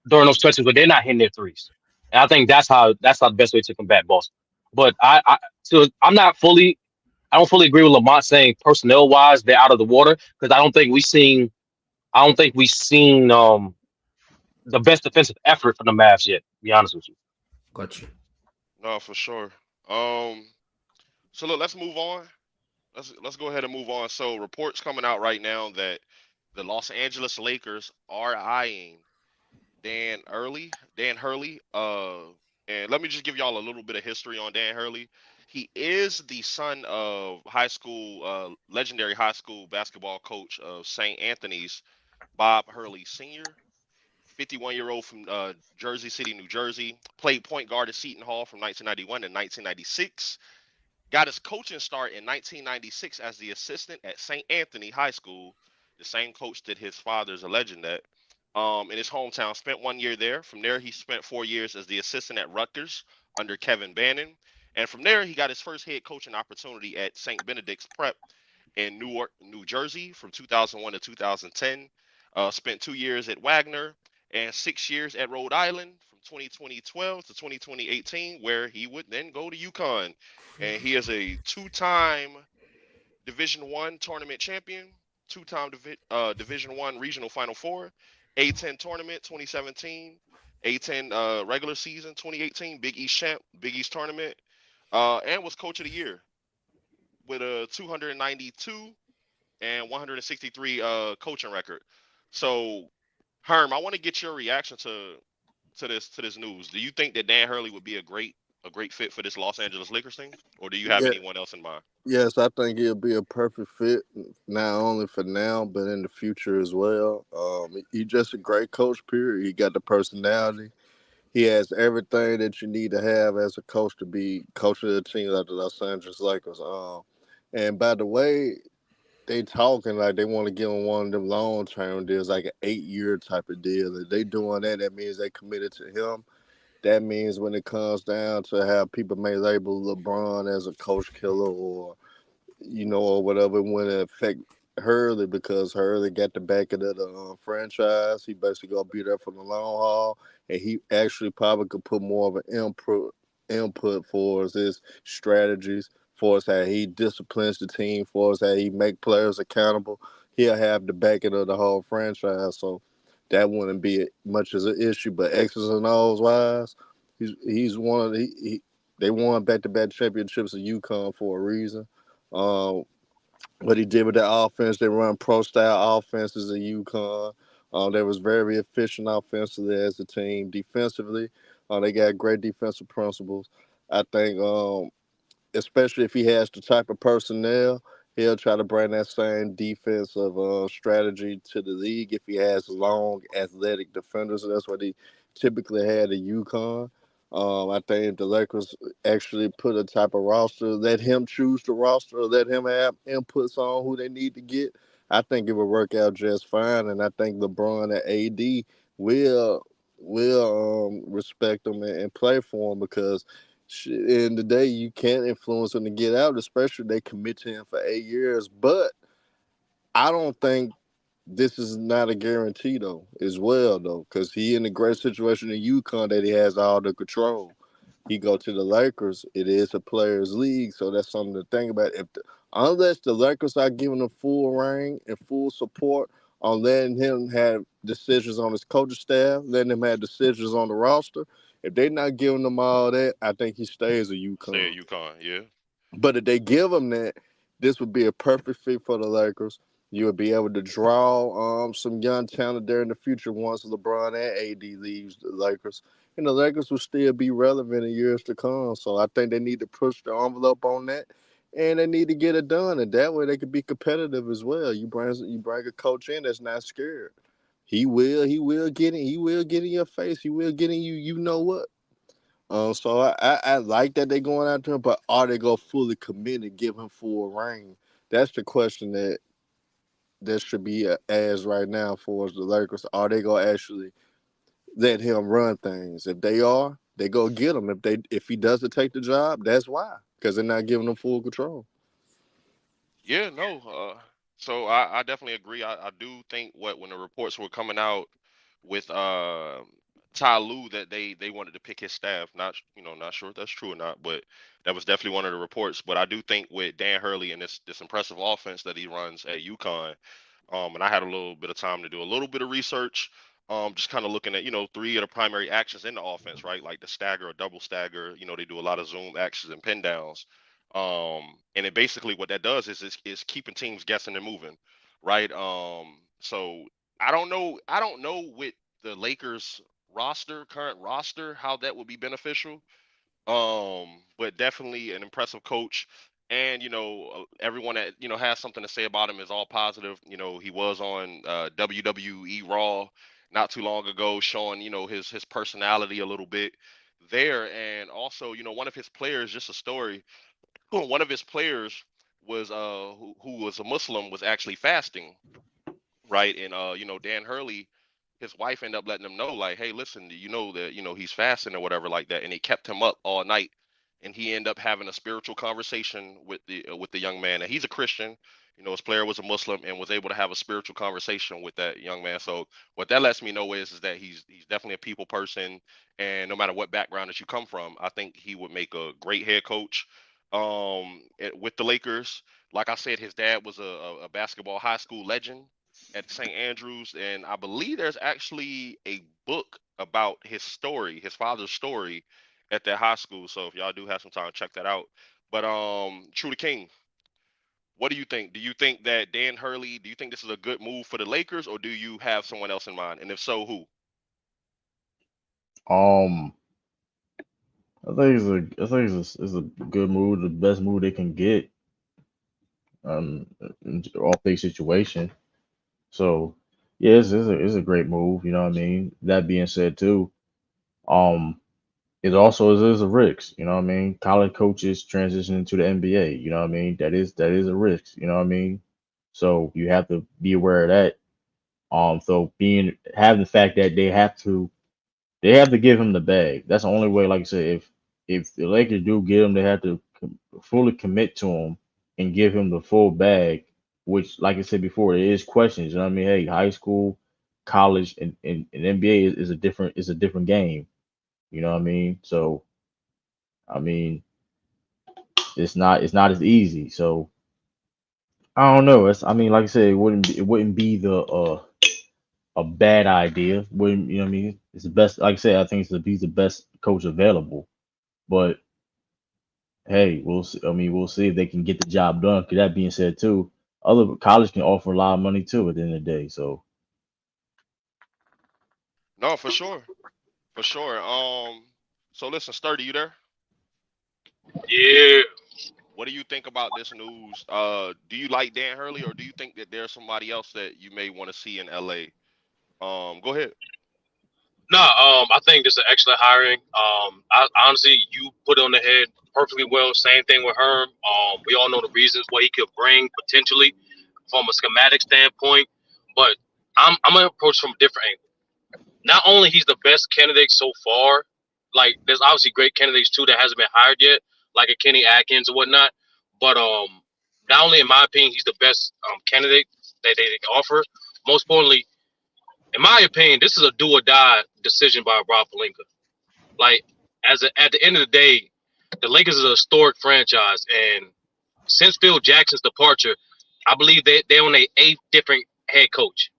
during those stretches where they're not hitting their threes? And I think that's how the best way to combat Boston. But I don't fully agree with Lamont saying personnel wise they're out of the water because I don't think we've seen the best defensive effort from the Mavs yet. To be honest with you. Got you. No, for sure. Um, so look, let's move on. Let's go ahead and move on. So reports coming out right now that the Los Angeles Lakers are eyeing Dan Hurley. And let me just give y'all a little bit of history on Dan Hurley. He is the son of legendary high school basketball coach of St. Anthony's, Bob Hurley Sr. 51-year-old from Jersey City, New Jersey. Played point guard at Seton Hall from 1991 to 1996. Got his coaching start in 1996 as the assistant at St. Anthony High School, the same coach that his father's a legend at. In his hometown, spent 1 year there. From there, he spent 4 years as the assistant at Rutgers under Kevin Bannon. And from there, he got his first head coaching opportunity at St. Benedict's Prep in Newark, New Jersey from 2001 to 2010. Spent 2 years at Wagner and 6 years at Rhode Island from 2012 to 2018, where he would then go to UConn. And he is a two-time Division One tournament champion, two-time Division One regional Final Four, A10 tournament 2017, A10 regular season 2018, Big East champ, Big East tournament, and was coach of the year with a 292 and 163 coaching record. So, Herm, I want to get your reaction to this news. Do you think that Dan Hurley would be a great fit for this Los Angeles Lakers team, or do you have Yeah, anyone else in mind? yes, I think he'll be a perfect fit, not only for now but in the future as well. He's just a great coach. Period. He got the personality. He has everything that you need to have as a coach to be coach of the team like the Los Angeles Lakers. And by the way, they talking like they want to give him one of them long term deals, like an 8 year type of deal. If they doing that, that means they committed to him. That means when it comes down to how people may label LeBron as a coach killer or or whatever, when it affect Hurley because Hurley got the back of the franchise. He basically gonna be there for the long haul, and he actually probably could put more of an input for his strategies, for us how he disciplines the team, for us how he make players accountable. He'll have the backing of the whole franchise. So that wouldn't be much as an issue. But X's and O's wise, he's one of they won back to back championships at UConn for a reason. Um, what he did with that offense, they run pro style offenses at UConn. They was very efficient offensively as a team. Defensively, they got great defensive principles. I think especially if he has the type of personnel, he'll try to bring that same defensive strategy to the league if he has long, athletic defenders. And that's what he typically had at UConn. I think if the Lakers actually put a type of roster, let him choose the roster, let him have inputs on who they need to get, I think it would work out just fine. And I think LeBron and AD will respect him and play for him because in the day you can't influence him to get out, especially if they commit to him for 8 years. But I don't think this is not a guarantee though, as well though, because he in a great situation in UConn that he has all the control. He go to the Lakers, it is a players' league, so that's something to think about. Unless the Lakers are giving him full reign and full support on letting him have decisions on his coaching staff, letting him have decisions on the roster, if they're not giving him all that, I think he stays at Stay UConn. at UConn. Yeah. But if they give him that, this would be a perfect fit for the Lakers. You would be able to draw some young talent there in the future once LeBron and AD leaves the Lakers. And the Lakers will still be relevant in years to come. So I think they need to push the envelope on that. And they need to get it done. And that way they could be competitive as well. You bring a coach in that's not scared. He will get in your face. He will get in you know what. So I like that they going out there, but are they gonna fully commit and give him full reign? That's the question that should be asked right now for the Lakers. Are they gonna actually let him run things? If they are, they go get him. If he doesn't take the job, that's why, because they're not giving him full control. Yeah, no. So I definitely agree. I do think when the reports were coming out with Ty Lue that they wanted to pick his staff. Not sure if that's true or not, but that was definitely one of the reports. But I do think with Dan Hurley and this impressive offense that he runs at UConn, and I had a little bit of time to do a little bit of research. Just kind of looking at, three of the primary actions in the offense, right? Like the stagger or double stagger. They do a lot of zoom actions and pin downs. And it basically what that does is keeping teams guessing and moving, right? So I don't know with the Lakers current roster, how that would be beneficial. But definitely an impressive coach. And everyone that has something to say about him is all positive. He was on WWE Raw not too long ago, showing his personality a little bit there. And also, one of his players, just a story. One of his players was who was a Muslim, was actually fasting, right? And Dan Hurley, his wife ended up letting him know, like, hey, listen, you know that he's fasting or whatever like that, and it kept him up all night, and he ended up having a spiritual conversation with the young man, and he's a Christian. His player was a Muslim and was able to have a spiritual conversation with that young man. So what that lets me know is that he's definitely a people person, and no matter what background that you come from, I think he would make a great head coach. With the Lakers, like I said, his dad was a basketball high school legend at St. Andrews, and I believe there's actually a book about his story, his father's story at that high school. So if y'all do have some time, check that out. But True to King, what do you think? Do you think that Dan Hurley? Do you think this is a good move for the Lakers, or do you have someone else in mind? And if so, who? Um, I think it's a good move, the best move they can get um in off their situation. So yeah, it's a great move. You know what I mean. That being said, too, um, it also is a risk. You know what I mean. College coaches transitioning to the NBA. You know what I mean. That is a risk. You know what I mean. So you have to be aware of that. So having the fact that they have to give him the bag. That's the only way. Like I said, if the Lakers do get him, they have to fully commit to him and give him the full bag. Which, like I said before, there is questions. You know what I mean? Hey, high school, college, and NBA is a different game. You know what I mean? So I mean, it's not as easy. So I don't know. Like I said, it wouldn't be a bad idea. When you know what I mean, it's the best. Like I said, I think he's the best coach available. But hey, we'll see. I mean, we'll see if they can get the job done. Because that being said, too, other college can offer a lot of money too at the end of the day. So No, for sure. For sure. So listen, Sturdy, you there? Yeah. What do you think about this news? Do you like Dan Hurley, or do you think that there's somebody else that you may want to see in LA? Go ahead. No, I think this is an excellent hiring. Honestly, you put it on the head perfectly well. Same thing with Herm. We all know the reasons what he could bring potentially from a schematic standpoint, but I'm gonna approach from a different angle. Not only he's the best candidate so far, like there's obviously great candidates too that hasn't been hired yet, like a Kenny Atkins or whatnot. But not only in my opinion he's the best candidate that they can offer. Most importantly, in my opinion, this is a do or die decision by Rob Pelinka. Like, at the end of the day, the Lakers is a historic franchise, and since Phil Jackson's departure, I believe they're on a 8th different head coach.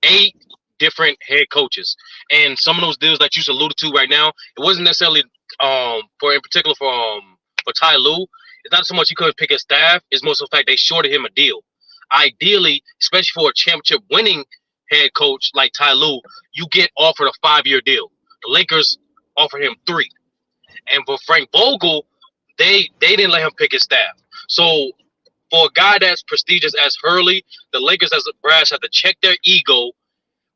8 different head coaches, and some of those deals that you just alluded to right now, it wasn't necessarily for Ty Lue. It's not so much he couldn't pick his staff; it's most of the fact they shorted him a deal. Ideally, especially for a championship winning head coach like Ty Lue, you get offered a 5-year deal. The Lakers offered him 3. And for Frank Vogel, they didn't let him pick his staff. So for a guy that's prestigious as Hurley, the Lakers as a brass have to check their ego,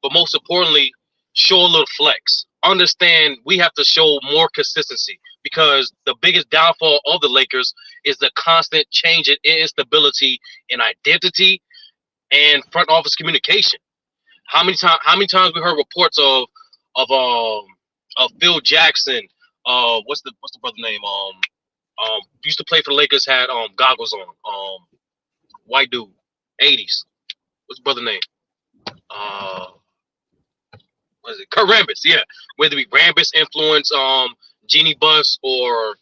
but most importantly, show a little flex. Understand we have to show more consistency because the biggest downfall of the Lakers is the constant change and instability in identity and front office communication. How many times we heard reports of Phil Jackson? What's the brother name? Used to play for the Lakers. Had goggles on. White dude, 80s. What's the brother name? What is it? Kurt Rambis. Yeah, whether it be Rambis influence, Jeannie Buss or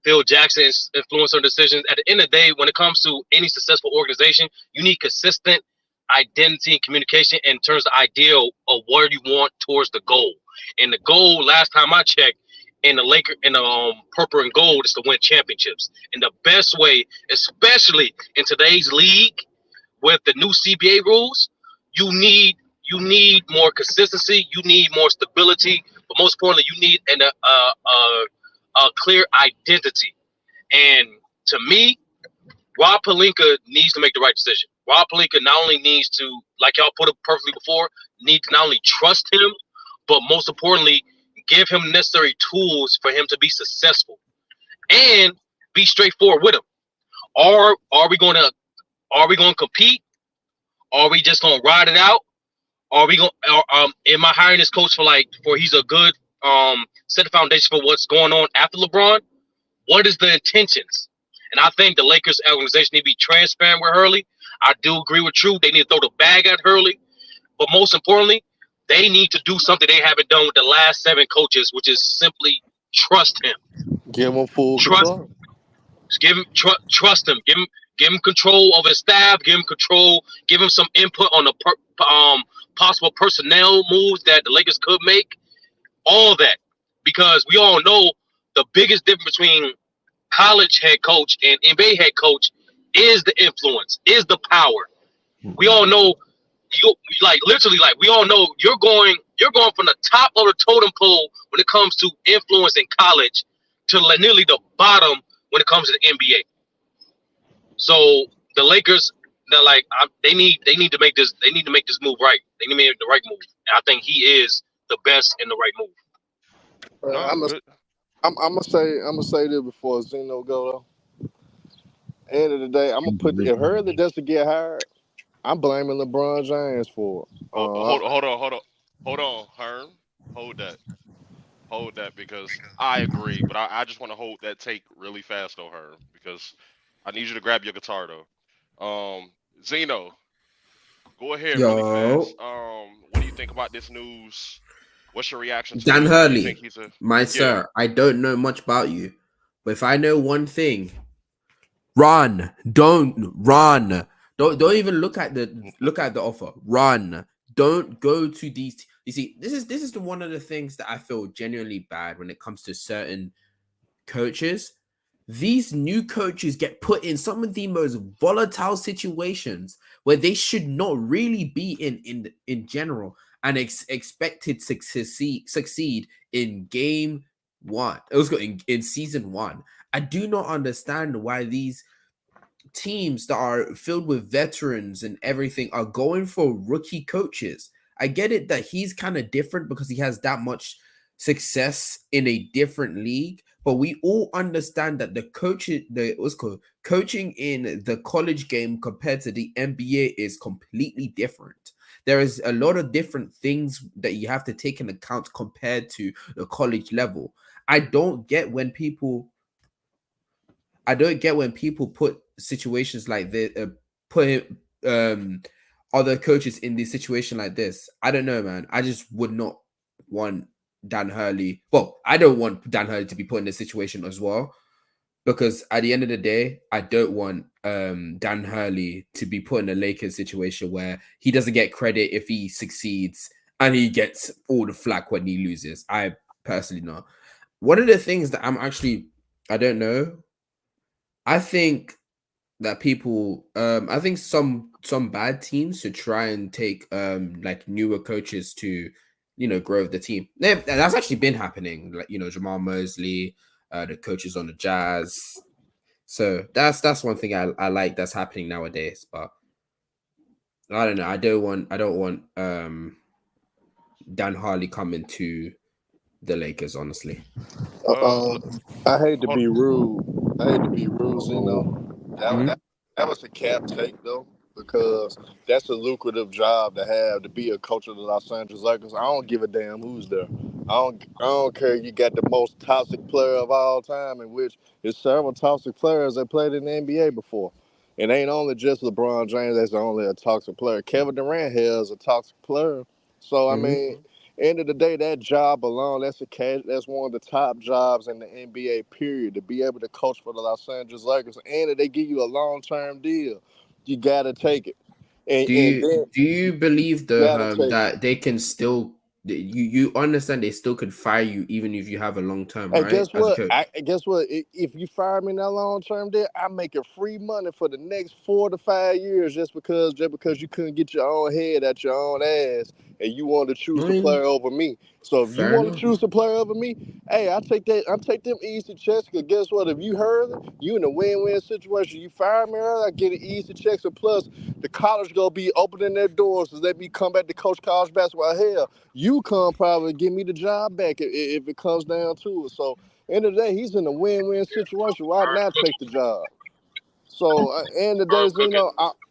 Phil Jackson's influence on decisions. At the end of the day, when it comes to any successful organization, you need consistent identity and communication in terms of the ideal of what you want towards the goal. And the goal, last time I checked, in the purple and gold, is to win championships. And the best way, especially in today's league with the new CBA rules, you need more consistency, you need more stability, but most importantly, you need a clear identity. And to me, Rob Pelinka needs to make the right decision. Rob Pelinka not only needs to, like y'all put it perfectly before, need to not only trust him, but most importantly, give him necessary tools for him to be successful and be straightforward with him. Are we going to compete? Are we just going to ride it out? Are we going? Am I hiring this coach for he's a good set the foundation for what's going on after LeBron? What is the intentions? And I think the Lakers organization need to be transparent with Hurley. I do agree with True. They need to throw the bag at Hurley. But most importantly, they need to do something they haven't done with the last 7 coaches, which is simply trust him. Give him full control. Trust him. Give him control of his staff. Give him control. Give him some input on the possible personnel moves that the Lakers could make. All that, because we all know the biggest difference between college head coach and NBA head coach is the influence, is the power. We all know we all know you're going from the top of the totem pole when it comes to influence in college to nearly the bottom when it comes to the NBA. So the Lakers, they need to make this move right. They need to make the right move. And I think he is the best in the right move. I'm gonna say this before Zeno go though. End of the day, I'm gonna put if Hurley doesn't get hired, I'm blaming LeBron James for it. Hold on, Herm. Hold that, because I agree, but I just want to hold that take really fast though, Herm, because I need you to grab your guitar though. Zeno, go ahead really fast. What do you think about this news? What's your reaction to Dan it? Hurley, sir, I don't know much about you, but if I know one thing, run. Don't Don't even look at the offer. Run. Don't go to these. You see, this is one of the things that I feel genuinely bad when it comes to certain coaches. These new coaches get put in some of the most volatile situations where they should not really be in general, and expected to succeed in game one. It was in season one. I do not understand why these teams that are filled with veterans and everything are going for rookie coaches. I get it that he's kind of different because he has that much success in a different league, but we all understand that coaching in the college game compared to the NBA is completely different. There is a lot of different things that you have to take into account compared to the college level. I don't get when people put situations like this, put other coaches in this situation like this. I don't know, man. I just would not want Dan Hurley. Well, I don't want Dan Hurley to be put in this situation as well, because at the end of the day, I don't want Dan Hurley to be put in a Lakers situation where he doesn't get credit if he succeeds and he gets all the flack when he loses. I personally not. One of the things that I don't know. I think that people, I think some bad teams should try and take like newer coaches to, grow the team. That's actually been happening. Like, Jamal Mosley, the coaches on the Jazz. So that's one thing I like that's happening nowadays. But I don't know. I don't want Dan Harley coming to the Lakers, honestly. I hate to be rude. That was a cap take though, because that's a lucrative job to have, to be a coach of the Los Angeles Lakers. I don't give a damn who's there. I don't care. You got the most toxic player of all time, in which there's several toxic players that played in the NBA before. It ain't only just LeBron James that's only a toxic player. Kevin Durant here is a toxic player. So I mean, end of the day, that job alone, that's one of the top jobs in the NBA. Period. To be able to coach for the Los Angeles Lakers, and if they give you a long-term deal, you gotta take it. And then Do you believe you though, gotta take it. that they can still you understand they still could fire you even if you have a long term, And right? guess As a what? coach. Guess what? If you fire me in that long term deal, I'm making free money for the next 4 to 5 years, just because you couldn't get your own head at your own ass, and you want to choose I the mean, player over me. So if you fair want to enough. choose the player over me, hey, I take them easy checks. Cause guess what? If you heard it, you in a win-win situation. You fire me early, I get an easy checks, and plus the college gonna be opening their doors to let me come back to coach college basketball. Hell, you come probably give me the job back if it comes down to it. So end of the day, he's in a win-win situation. Why not take the job? So, end of the day,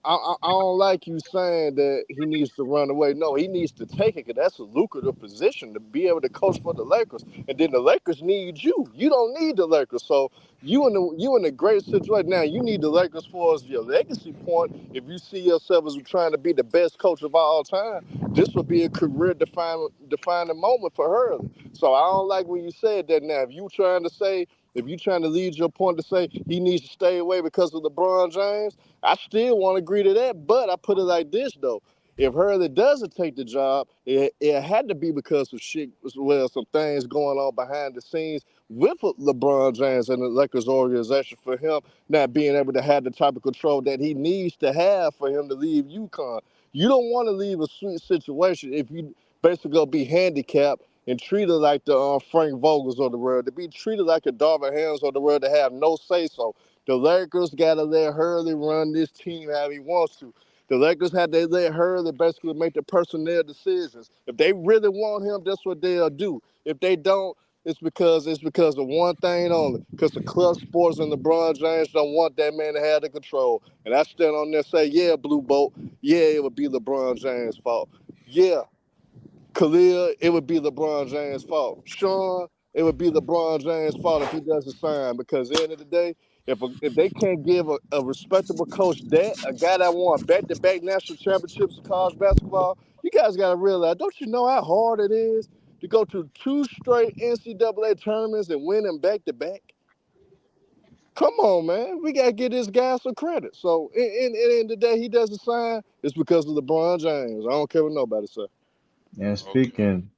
I don't like you saying that he needs to run away. No, he needs to take it, because that's a lucrative position to be able to coach for the Lakers. And then the Lakers need you. You don't need the Lakers. So you in a great situation now. You need the Lakers for as your legacy point. If you see yourself as trying to be the best coach of all time, this would be a career defining moment for Hurley. So I don't like when you said that. Now, if you trying to lead your point to say he needs to stay away because of LeBron James, I still want to agree to that. But I put it like this though: if Hurley doesn't take the job, it had to be because of shit, well, some things going on behind the scenes with LeBron James and the Lakers organization, for him not being able to have the type of control that he needs to have for him to leave UConn. You don't want to leave a sweet situation if you basically gonna be handicapped and treated like the Frank Vogels of the world, to be treated like a Darvin Hams of the world, to have no say so. The Lakers gotta let Hurley run this team how he wants to. The Lakers had to let Hurley basically make the personnel decisions. If they really want him, that's what they'll do. If they don't, it's because of one thing only. Because the club sports and LeBron James don't want that man to have the control. And I stand on there and say, yeah, Blue Boat, yeah, it would be LeBron James' fault. Yeah, Khalil, it would be LeBron James' fault. Sean, it would be LeBron James' fault if he doesn't sign. Because at the end of the day, if they can't give a respectable coach that, a guy that won back-to-back national championships in college basketball, you guys got to realize, don't you know how hard it is to go to 2 straight NCAA tournaments and win them back-to-back? Come on, man. We gotta give this guy some credit. So, in the end of the day, he doesn't sign. It's because of LeBron James. I don't care what nobody say. And Okay. speaking,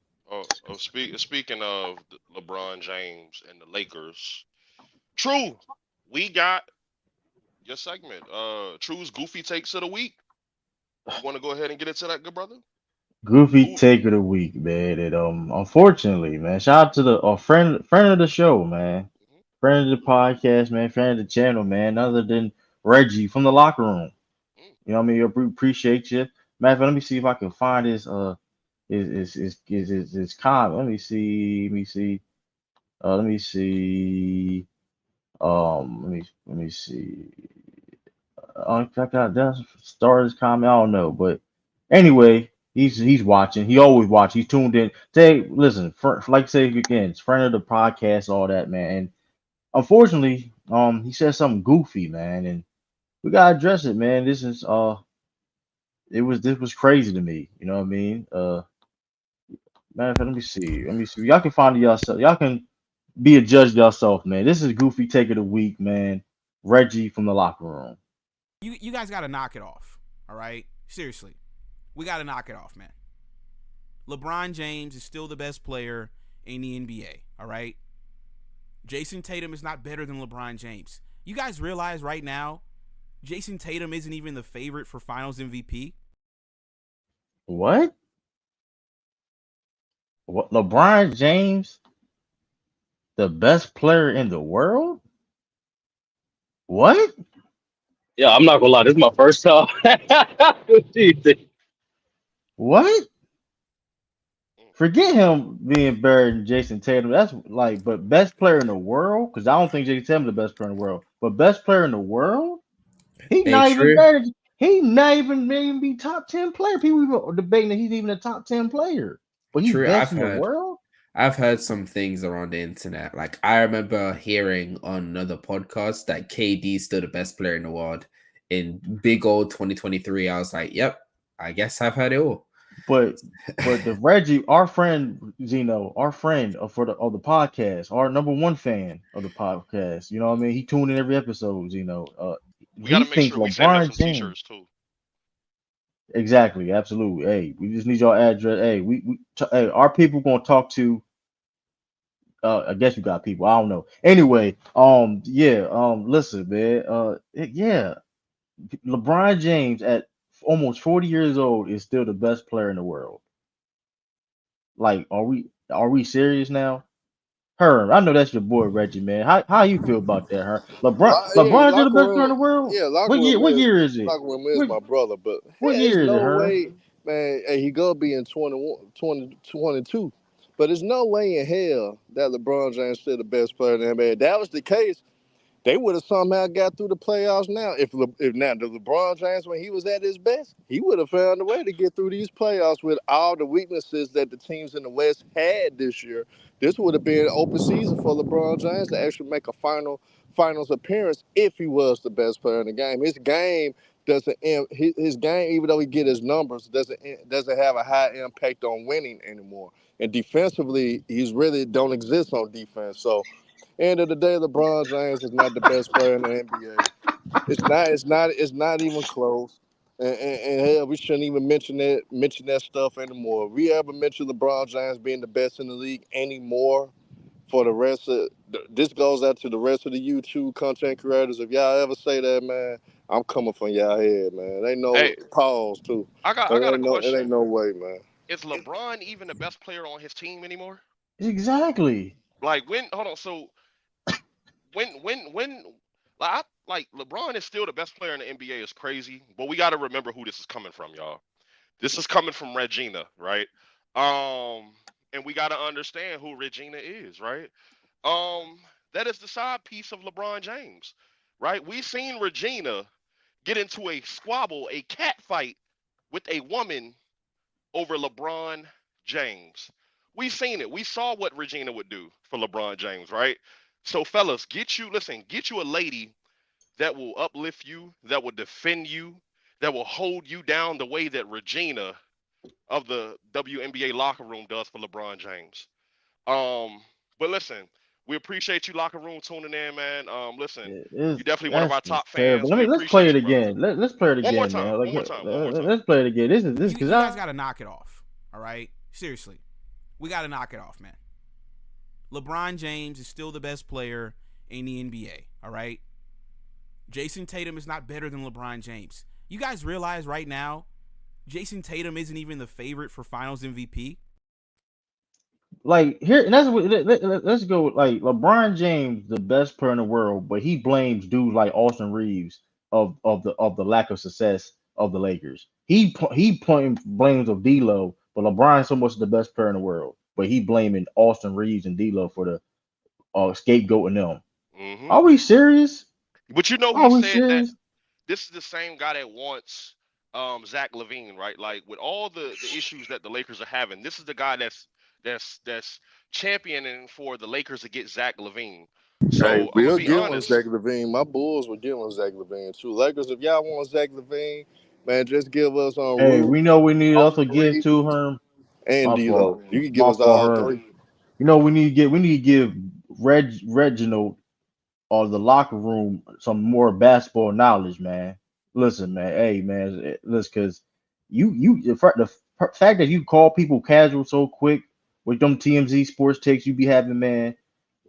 Speaking of LeBron James and the Lakers, True, we got your segment. True's goofy takes of the week. You want to go ahead and get into that, good brother? goofy Who? take of the week, man. And unfortunately, man, shout out to the friend of the show, man, Mhm. friend of the podcast, man, friend of the channel, man, none other than Reggie from the locker room. Mm. You know what I mean? We appreciate you. Matter of fact, let me see if I can find his comment. Let me see. Let me see. Let me see. Let me see. I got that start his comment. I don't know, but anyway, he's watching. He always watch. He's tuned in. Say, listen, like I say again, it's friend of the podcast, all that, man. And unfortunately, he said something goofy, man, and we gotta address it, man. This was crazy to me. You know what I mean? Matter of fact, let me see. Let me see. Y'all can find it yourself. Y'all can be a judge yourself, man. This is goofy take of the week, man. Reggie from the locker room. You guys got to knock it off. All right, seriously, we got to knock it off, man. LeBron James is still the best player in the NBA. All right, Jason Tatum is not better than LeBron James. You guys realize right now, Jason Tatum isn't even the favorite for Finals MVP. What? What? LeBron James, the best player in the world? What? Yeah, I'm not gonna lie. This is my first time. What? Mm. Forget him being better than Jason Tatum. That's like, but best player in the world? Because I don't think Jason Tatum's the best player in the world. But best player in the world? He's Hey, not even true, better. He not even maybe be top 10 player. People even debating that he's even a top 10 player. But he's true. best in the world? I've heard some things around the internet. Like I remember hearing on another podcast that KD is still the best player in the world in big old 2023. I was like, yep, I guess I've heard it all. But the Reggie, our friend Zeno, our friend of the podcast, our number one fan of the podcast. You know what I mean? He tuned in every episode. Zeno, We got he to make thinks sure we send him LeBron some James. t-shirts too. Exactly, absolutely. Hey, we just need your address. Hey, hey, our people gonna talk to. I guess we got people. I don't know. Anyway, yeah, listen, man. Yeah, LeBron James at almost 40 years old is still the best player in the world. Like, are we serious now? Herm, I know that's your boy Reggie, man. How you feel about that, Herm? Yeah, LeBron's still the locker best player in room. the world. Yeah, What year? What year is it? locker room is What my brother. But what hey, it's year is it, no Herm? way, man. Hey, he gonna be in 2022. But there's no way in hell that LeBron James still the best player in the NBA. If that was the case, they would have somehow got through the playoffs now. If now the LeBron James when he was at his best, he would have found a way to get through these playoffs with all the weaknesses that the teams in the West had this year. This would have been an open season for LeBron James to actually make a finals appearance if he was the best player in the game. His game doesn't his game, even though he get his numbers, doesn't have a high impact on winning anymore. And defensively, he's really don't exist on defense. So end of the day, LeBron James is not the best player in the NBA. It's not. It's not. It's not even close. And hell, we shouldn't even mention that stuff anymore. If we ever mention LeBron James being the best in the league anymore, for the rest of this goes out to the rest of the YouTube content creators. If y'all ever say that, man, I'm coming from y'all head, man. They know Hey, pause too. I got a It ain't question. no way, man. Is LeBron even the best player on his team anymore? Exactly. Like when? Hold on. So when like LeBron is still the best player in the NBA is crazy, but we got to remember who this is coming from, y'all. This is coming from Regina, right? And we got to understand who Regina is, right? Um, that is the side piece of LeBron James, right? We seen Regina get into a squabble, a cat fight with a woman over LeBron James. We seen it. We saw what Regina would do for LeBron James, right? So fellas, get you a lady that will uplift you, that will defend you, that will hold you down the way that Regina of the WNBA locker room does for LeBron James. Um, but listen, We appreciate you, locker room, tuning in, man. Listen, It's you're definitely one of that's our just top terrible. fans. We Let's play appreciate it you, brother. again. Let's play it One more again, time. man. Like One more time. One more time. let's play it again. This is You because guys got to knock it off. All right? Seriously. We got to knock it off, man. LeBron James is still the best player in the NBA. All right? Jason Tatum is not better than LeBron James. You guys realize right now, Jason Tatum isn't even the favorite for Finals MVP? like here, and that's what let's go with, like LeBron James, the best player in the world, but he blames dudes like Austin Reeves of the lack of success of the Lakers. Blames of D'Lo, but LeBron so much the best player in the world, but he blaming Austin Reeves and D'Lo for the scapegoating them. Hmm. Are we serious? But you know, he Are we said that serious? this is the same guy that wants Zach LaVine, right? Like with all the issues that the Lakers are having, this is the guy that's championing for the Lakers to get Zach LaVine. Hey, So I'm gonna we'll be get one honest. Zach LaVine. My Bulls will get one Zach LaVine too. Lakers, if y'all want Zach LaVine, man, just give us on Hey, Rue, we know we need to also Austin give Reeves, to him. and My fault. D'Lo. You can give My us fault, all Herb. three. You know we need to give Reginald or the locker room some more basketball knowledge, man. Listen, man. Hey, man. Listen, because the fact that you call people casual so quick with them TMZ sports takes you be having, man,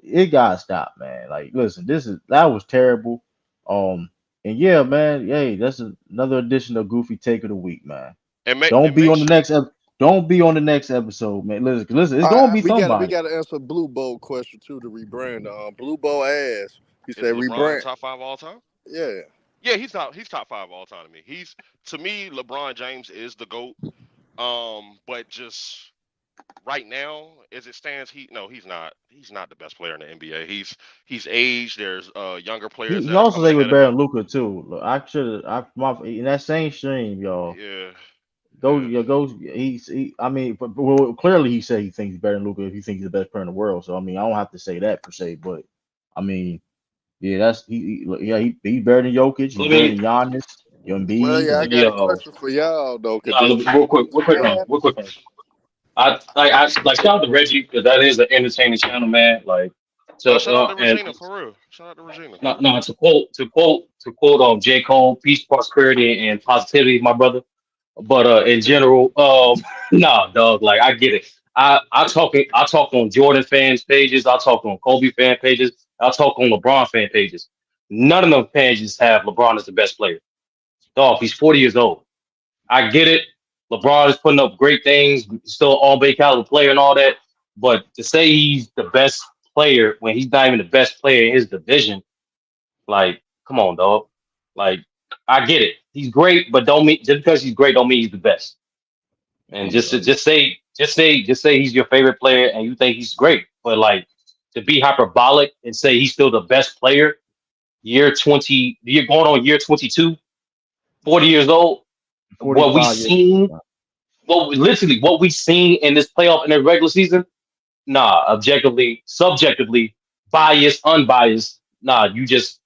it gotta stop, man. Like, listen, that was terrible. Um, and yeah, man. Hey, that's another edition of Goofy Take of the Week, man. And make Don't and be make on the sure. next ep- Don't be on the next episode, man. Listen. It's All gonna right, be we somebody. got to answer Blue Bowl question too to rebrand. Blue Bowl asked. He Is said LeBron rebrand. top five all time? Yeah. Yeah, he's top five all time to me. To me, LeBron James is the GOAT. But just right now, as it stands, he's not. He's not the best player in the NBA. He's aged. There's younger players He that are also coming say was ahead of better than him. Luca too. Look, I should in that same stream, y'all. Yeah, Go, yeah. yeah, go. I mean, well, clearly he said he thinks he's better than Luca if he thinks he's the best player in the world. So I mean, I don't have to say that per se, but I mean, yeah, he's better than Jokic. He's Let better me than Giannis, Well, Embiid, yeah, I and let me got a question for y'all though, cause no, this real quick. I like shout out to Reggie because that is an entertaining channel, man. Like No, to shout out to and Regina for real. Shout out to Regina. no to quote J. Cole, peace, prosperity, and positivity, my brother. But in general, nah, dog, like I get it. I talk on Jordan fans pages, I talk on Kobe fan pages, I talk on LeBron fan pages. None of them pages have LeBron as the best player. Dog, he's 40 years old. I get it. LeBron is putting up great things, still all big caliber player and all that. But to say he's the best player when he's not even the best player in his division, like, come on, dog. Like, I get it. He's great, but don't mean just because he's great don't mean he's the best. And just say he's your favorite player and you think he's great. But like to be hyperbolic and say he's still the best player, you're going on year 22, 40 years old. What we 45 years. seen, what we seen in this playoff in the regular season, nah, objectively, subjectively, biased, unbiased, nah,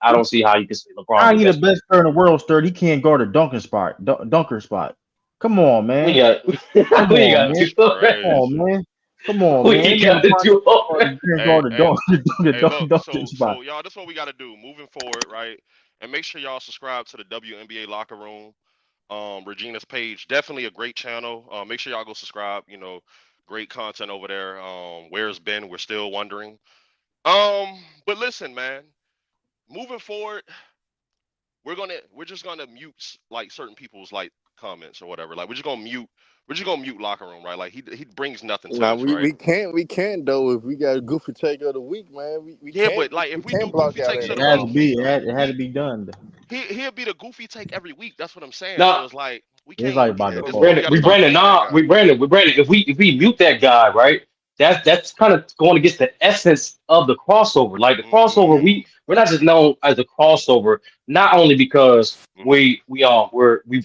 I don't see how you can say LeBron's How the he the best player. best player in the world, stud? He can't guard a dunker spot. Come on, We man. got Come we on, got man. to That's do Come on, crazy. man. Come on, man. we Ain't no got to LeBron do can't Hey, guard a hey, dunk, the hey, dunk, look. dunking So spot. y'all, this is what we got to do moving forward, right? And make sure y'all subscribe to the WNBA Locker Room, Regina's page. Definitely a great channel. Make sure y'all go subscribe. Great content over there. Where's Ben? We're still wondering. But listen, man. Moving forward, we're just gonna mute like certain people's like comments or whatever. Like we're just gonna mute locker room, right? Like he brings nothing to now this, right? we can't though if we got a goofy take of the week, man. We Yeah, can't but like we if we can't do block goofy out takes of It the had to week, anybody. be. It had to he be done. he'll be the goofy take every week. That's what I'm saying. So now. it's like It's like by at this point we default. Brandon, got to we start Brandon, muting that nah, guy. we Brandon. If we mute that guy, right? That's kind of going against the essence of the crossover. Like the crossover, Mm-hmm. we're not just known as a crossover, not only because Mm-hmm. we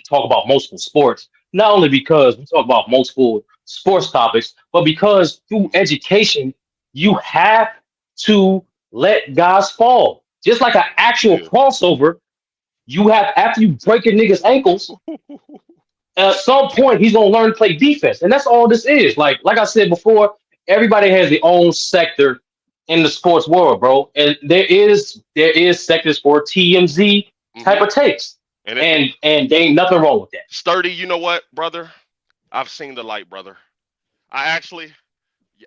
talk about multiple sports, not only because we talk about multiple sports topics, but because through education you have to let guys fall. Just like an actual Yeah. crossover, you have after you break a nigga's ankles at some point he's gonna learn to play defense, and that's all this is. Like I said before, everybody has their own sector in the sports world, bro. And there is sectors for TMZ type Mm-hmm. of takes, And and there ain't nothing wrong with that. Sturdy, you know what, brother? I've seen the light, brother. I actually,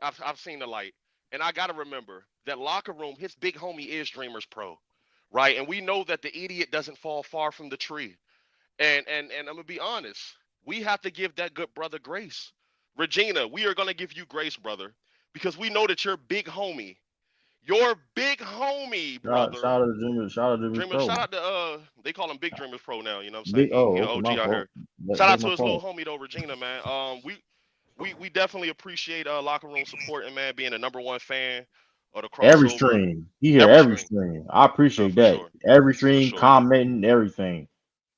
I've seen the light, and I gotta remember that locker room. His big homie is Dreamers Pro, right? And we know that the idiot doesn't fall far from the tree. And I'm gonna be honest, we have to give that good brother grace. Regina, we are gonna give you grace, brother, because we know that you're big homie. Your big homie, brother. Shout out to Dreamers Dreamers, Pro. shout out to they call him Big Dreamers Pro now. You know what I'm saying? Big He an okay, OG my out fault. here. Shout out That's to my his little fault. homie though, Regina, man. We definitely appreciate locker room support and man being the number one fan of the Every crossover. stream. He hear Every every stream. stream. I No, appreciate for that. sure. Every For stream, sure. commenting, everything.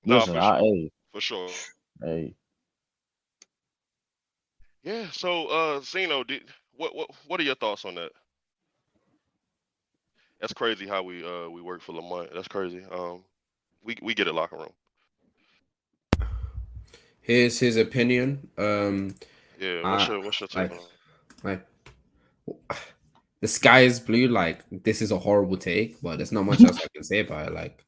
No, Listen, for sure. hey, For sure. hey. Yeah. So Zeno, what are your thoughts on that? That's crazy how we work for Lamont. That's crazy. We get it locker room. Here's his opinion. Yeah. I What's your take like on it? like the sky is blue. Like this is a horrible take, but there's not much else I can say about it. Like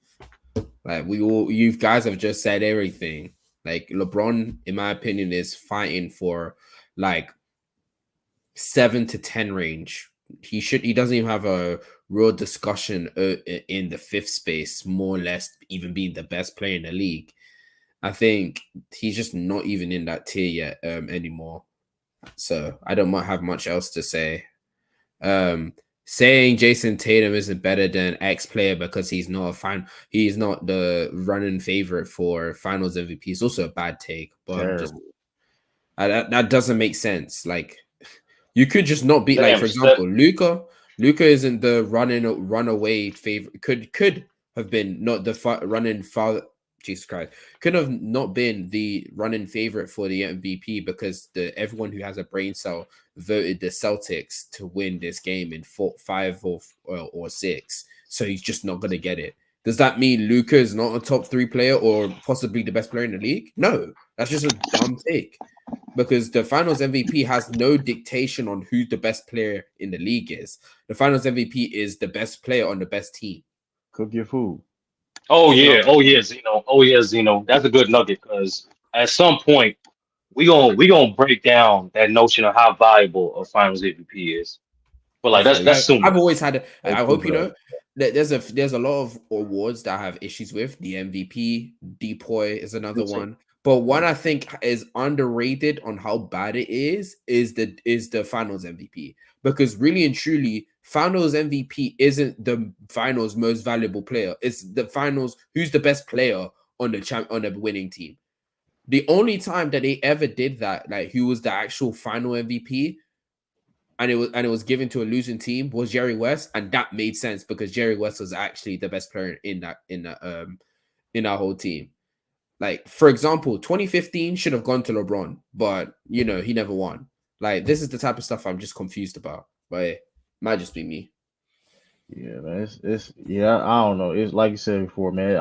you guys have just said everything. Like LeBron, in my opinion, is fighting for like 7 to 10 range. He doesn't even have a real discussion in the fifth space, more or less, even being the best player in the league. I think he's just not even in that tier yet anymore. So I don't have much else to say. Um, Saying Jason Tatum isn't better than X player because he's not the running favorite for Finals MVP is also a bad take. But just Terrible. that doesn't make sense. Like you could just not be like, Damn, for example, Luca isn't the runaway favorite. Could have been not the running father. Jesus Christ, could have not been the running favorite for the MVP because everyone who has a brain cell voted the Celtics to win this game in 5 or 6. So he's just not gonna get it. Does that mean Luca is not a top 3 player or possibly the best player in the league? No, that's just a dumb take because the Finals MVP has no dictation on who the best player in the league is. The Finals MVP is the best player on the best team. Cook your food. Oh No. yeah, oh yeah, Zeno, oh yeah, Zeno. That's a good nugget because at some point we gonna break down that notion of how valuable a Finals MVP is. But like that's Hey, that's soon. I've always had. hey, I cool hope you bro. know that there's a lot of awards that I have issues with. The MVP, Depoy is another one, but one I think is underrated on how bad it is the Finals MVP because really and truly, Finals MVP isn't the Finals most valuable player. It's the Finals who's the best player on the winning team. The only time that they ever did that, like who was the actual final MVP, and it was given to a losing team was Jerry West, and that made sense because Jerry West was actually the best player in that whole team. Like for example, 2015 should have gone to LeBron, but he never won. Like this is the type of stuff I'm just confused about. But it might just be me. Yeah, man. It's yeah. I don't know. It's like you said before, man.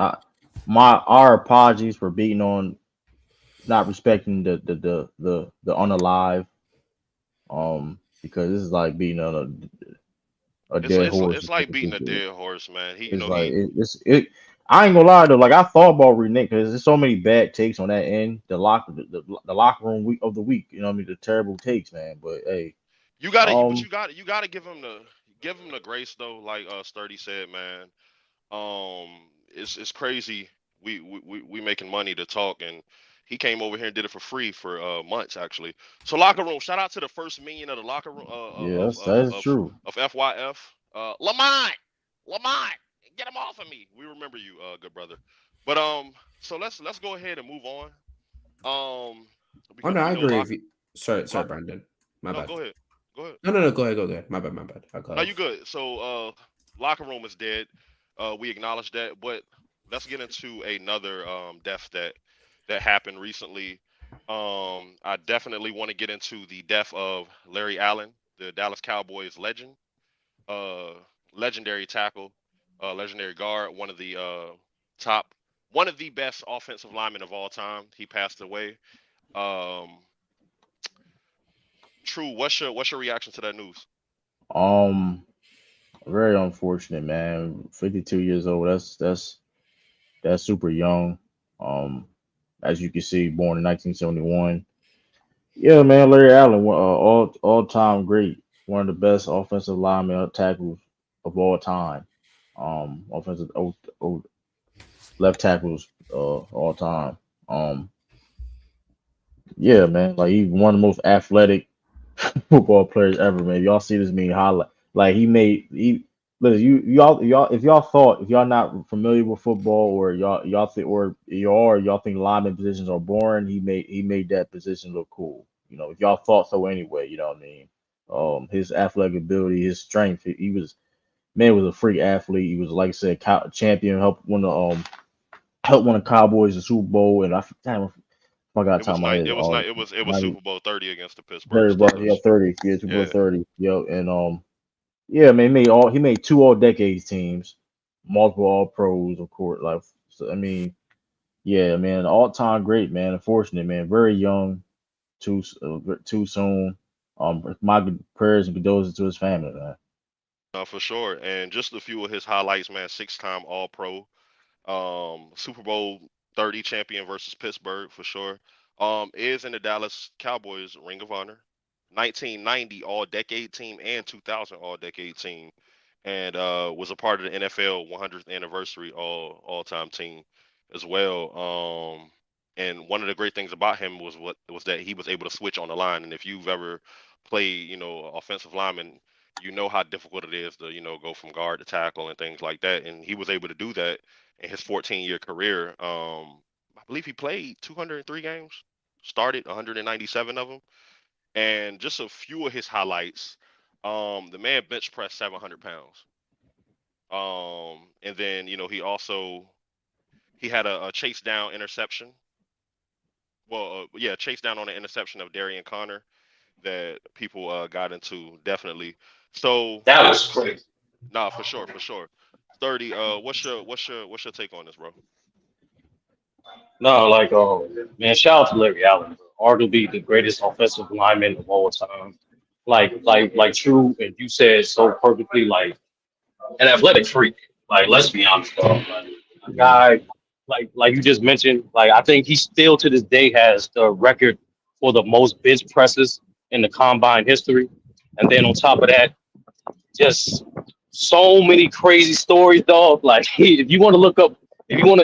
Our apologies for beating on not respecting the unalive. Because this is like beating on a It's dead it's horse. it's like beating a dead horse, man. He, you It's know, like he. it. I ain't gonna lie though. Like I thought about renege because there's so many bad takes on that end. The locker room week of the week. You know what I mean? The terrible takes, man. But hey, But um, you gotta give him the grace though. Like Sturdy said, man. It's crazy. We making money to talk, and he came over here and did it for free for months actually. So locker room, shout out to the first minion of the locker room yeah, that's true. of FYF. Lamont, get him off of me. We remember you, good brother. But so let's go ahead and move on. Oh Because no, we I know agree with you. Sorry, lock. Brandon. My No, bad. go ahead. Go ahead. No, go ahead. My bad. I cut No, you off. good. So locker room is dead. We acknowledge that, but let's get into another death that happened recently. I definitely want to get into the death of Larry Allen, the Dallas Cowboys legend, uh, legendary tackle, legendary guard, top, one of the best offensive linemen of all time. He passed away. Um, True. What's your reaction to that news? Um, Very unfortunate, man. 52 years old. That's super young. Um, as you can see, born in 1971. Yeah, man, Larry Allen, all time great, one of the best offensive linemen tackles of all time. Offensive left tackles all time. Um, yeah, man, like he's one of the most athletic football players ever, man. Y'all see this meme highlight? Like he listen, y'all if y'all not familiar with football or y'all think y'all think lineman positions are boring, he made that position look cool. If y'all thought so anyway, you know what I mean? His athletic ability, his strength, he was man was a freak athlete. He was like I said, champion, helped one of the Cowboys the Super Bowl, and damn, I forgot It top was of my night. head. It was Super Bowl 30 against the Pittsburgh 30, bro. Yeah, Steelers. 30. Yeah, Super Bowl Yeah. 30. Yo, and yeah, man, he made two all decades teams, multiple all pros, of course. Like, so, I mean, yeah, man, all time great, man. Unfortunate, man, very young, too soon. My prayers and condolences to his family, man. For sure. And just a few of his highlights, man. Six-time All Pro. Super Bowl 30 champion versus Pittsburgh for sure. Is in the Dallas Cowboys Ring of Honor. 1990 All Decade Team and 2000 All Decade Team, and was a part of the NFL 100th Anniversary All Time Team as well. And one of the great things about him was that he was able to switch on the line. And if you've ever played, offensive lineman, you know how difficult it is to go from guard to tackle and things like that. And he was able to do that in his 14-year career. I believe he played 203 games, started 197 of them, and just a few of his highlights. The man bench pressed 700 pounds. And then he had a chase down interception. Well, yeah, chase down on an interception of Darian Connor that people got into definitely. So That was crazy. nah, for sure, for sure. 30. What's your take on this, bro? No, like, man, shout out to Larry Allen, bro. Arguably the greatest offensive lineman of all time. Like, true, and you said so perfectly, like, an athletic freak. Like, let's be honest, bro. Like, a guy, like you just mentioned, like, I think he still to this day has the record for the most bench presses in the combine history. And then on top of that, just so many crazy stories, dog. Like, if you want to look up, if you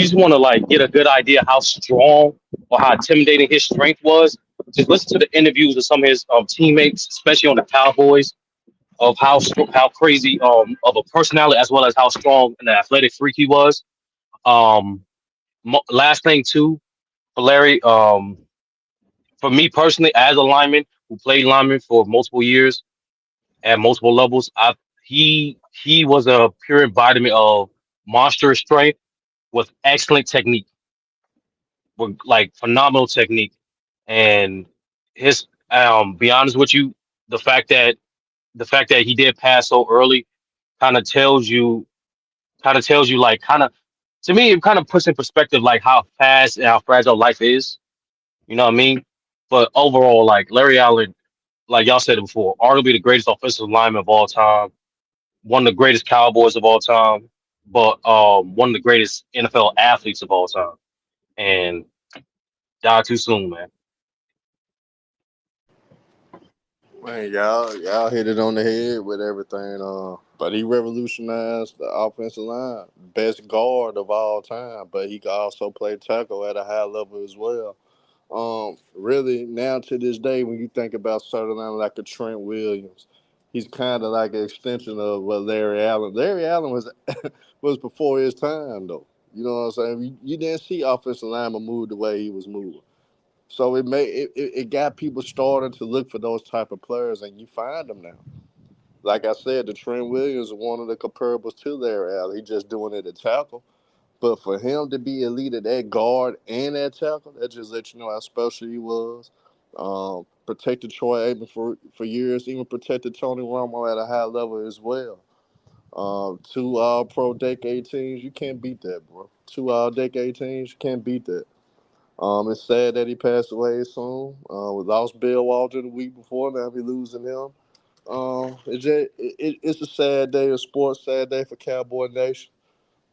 just want to like get a good idea how strong or how intimidating his strength was, just listen to the interviews of some of his teammates, especially on the Cowboys, of how crazy of a personality as well as how strong and athletic freak he was. Um, Last thing too, for Larry, for me personally, as a lineman who played lineman for multiple years at multiple levels, he was a pure embodiment of monstrous strength with excellent technique, with like phenomenal technique, and his be honest with you, the fact that he did pass so early kind of tells you like kind of to me it kind of puts in perspective like how fast and how fragile life is. You know what I mean? But overall, like Larry Allen, like y'all said it before, arguably the greatest offensive lineman of all time, one of the greatest Cowboys of all time, but one of the greatest NFL athletes of all time, and died too soon, man. Man, y'all hit it on the head with everything. But he revolutionized the offensive line, best guard of all time. But he could also play tackle at a high level as well. Really now to this day, when you think about someone like a Trent Williams, he's kind of like an extension of what Larry Allen. Larry Allen was was before his time though. You know what I'm saying? You didn't see offensive lineman move the way he was moving. So it got people starting to look for those type of players, and you find them now. Like I said, the Trent Williams is one of the comparables to Larry Allen. He just doing it at tackle. But for him to be elite at that guard and that tackle, that just lets you know how special he was. Protected Troy Aikman for years, even protected Tony Romo at a high level as well. Two all pro decade teams, you can't beat that, bro. Two all decade teams, you can't beat that. It's sad that he passed away soon. We lost Bill Walter the week before. Now we losing him. It's a sad day of sports, sad day for Cowboy Nation.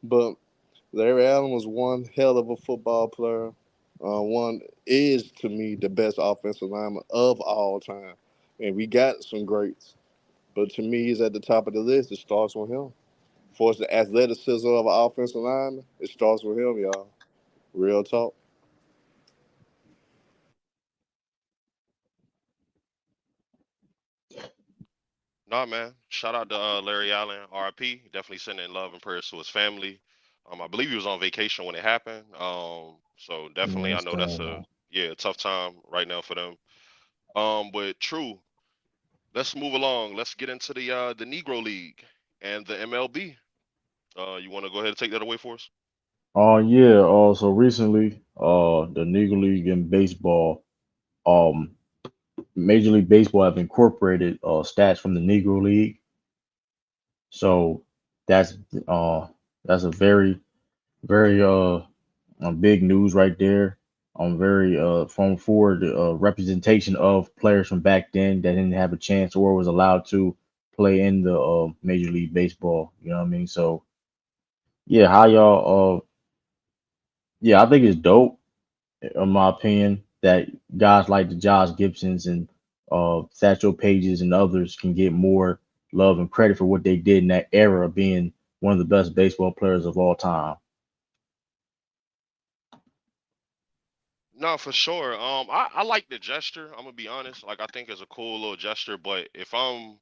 But Larry Allen was one hell of a football player. One is to me the best offensive lineman of all time, and we got some greats. But to me, he's at the top of the list. It starts with him. For the athleticism of an offensive lineman, it starts with him, y'all. Real talk. Nah, man. Shout out to Larry Allen, RIP. Definitely sending love and prayers to his family. I believe he was on vacation when it happened. So Yeah, definitely, I it's know that's sad, a man. yeah tough time right now for them. But true. Let's move along. Let's get into the Negro League and the MLB. You want to go ahead and take that away for us? Yeah. So recently, the Negro League in baseball, um, Major League Baseball have incorporated stats from the Negro League. So that's uh that's a very big news right there. Very from for the representation of players from back then that didn't have a chance or was allowed to play in the Major League Baseball. You know what I mean? So yeah, how y'all? Yeah, I think it's dope in my opinion, that guys like the Josh Gibsons and Satchel Pages and others can get more love and credit for what they did in that era, being one of the best baseball players of all time. No, for sure. I like the gesture. I'm gonna be honest. Like, I think it's a cool little gesture. But if I'm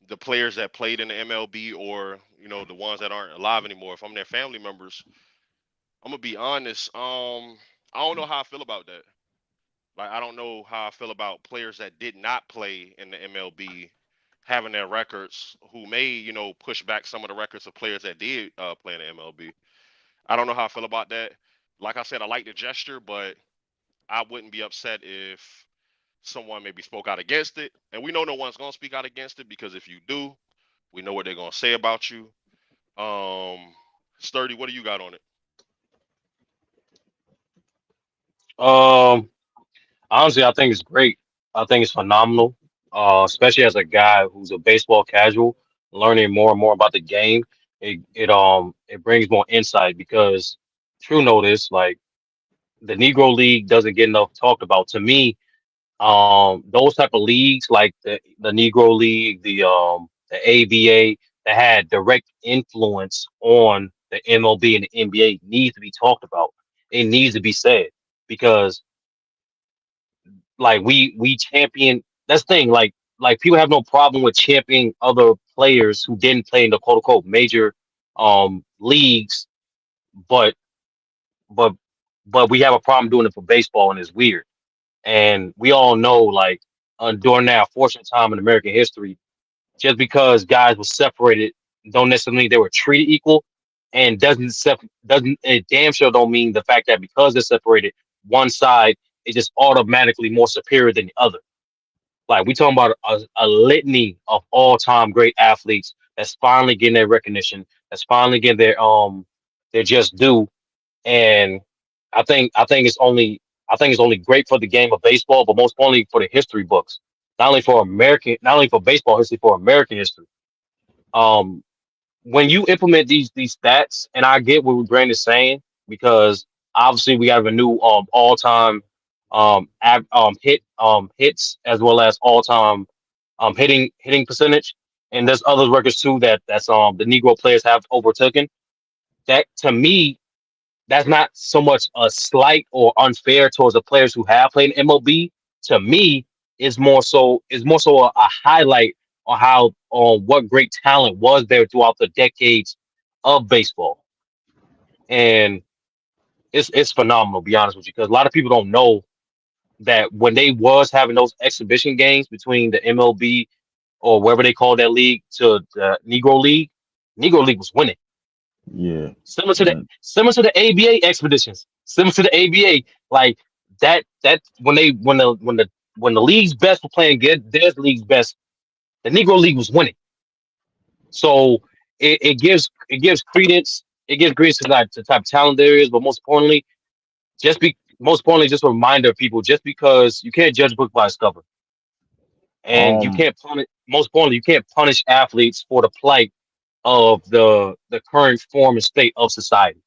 the players that played in the MLB, or the ones that aren't alive anymore, if I'm their family members, I'm gonna be honest. I don't know how I feel about that. Like, I don't know how I feel about players that did not play in the MLB having their records, who may, push back some of the records of players that did play in the MLB. I don't know how I feel about that. Like I said, I like the gesture, but I wouldn't be upset if someone maybe spoke out against it. And we know no one's gonna speak out against it, because if you do, we know what they're gonna say about you. Sturdy, what do you got on it? Um, Honestly, I think it's great. I think it's phenomenal. Especially as a guy who's a baseball casual, learning more and more about the game. It brings more insight because true notice, like the Negro League doesn't get enough talked about. To me, those type of leagues like the Negro League, the ABA that had direct influence on the MLB and the NBA needs to be talked about. It needs to be said because like we champion. That's the thing. Like people have no problem with championing other players who didn't play in the quote unquote major leagues, but but but we have a problem doing it for baseball, and it's weird. And we all know, like, during that fortunate time in American history, just because guys were separated, don't necessarily mean they were treated equal, and doesn't it damn sure don't mean the fact that because they're separated, one side is just automatically more superior than the other. Like we talking about a litany of all time great athletes that's finally getting their recognition, that's finally getting their just due, and I think it's only great for the game of baseball, but most importantly for the history books. Not only for baseball history, for American history. Um, when you implement these stats, and I get what Brand is saying, because obviously we have a new all time hits as well as all time hitting percentage, and there's other records too that's the Negro players have overtaken. That to me, that's not so much a slight or unfair towards the players who have played in MLB. To me, is more so a highlight on how on what great talent was there throughout the decades of baseball, and it's phenomenal. To be honest with you, because a lot of people don't know that when they was having those exhibition games between the MLB or whatever they call that league to the Negro League was winning. Yeah, Similar to the and similar to the ABA expeditions. Similar to the ABA, like that when the league's best were playing good, their league's best, the Negro League was winning. So it gives credence to that to the type of talent there is, but most importantly, just a reminder of people, just because you can't judge a book by its cover. and you Um, can't punish. Most importantly, you can't punish athletes for the plight of the current form and state of society.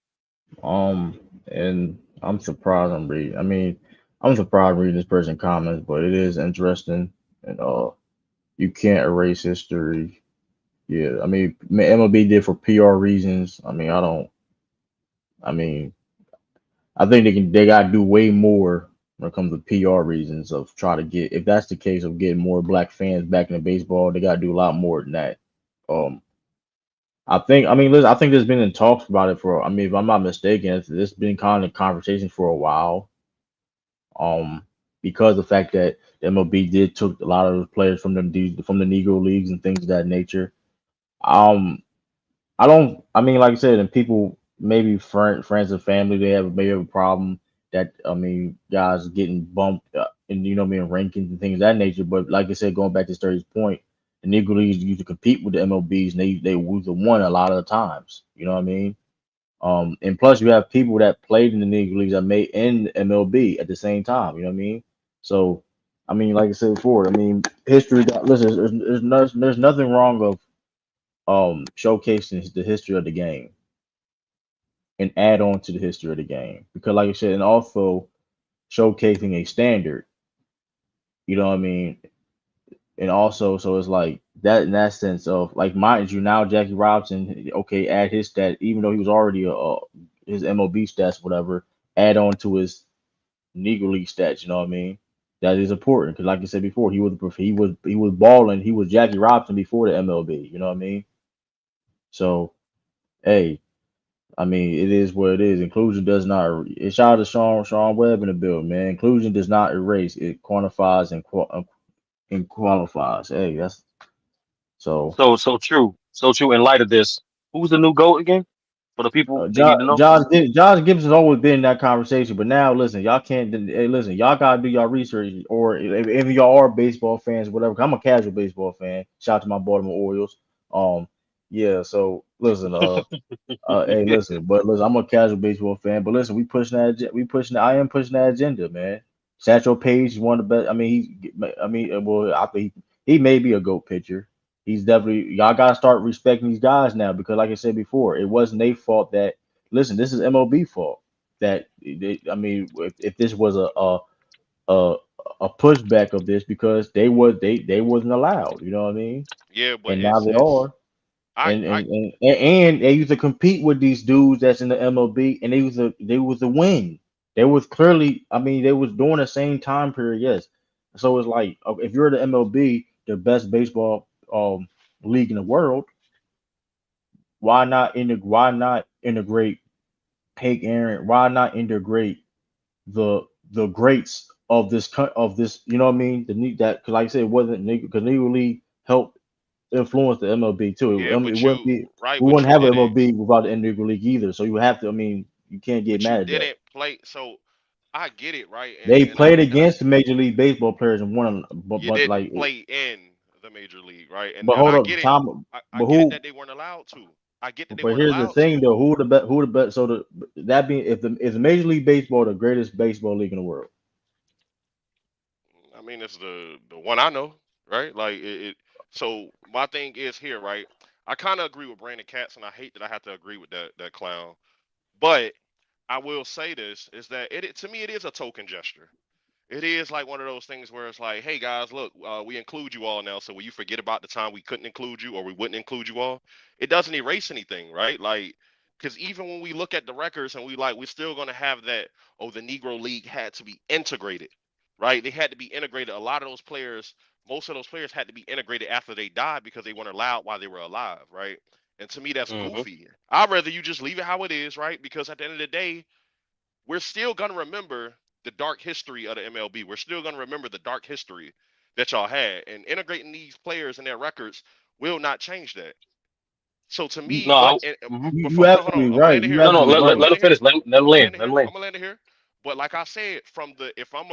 um, and I'm surprised I'm reading. I mean, I'm surprised reading this person comments, but it is interesting. And you can't erase history. Yeah, I mean, MLB did for PR reasons. I mean, I don't. I mean, I think they gotta do way more when it comes to PR reasons of try to get if that's the case of getting more black fans back into baseball, they gotta do a lot more than that. Um, I mean, listen, I think there's been in talks about it for. I mean, if I'm not mistaken, it's been kind of conversation for a while. Um, because the fact that the MLB did took a lot of those players from the Negro leagues and things of that nature. Um, I don't. I mean, like I said, and people maybe friends and family they have maybe have a problem that I mean guys getting bumped and you know what I mean rankings and things of that nature. But like I said, going back to Sturdy's point, the Negro Leagues used to compete with the MLBs and they was the one a lot of the times. You know what I mean? And plus you have people that played in the Negro Leagues that made in the MLB at the same time. You know what I mean? So I mean, like I said before, I mean history. Listen, there's nothing wrong of showcasing the history of the game and add on to the history of the game because like I said and also showcasing a standard, you know what I mean, and also so it's like that in that sense of like mind you now Jackie Robinson okay add his stat even though he was already his MLB stats whatever add on to his Negro League stats, you know what I mean, that is important because like I said before he was balling, he was Jackie Robinson before the MLB, you know what I mean, so hey, I mean, it is what it is. Inclusion does not. Shout out to Sean Webb in the bill, man. Inclusion does not erase. It quantifies and qualifies. Hey, that's so. So true. So true. In light of this, who's the new GOAT again? For the people they need to know. Josh Gibson's always been in that conversation, but now listen, y'all can't. Hey, listen, y'all gotta do your research, or if y'all are baseball fans, whatever. 'Cause I'm a casual baseball fan. Shout out to my Baltimore Orioles. Yeah. So listen, hey, listen, but listen, I'm a casual baseball fan, but listen, I am pushing that agenda, man. Satchel Paige is one of the best. I mean, well, I think he may be a GOAT pitcher. He's definitely y'all gotta start respecting these guys now because, like I said before, it wasn't their fault that. Listen, this is MLB fault that. I mean, if this was a a pushback of this because they wasn't allowed, you know what I mean, Yeah, but and now they it's are I and I and they used to compete with these dudes that's in the MLB, and they was a win. They was clearly, I mean, they was during the same time period, yes. So it's like if you're the MLB, the best baseball league in the world, why not integrate Hank Aaron? Why not integrate the the greats of this? You know what I mean? That because like I said, it wasn't because Negro League helped influence the MLB too. yeah, It but wouldn't you be right, we but wouldn't you have an didn't MLB without the Negro League either. So you have to. I mean, you can't get but you mad at that. didn't play. So I get it, right? They And I played and I against the Major League Baseball players and won, you but didn't like, play in the major league, right? And but and hold I up, get it. Tom. I But get it who? that they weren't allowed to. I get that they But weren't here's the allowed thing to. though. Who the best? So that being if the Major League Baseball the greatest baseball league in the world. I mean, it's the one I know, right? Like so my thing is here, right? I kind of agree with Brandon Katz, and I hate that I have to agree with that clown. But I will say this is that to me it is a token gesture. It is like one of those things where it's like, hey guys, look, we include you all now. So will you forget about the time we couldn't include you or we wouldn't include you all? It doesn't erase anything, right? Like, because even when we look at the records and we're still gonna have that. Oh, the Negro League had to be integrated, right? They had to be integrated. A lot of those players, most of those players had to be integrated after they died because they weren't allowed while they were alive, right? And to me, that's Hmm. goofy. I'd rather you just leave it how it is, right? Because at the end of the day, we're still gonna remember the dark history of the MLB. We're still gonna remember the dark history that y'all had, and integrating these players and their records will not change that. So to You me, No, but mhm. you before, hold on, absolutely I'm gonna right. land it You here. No, no. I'm gonna absolutely land it here. I'm Let, gonna right. let land him it here. finish. Let him I'm gonna land. land it Let him here. land. I'm gonna land it here. But like I said, from the if I'm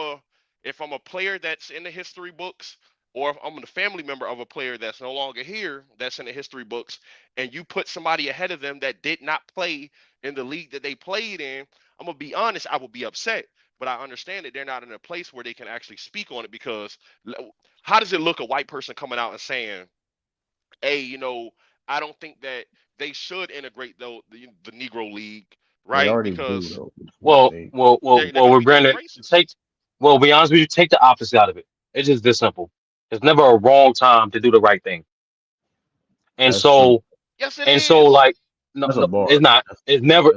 a player that's in the history books, or if I'm a family member of a player that's no longer here, that's in the history books, and you put somebody ahead of them that did not play in the league that they played in, I'm gonna be honest, I will be upset but I understand that they're not in a place where they can actually speak on it because how does it look a white person coming out and saying, hey, I don't think that they should integrate the Negro League, They right? already do Because though. Well, They well, well, they're well, going to we're be deemed Brandon. racist. Take, well, be honest with you, take the opposite out of it. It's just this simple. It's never a wrong time to do the right thing. And that's true. so, Yes, it and so, is. like, no, That's a no, it's bar. not. That's, It's never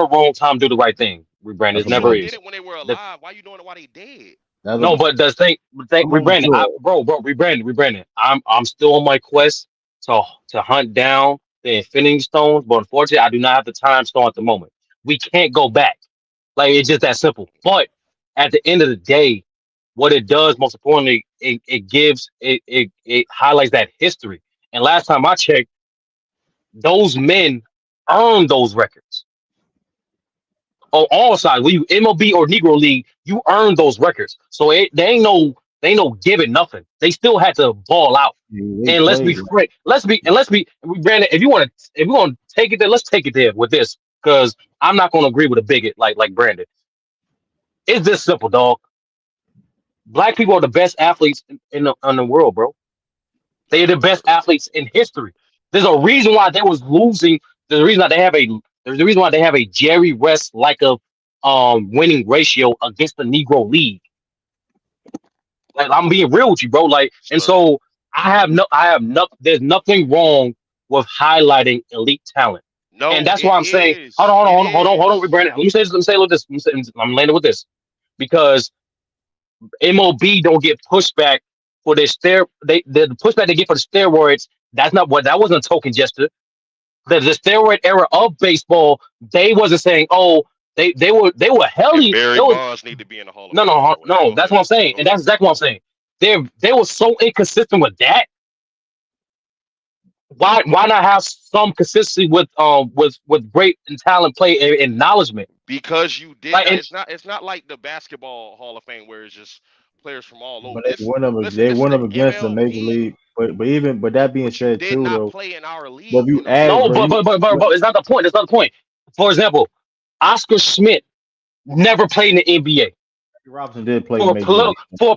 a wrong time to do the right thing. Brandon, that's it a You never should bar. have did is. it when they were The, alive. Why you doing it while they dead? That's no, a but the thing, come on to it. bro, Brandon. I'm still on my quest to hunt down the Infinity Stones, but unfortunately, I do not have the time stone at the moment. We can't go back. Like it's just that simple. But at the end of the day, what it does, most importantly, it gives it highlights that history. And last time I checked, those men earned those records on all sides. When you MLB or Negro League, you earn those records. So they ain't no giving nothing. They still had to ball out. They And let's be played. frank. Brandon. If you want to take it there, let's take it there with this because I'm not going to agree with a bigot like Brandon. It's this simple, dog. Black people are the best athletes in the world, bro. They are the best athletes in history. There's a reason why they was losing. There's a reason why they have a. There's a reason why they have a Jerry West like a winning ratio against the Negro League. Like I'm being real with you, bro. Like, and Sir. so I have no. There's nothing wrong with highlighting elite talent, and No, that's it why I'm saying, is. It hold on, is. Brandon. Let me say this. Let me say this. I'm landing with this because MOB don't get pushback for their the pushback they get for the steroids. That's not what that wasn't a token gesture. The steroid era of baseball, they wasn't saying, oh, they were And helly. Barry They was Bonds need to be in the Hall of no Fame, by no the way. no. Go That's ahead. what I'm saying, Go and ahead. that's exactly what I'm saying. They were so inconsistent with that. Why not have some consistency with great and talent play and acknowledgement? Because you did Like not. and It's not like the basketball Hall of Fame where it's just players from all over. But Listen. they This is went the up against the major MLB, league. But that being but you said did too not though, play in our but if league you in the add first no, bro, you place. but it's not the point. That's not the point. For example, Oscar Schmidt never played in the NBA. Robinson did play For major political league. for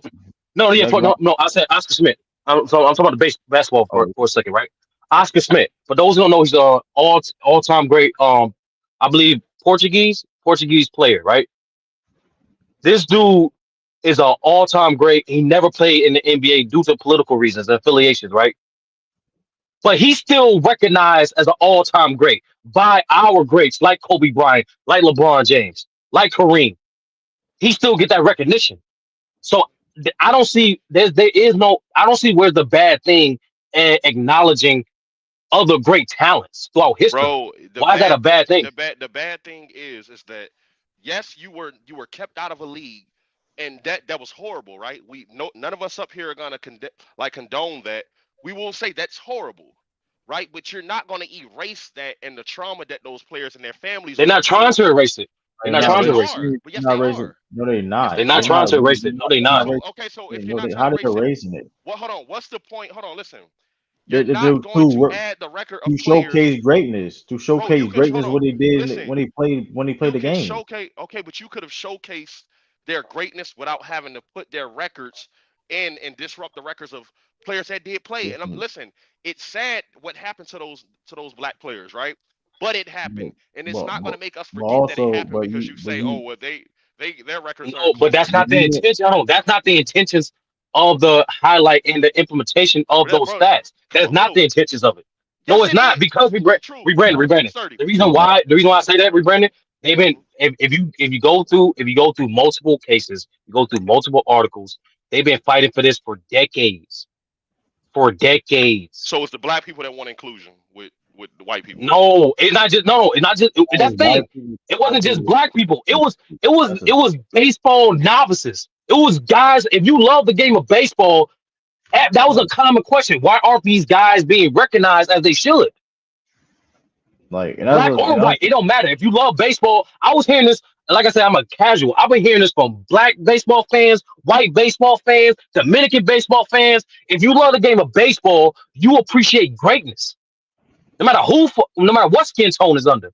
no yeah Jackie for no Robinson. no I said Oscar Smith. I'm talking about the basketball Oh, for a second, right? Oscar Smith. For those who don't know, he's a all time great I believe Portuguese player, right? This dude is an all time great. He never played in the NBA due to political reasons, affiliations, right? But he's still recognized as an all time great by our greats like Kobe Bryant, like LeBron James, like Kareem. He still get that recognition. So I don't see there is no I don't see where's the bad thing in acknowledging other great talents throughout history. Bro, the Why is that a bad bad thing? the bad thing is that yes, you were kept out of a league, and that was horrible, right? We no None of us up here are gonna condone that. We will say that's horrible, right? But you're not gonna erase that and the trauma that those players and their families They're went not trying through. to erase it. They're they're not Yes, not trying to they racing. erase it. are. But They're yes, not they racing. are. No, they're Yes, not. they They're not They're are. trying not. to erase it. No, they're They're not not. So racing. okay, so if you're No, not trying how to they erase it, erasing it? hold on. What's the point? Hold on, listen. You're They not do going to add the record of to players. showcase greatness. To Bro, you showcase can hold greatness, on. what they did Listen, when they played you the can game. showcase, okay, but you could have showcased their greatness without having to put their records in and disrupt the records of players that did play. And listen, it's sad what happened to those black players, right? But it But happened, and it's but not going but, to make us but forget that it also happened because you but say, oh you well, their records are No, but that's but not inclusive. the even intention. Hold on. That's not the intentions of the highlight and the implementation of those Bro, stats. come That's on, not bro. the intentions of it. No, Yes, it's it not is. because True, rebranded. sturdy. The reason why I say that rebranded, they've been Hmm. if you go through multiple cases, you go through multiple articles, they've been fighting for this for decades. For decades. So it's the black people that want inclusion with the white people. No, it's not just no, it's not just that's only the thing. It wasn't just black people. that's a It was baseball novices. It was guys. If you love the game of baseball, that was a common question. Why aren't these guys being recognized as they should? like and that's Black what or and that's white, it don't matter. If you love baseball, I was hearing this. Like I said, I'm a casual. I've been hearing this from black baseball fans, white baseball fans, Dominican baseball fans. If you love the game of baseball, you appreciate greatness, no matter no matter what skin tone is under.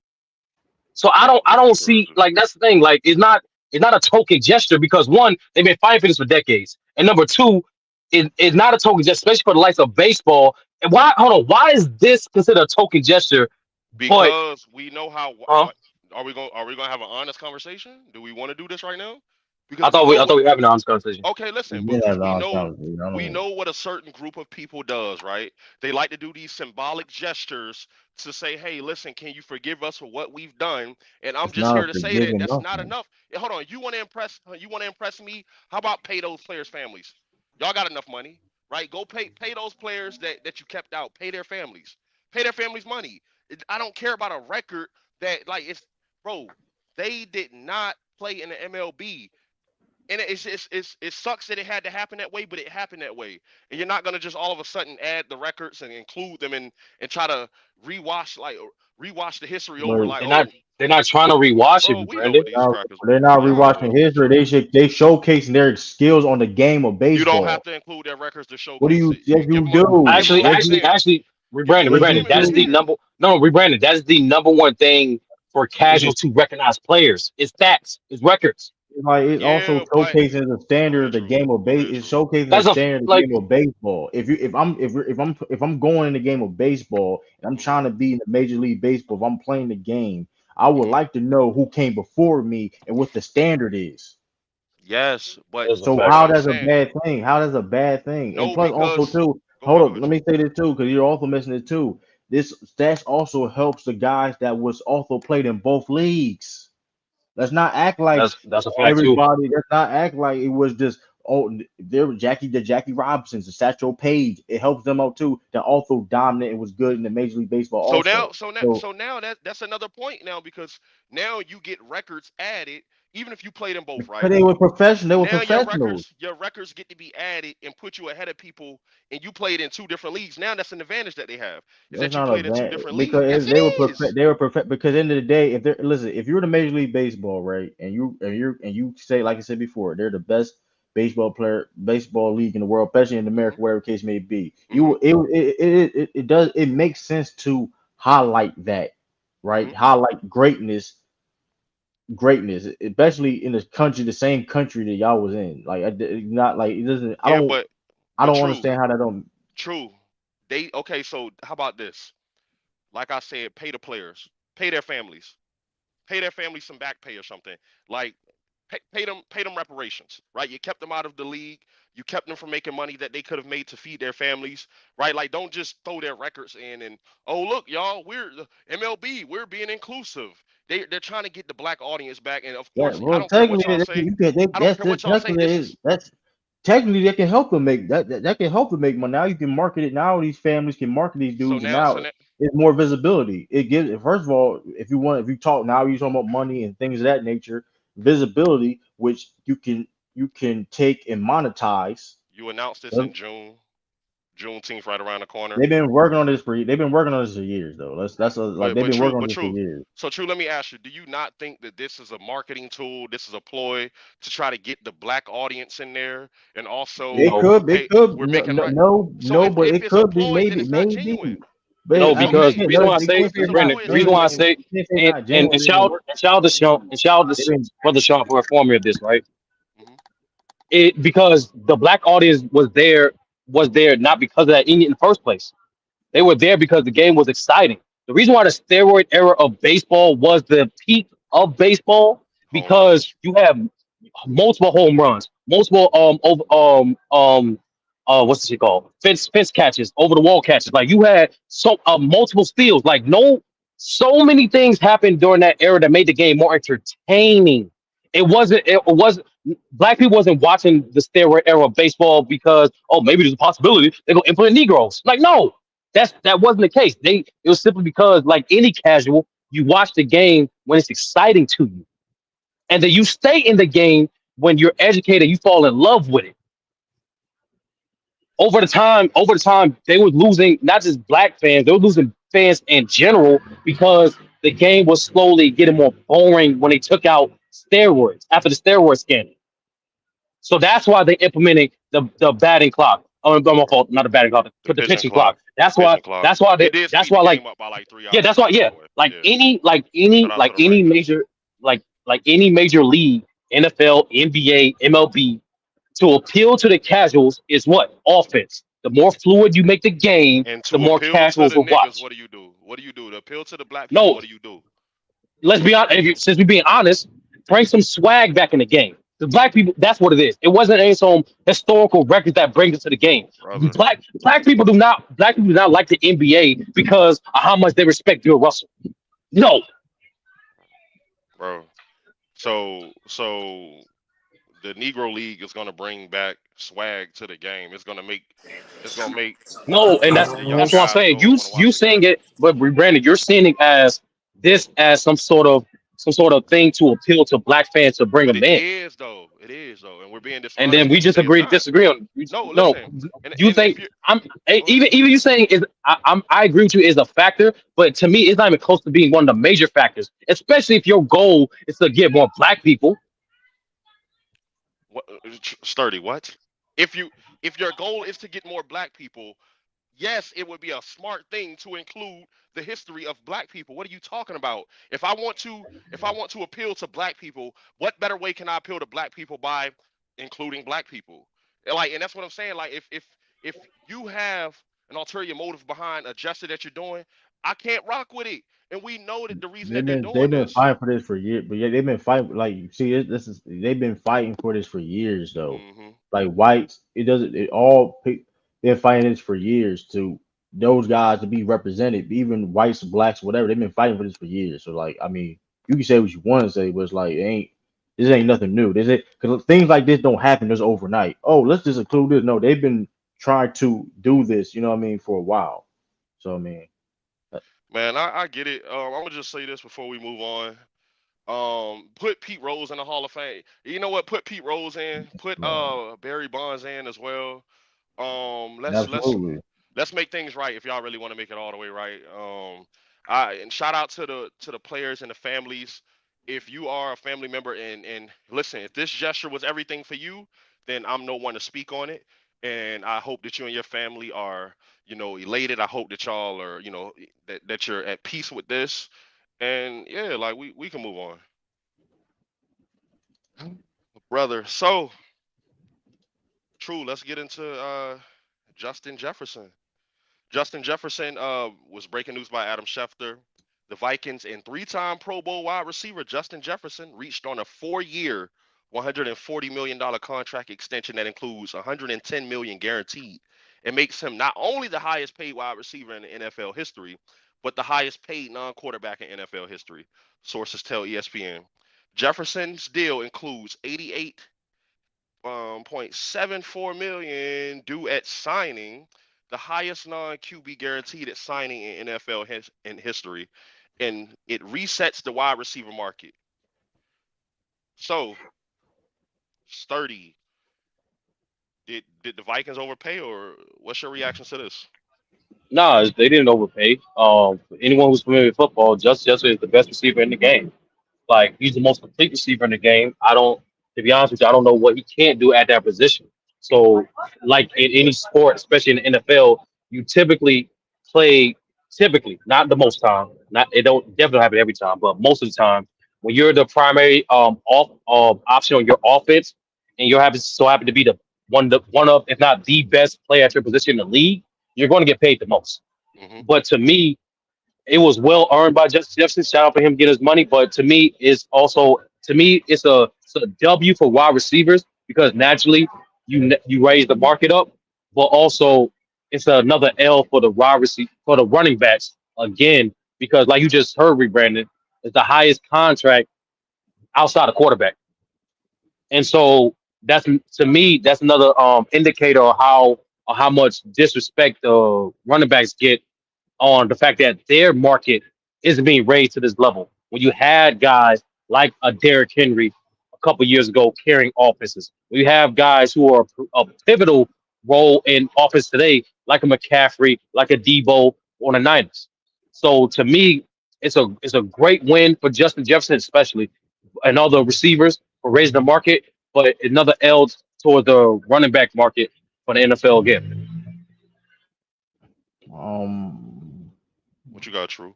So I don't see Interesting. like that's the thing. Like it's not. It's not a token gesture because one, they've been fighting for this for decades, and number two, it's not a token gesture, especially for the likes of baseball. And why? Hold on. Why is this considered a token gesture? But Because we know how. huh? Are we gonna have an honest conversation? Do we want to do this right now? I Because we thought know we I what. thought we were having an honest conversation. Okay, listen, Yeah, because that's all conversation. I we don't know. know what a certain group of people does, right? They like to do these symbolic gestures to say, "Hey, listen, can you forgive us for what we've done?" And I'm It's just not a here to say that forgiving that's not nothing. enough. Hold on, you want to impress me? How about pay those players' families? Y'all got enough money, right? Go pay those players that you kept out. Pay their families. Pay their families money. I don't care about a record that like it's bro. They did not play in the MLB. And it sucks that it had to happen that way, but it happened that way. And you're not gonna just all of a sudden add the records and include them and try to rewash like rewash the history over But like, They're not oh, they're not trying to rewatch bro, it, we know what Brandon. these crackers they're not we know what rewatching history. They showcasing their skills on the game of you don't have baseball. to include their records to What do showcase you? it. Yes, Give you them do. give them Actually, an Yes, actually, you. example. actually, Give them an Yes, you Rebrandon. That is the example. do. number. No, Rebrandon. That is the number one thing for casuals to recognize players. It's stats. It's records. Like it's also Yeah, but showcasing the go standard ahead, of the true. game of Go base. ahead, It's true. showcasing the That's a standard of the like. game of baseball. If I'm going in the game of baseball and I'm Hmm. trying to be in the Major League Baseball, if I'm playing the game, I would Hmm. like to know who came before me and what the standard is. Yes, but That's a So what fact. how I'm that's a saying, bad thing? How that's a bad thing? And no, plus also because too, go hold ahead, up, let true. me say this too, because you're also missing it too. This stats also helps the guys that was also played in both leagues. Let's not act like That's a fact too. everybody. Let's not act like it was just there were Jackie Robinsons, the Satchel Paige. It helps them out too. That also dominant and was good in the Major League Baseball also. So So now that's another point now because now you get records added even if you played them both, because right? they were Now professionals. your records get to be added and put you ahead of people and you played in two different leagues. Now that's an advantage that they have is That's that you not a played in two bad different leagues. Yes, because it is. they were perfect because at the end of the day, if they're listen, if you're the Major League Baseball, right, and you say like I said before, they're the best baseball league in the world, especially in Hmm. America, whatever the case may be. Hmm. It does it makes sense to highlight that, right? Hmm. Highlight greatness, especially in the country, the same country that y'all was in. Like not like it doesn't. Yeah, I but don't true, understand how that don't. true. They okay, so how about this? Like I said, pay the players, pay their families. Pay their families some back pay or something. Like pay them reparations, right? You kept them out of the league. You kept them from making money that they could have made to feed their families, right? Like don't just throw their records in and oh look, y'all, we're the MLB, we're being inclusive. They're trying to get the black audience back, and of Yeah, course, I well, don't care what technically, y'all say. I don't that's care what y'all say. This is that's technically that can help them make that can help them make money. Now you can market it. Now these families can market these so dudes, and now so now now it's more visibility. It gives first of all, if you talk now, you're talking about money and things of that nature, visibility, which you can take and monetize. you announced this in June, Juneteenth right around the corner. They've been working on this for years though. Like they've been working on But this for true. years. So true. Let me ask you: do you not think that this is a marketing tool? This is a ploy to try to get the black audience in there, and also, No, hey, we're making right. So but if it it's a could be ploy, then maybe it's not genuine. but no, I mean because Okay, the reason why I you say can't if say it's it's a not Brandon, ploy, it's the reason not why I genuine. genuine. say You can't say it's not and genuine. Child They've been brother Sean for inform me of this, right? Hmm. It because the black audience was there not because of that in the first place. They were there because the game was exciting. The reason why the steroid era of baseball was the peak of baseball Home because runs. you have multiple home runs, multiple what's this shit called? Fence catches, over the wall catches. Like you had so multiple steals. Like no, so many things happened during that era that made the game more entertaining. It wasn't black people wasn't watching the steroid era of baseball because oh maybe there's a possibility they're gonna implement Negroes. Like no, that wasn't the case. It was simply because like any casual, you watch the game when it's exciting to you, and then you stay in the game when you're educated. You fall in love with it. Over the time, they were losing not just black fans, they were losing fans in general because the game was slowly getting more boring when they took out steroids after the steroid scandal. So that's why they implemented the batting clock. Oh, my fault, not the batting clock, The but the pitching pitching clock. clock. The pitching clock. It did That's speed the why like game up by like three yeah, that's hours why too. By yeah, the way, yeah. like Shout out to the any writers. major like any major league NFL, NBA, MLB, to appeal to the casuals is what? Offense. The more fluid you make the game, And the to more appeal to casuals the will niggas, watch. what do you do? What do you do? To appeal to the black people, No, what do you do? let's be honest. Since we're being honest, bring some swag back in the game. The black people, that's what it is. It wasn't any some historical records that bring us to the game. Brother, Black people do not like the NBA because of how much they respect Bill Russell. No, bro. So the Negro League is gonna bring back swag to the game. It's gonna make no, and that's the young that's what I'm guys saying. go You want to you watch the saying game. it, but Brandon, you're seeing it as this as some sort of thing to appeal to black fans to bring But them it in. is though. It is though. And we're being And dishonest then we when we just say it's agree to not. disagree on. No, No, listen. And you and if think you go ahead. even you saying is I agree with you is a factor, but to me it's not even close to being one of the major factors. Especially if your goal is to get more black people. What sturdy? What? If you if your goal is to get more black people, yes, it would be a smart thing to include the history of black people. What are you talking about? If I want to appeal to black people, what better way can I appeal to black people by including black people? And that's what I'm saying. Like if you have an ulterior motive behind a gesture that you're doing, I can't rock with it. And we know that the reason that they're they've doing been this. fighting for this for years, but yeah, they've been fighting like see this is they've been fighting for this for years though. Hmm. Like whites, it doesn't it all they're fighting this for years to those guys to be represented, even whites, blacks, whatever. They've been fighting for this for years. So like I mean, you can say what you want to say, but it's like it ain't this ain't nothing new. This it because things like this don't happen just overnight. Oh, let's just include this. No, they've been trying to do this. You know what I mean for a while. So I mean, Man, I get it. I'm gonna just say this before we move on. Put Pete Rose in the Hall of Fame. You know what? Put Pete Rose in. Put man, Barry Bonds in as well. Let's absolutely. let's make things right if y'all really want to make it all the way right. I and shout out to the players and the families. If you are a family member and listen, if this gesture was everything for you, then I'm no one to speak on it. And I hope that you and your family are, elated. I hope that y'all are, that you're at peace with this. And yeah, like we can move on, brother. So true. Let's get into Justin Jefferson. Justin Jefferson was breaking news by Adam Schefter. The Vikings and three-time Pro Bowl wide receiver Justin Jefferson reached on a 4-year, $140 million contract extension that includes $110 million guaranteed. It makes him not only the highest paid wide receiver in the NFL history, but the highest paid non-quarterback in NFL history. Sources tell ESPN. Jefferson's deal includes 88.74 million due at signing, the highest non QB guaranteed at signing in NFL in history, and it resets the wide receiver market. So, sturdy. Did the Vikings overpay, or what's your reaction to this? Nah, they didn't overpay. For anyone who's familiar with football, Justin is the best receiver in the game. Like he's the most complete receiver in the game. To be honest with you, I don't know what he can't do at that position. So, like in any sport, especially in the NFL, you typically, not the most time, not it don't definitely happen every time, but most of the time, when you're the primary option on your offense, and you're happen to be one of if not the best player at your position in the league, you're going to get paid the most. Hmm. But to me, it was well earned by Justin Jefferson. Shout out for him getting his money. But to me it's a W for wide receivers because naturally you raise the market up, but also it's another L for the wide receiver for the running backs again because like you just heard, Brandon, it's the highest contract outside of quarterback, and so that's to me that's another indicator of how much disrespect the running backs get on the fact that their market isn't being raised to this level. When you had guys like a Derrick Henry a couple years ago carrying offenses, when you have guys who are a pivotal role in offense today, like a McCaffrey, like a Debo on the Niners. So to me, it's a great win for Justin Jefferson, especially and all the receivers for raising the market, but another L toward the running back market for the NFL again. Um, What you got, True?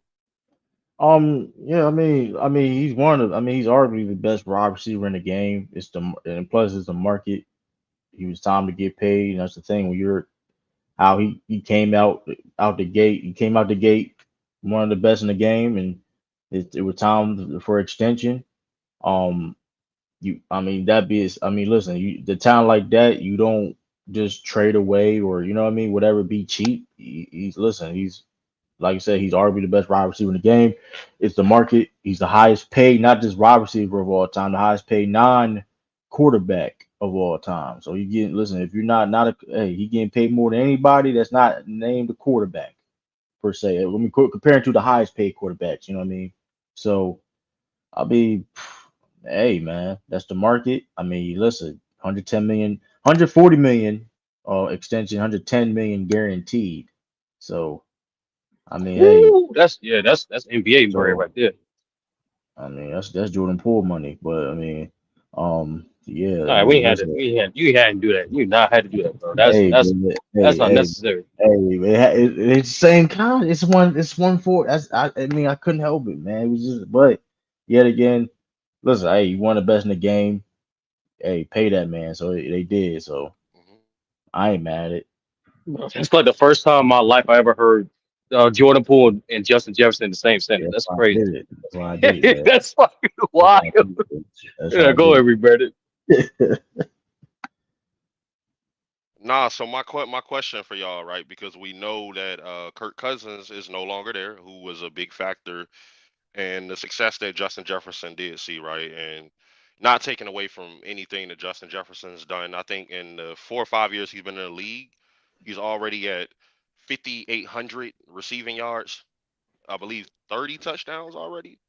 Yeah, he's one of, he's arguably the best wide receiver in the game. And plus it's the market. He was time to get paid. And that's the thing when you're how he came out the gate. He came out the gate one of the best in the game, and it was time for extension. Um, listen, the talent like that, you don't just trade away or whatever, be cheap. He's like I said, he's arguably the best wide receiver in the game. It's the market. He's the highest paid, not just wide receiver of all time, the highest paid non-quarterback of all time. So you get listen, if you're not a hey, he getting paid more than anybody that's not named a quarterback per se. Let me compare it to the highest paid quarterbacks. You know what I mean? So I'll be, hey man, that's the market. Listen, 110 million, 140 million extension, 110 million guaranteed. So hey, Woo! That's NBA money so right there. that's Jordan Poole money. But yeah, All right, we ain't had to. listen, You ain't had to do that. You not had to do that, bro. That's hey, that's man, that's hey, unnecessary. it's the same kind. It's one for. I couldn't help it, man. It was just, but yet again, listen, hey, you won the best in the game. Hey, pay that man. So they did. So Mhm. I ain't mad at it. It's like the first time in my life I ever heard Jordan Poole and Justin Jefferson in the same Yeah, sentence. that's That's why I crazy. did it. That's why I did it, man. That's fucking That's wild. why I did it. That's why Yeah, I go did ahead, Brandon. it. Nah, so my question for y'all, right? Because we know that Kirk Cousins is no longer there, who was a big factor in the success that Justin Jefferson did see, right? And not taking away from anything that Justin Jefferson's done. I think in the 4 or 5 years he's been in the league, he's already at 5,800 receiving yards. I believe 30 touchdowns already.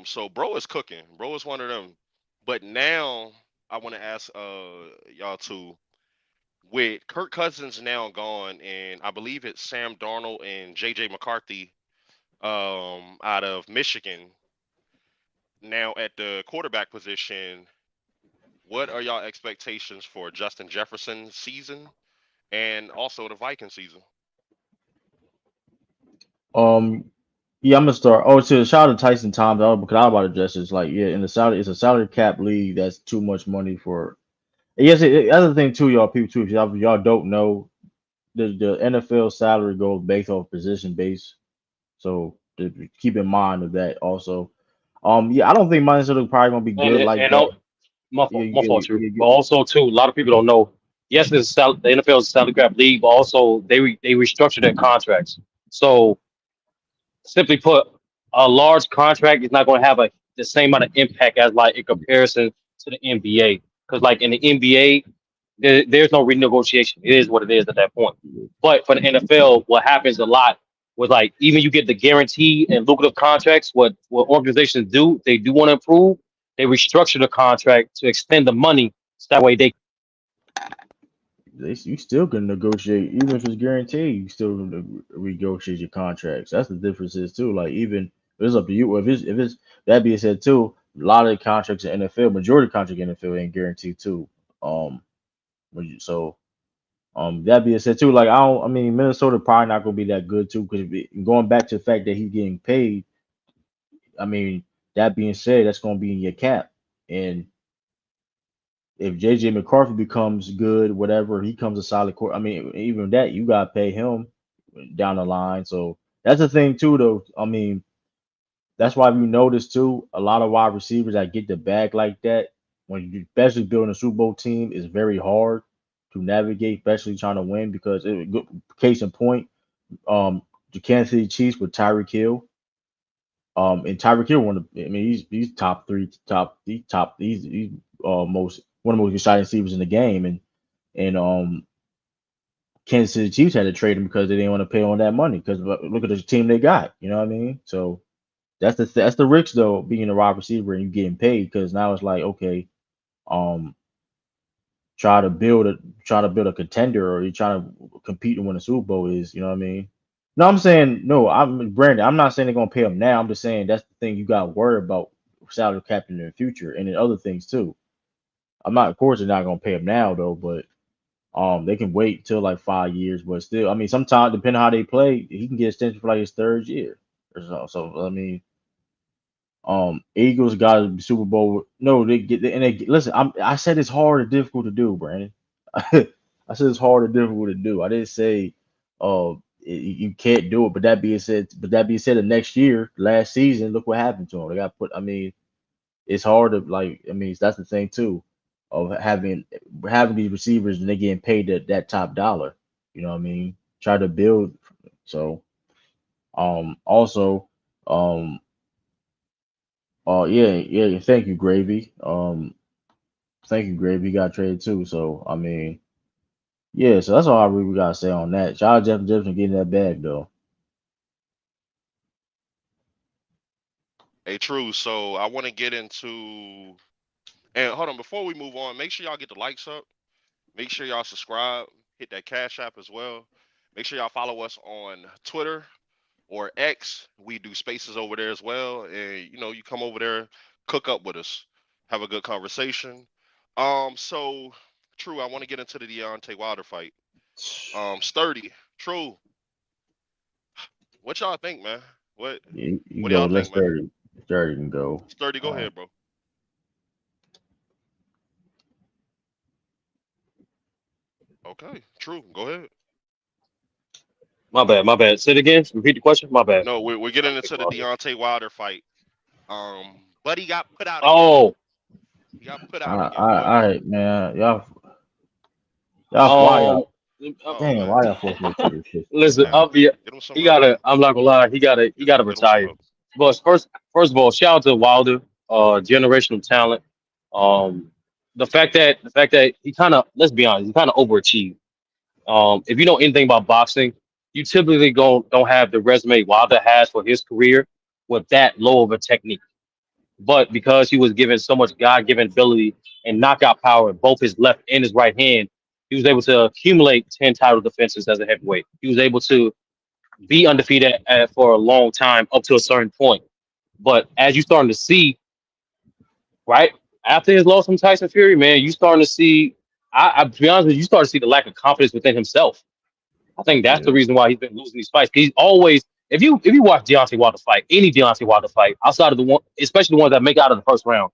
So bro is cooking. Bro is one of them. But now I want to ask y'all two, with Kirk Cousins now gone, and I believe it's Sam Darnold and JJ McCarthy out of Michigan now at the quarterback position. What are y'all expectations for Justin Jefferson's season and also the Viking season? um, yeah, I'm gonna start. Oh, so shout out to Tyson Thomas. Because I was about to address this. Like, yeah, in the salary, it's a salary cap league. That's too much money for. Yes, other thing too, y'all people too. If y'all don't know, the NFL salary goes based off position base. So keep in mind of that also. Yeah, I don't think Minnesota probably gonna be And good like and that. oh, my Yeah, fault, my fault, true. yeah, But also too, a lot of people don't know. Yes, the NFL is a salary cap league, but also they restructure their contracts. So simply put, a large contract is not going to have the same amount of impact as like in comparison to the NBA. Because like in the NBA, there's no renegotiation. It is what it is at that point. But for the NFL, what happens a lot was like even you get the guarantee and lucrative contracts. What organizations do, they do want to improve. They restructure the contract to extend the money so that way they. you still can negotiate even if it's guaranteed. You still negotiate your contracts. That's the difference is too. Like even it's up to you. If it's that being said too, a lot of the contracts in NFL, majority of contracts in NFL ain't guaranteed too. Um, so that being said too, like I don't. Minnesota probably not gonna be that good too because going back to the fact that he's getting paid. I mean, that being said, that's gonna be in your cap and if JJ McCarthy becomes good, whatever, he comes a solid core. Even that you gotta pay him down the line. So that's the thing too, though. That's why we notice too, a lot of wide receivers that get the bag like that, when you especially building a Super Bowl team, is very hard to navigate, especially trying to win because case in point, the Kansas City Chiefs with Tyreek Hill. And Tyreek Hill, he's top three, he's most one of the most exciting receivers in the game, and Kansas City Chiefs had to trade him because they didn't want to pay on that money because look at the team they got, you know what I mean? So that's the risk though, being a wide receiver and you getting paid because now it's like okay, um, try to build a contender or you trying to compete and win a Super Bowl is, you know what I mean? No, I'm saying no. I'm Brandon. I'm not saying they're gonna pay him now. I'm just saying that's the thing you got to worry about salary cap in the future and then other things too. I'm not, of course, they're not gonna pay him now though, but they can wait till like 5 years. But still, sometimes depending on how they play, he can get extension for like his third year. So I mean, Eagles got a Super Bowl. No, they get and they listen. I said it's hard and difficult to do, Brandon. I said it's hard and difficult to do. I didn't say, you can't do it. But that being said, the next year, last season, look what happened to them. They got put. I mean, it's hard to like. I mean, that's the thing too, of having these receivers and they getting paid that top dollar. You know what I mean? Try to build. So, also, um, yeah. Thank you, Gravy. Thank you, Gravy. You got traded too. So, I mean, yeah. So that's all I really gotta say on that. Shout out Jeff Jefferson getting that bag though. Hey, true. So I want to get into and hold on before we move on. Make sure y'all get the likes up. Make sure y'all subscribe. Hit that Cash App as well. Make sure y'all follow us on Twitter or X. We do spaces over there as well, and you come over there, cook up with us, have a good conversation. So true. I want to get into the Deontay Wilder fight. Sturdy. True. What y'all think, man? What You What do go. y'all Let's think, man? 30 can go. Sturdy, go Uh, ahead, bro. Okay, true. Go ahead. My bad. My bad. Say it again. Repeat the question. My bad. No, we're getting into the Deontay Wilder fight. But he got put out again. Oh, He got put out again. What? all right, man. Why um, y'all? Oh Damn, man, why y'all forcing me to this shit? listen. Man. get him some He milk, gotta. bro. I'm not gonna lie. He gotta Get him some retire. milk. But first of all, shout out to Wilder, generational talent. Um, the fact that he kind of, let's be honest, he kind of overachieved. If you know anything about boxing, you typically don't have the resume Wilder has for his career with that low of a technique. But because he was given so much God-given ability and knockout power in both his left and his right hand, he was able to accumulate 10 title defenses as a heavyweight. He was able to be undefeated for a long time up to a certain point. But as you starting to see, right after his loss from Tyson Fury, man, you starting to see. To be honest with you, you start to see the lack of confidence within himself. I think that's the Yeah, reason why he's been losing these fights. He's always, if you watch Deontay Wilder fight, any Deontay Wilder fight, outside of the one, especially the ones that make it out of the first round,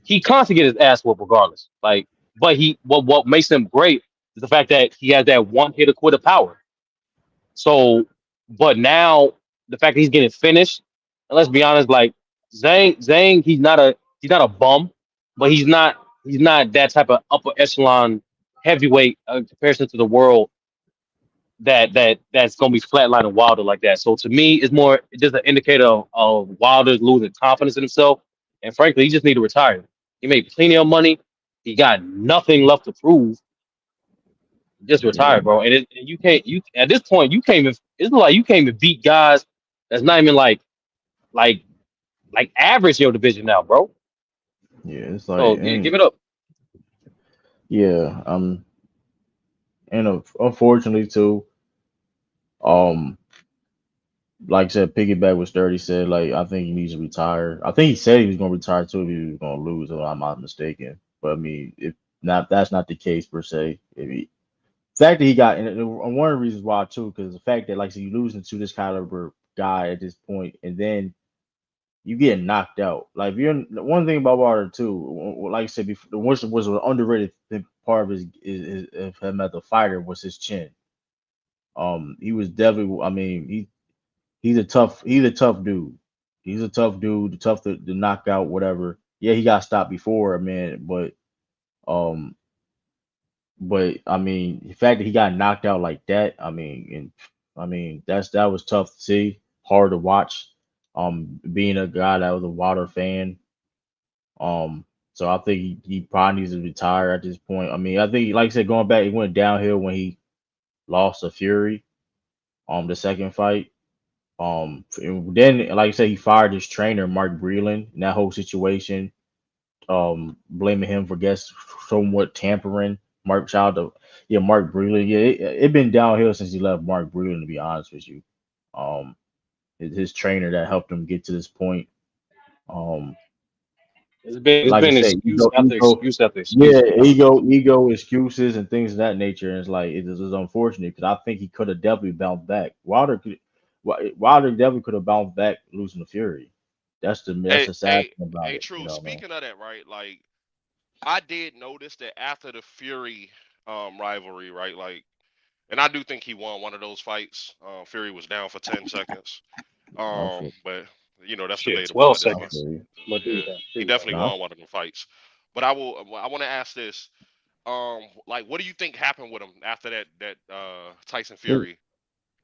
he constantly get his ass whooped regardless. Like, but what makes him great is the fact that he has that one hit quitter power. So, but now the fact that he's getting finished, and let's be honest, like Zhang, he's not a bum, but he's not that type of upper echelon heavyweight in comparison to the world that's gonna be flatlining Wilder like that. So to me, it's more just an indicator of Wilder's losing confidence in himself, and frankly, he just need to retire. He made plenty of money. He got nothing left to prove. Just yeah, retire, bro. And you can't. You at this point, you can't even. It's like you can't even beat guys that's not even like average in your division now, bro. yeah. It's like, So yeah, give it up. yeah. And unfortunately too, um, like I said, piggyback what Sturdy said. Like, I think he needs to retire. I think he said he was gonna retire too if he was gonna lose. If I'm not mistaken. But I mean, if not, that's not the case per se. If he, fact that he got, and one of the reasons why too, because the fact that like so you losing to this caliber guy at this point, and then you get knocked out. Like, if you're one thing about Wilder too, like I said before, the worst was an underrated part of his is of him as a fighter was his chin. He was definitely. I mean, he's a tough dude. He's a tough dude, tough to knock out, whatever. Yeah, he got stopped before, man, um, but I mean, the fact that he got knocked out like that, I mean that was tough to see, hard to watch. Being a guy that was a Wilder fan, so I think he probably needs to retire at this point. I mean, I think, like I said, going back, he went downhill when he lost to Fury, the second fight. Then, like I said, he fired his trainer, Mark Breland, in that whole situation, blaming him for guess somewhat tampering. Mark Breland. Yeah, it been downhill since he left Mark Breland, to be honest with you. Um, his trainer that helped him get to this point. Um, It's like I been said, excuse after excuse after excuse, yeah, to be honest with ego, excuses, and things of that nature. And it's like it is unfortunate because I think he could have definitely bounced back. Wilder could. Wilder definitely could have bounced back losing to Fury. That's Hey, the sad hey, thing about hey, it, true. man. Speaking of that, right? Like, I did notice that after the Fury rivalry, right? Like, and I do think he won one of those fights. Fury was down for 10 seconds. I feel, But that's Shit, debatable 12 at this I point. seconds. feel you. But Yeah, he definitely Nah, won one of them fights. But I want to ask this. Like, what do you think happened with him after that Tyson his Fury?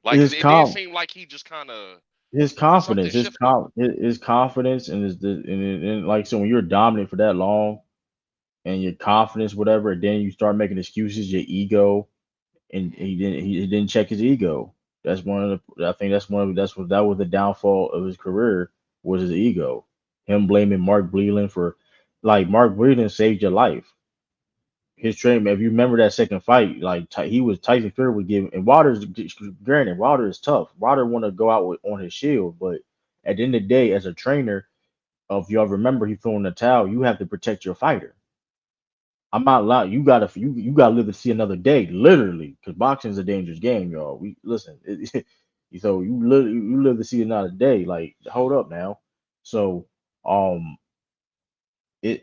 Like, 'cause his it did com seem like he just kind of his something confidence, shifted. his confidence, and like so when you're dominant for that long and your confidence, whatever, and then you start making excuses, your ego, and Mhm. he didn't check his ego. That's one of the I think that's one of that was the downfall of his career was his ego. Him blaming Mark Bleeland for like Mark Bleeland saved your life. His training, if you remember that second fight, like he was Tyson Fury was giving, and Wilder's granted, Wilder is tough. Wilder want to go out on his shield, but at the end of the day, as a trainer, if y'all remember, he threw in the towel. You have to protect your fighter. I'm not lying. You gotta live to see another day, literally, because boxing is a dangerous game, y'all. We listen. So you live to see another day. Like, hold up now. So, um,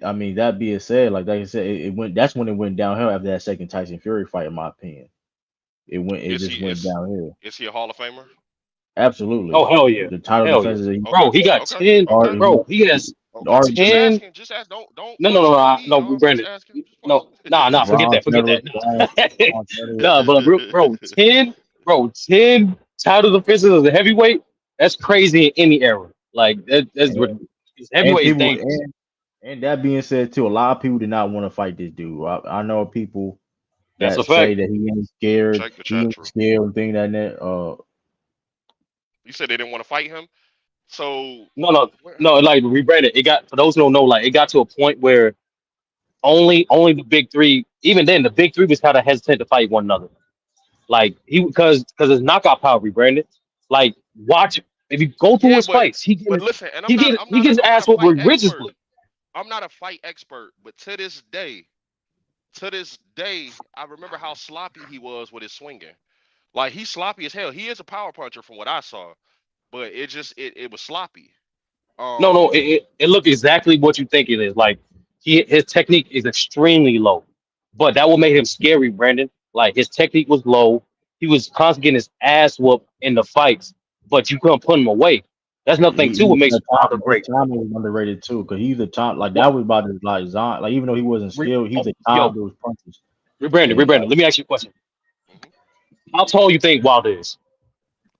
I mean, that being said, like I said, it went. That's when it went downhill after that second Tyson Fury fight, in my opinion. It Is just he went downhill. is he a Hall of Famer? oh Absolutely. hell yeah, The title hell yeah, defenses that he Okay, bro. He got okay, 10. okay, Bro, he has okay. are Just 10. asking. Just ask. Don't No, no, point no, shit at no, me. no, I'm just Brandon. asking. Just No, playing. nah, forget Bronze that, forget medalist, that. Nah, bronze medalist. nah, but bro, 10, bro, 10 title defenses as a heavyweight. That's crazy in any era. Like that's And, ridiculous. and Heavyweight is people dangerous. and that being said too, a lot of people did not want to fight this dude. I know people That's a that say fact. that he ain't scared, Check the chat, true. and thing that. You said they didn't want to fight him. So No, no, where? no. Like rebranded. It got for those who don't know. Like it got to a point where only the big three. Even then, the big three was kind of hesitant to fight one another. Like he because his knockout power rebranded. Like watch if you go through Yeah, his fights, but listen, and he gets I'm not ass a whooped fight expert. religiously. I'm not a fight expert, but to this day, I remember how sloppy he was with his swinging. Like he's sloppy as hell. He is a power puncher from what I saw, but it was sloppy. No, no, Um, it looked exactly what you think it is. Like his technique is extremely low, but that what made him scary, Brandon. Like his technique was low. He was constantly getting his ass whooped in the fights, but you couldn't put him away. That's another thing too. What makes Wilder His great. timing was underrated too, because he's a time like What, that was about his like Zion. Like even though he wasn't skilled, he's a time yo, those punches. rebranded, And rebranded. Let me ask you a question. mhm. How tall you think Wilder is?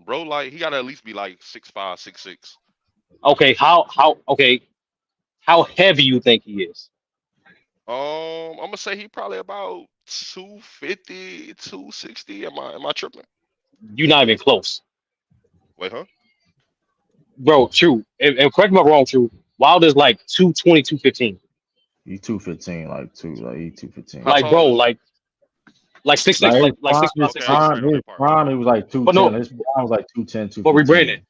Bro, like he gotta at least be like 6'5", 6'6". Okay, how heavy you think he is? I'm gonna say he probably about 250, 260. Am I tripping? You're not even close, Wait, huh? bro. True, and correct me if I'm wrong. True, Wilder's like 220, 215. he's 215, like he 215. How Like tall bro, is? like six Like six, like six five, Okay, I was right on his that part. prime, he was like But 210. no, His prime was like 210, but rebranded. 215.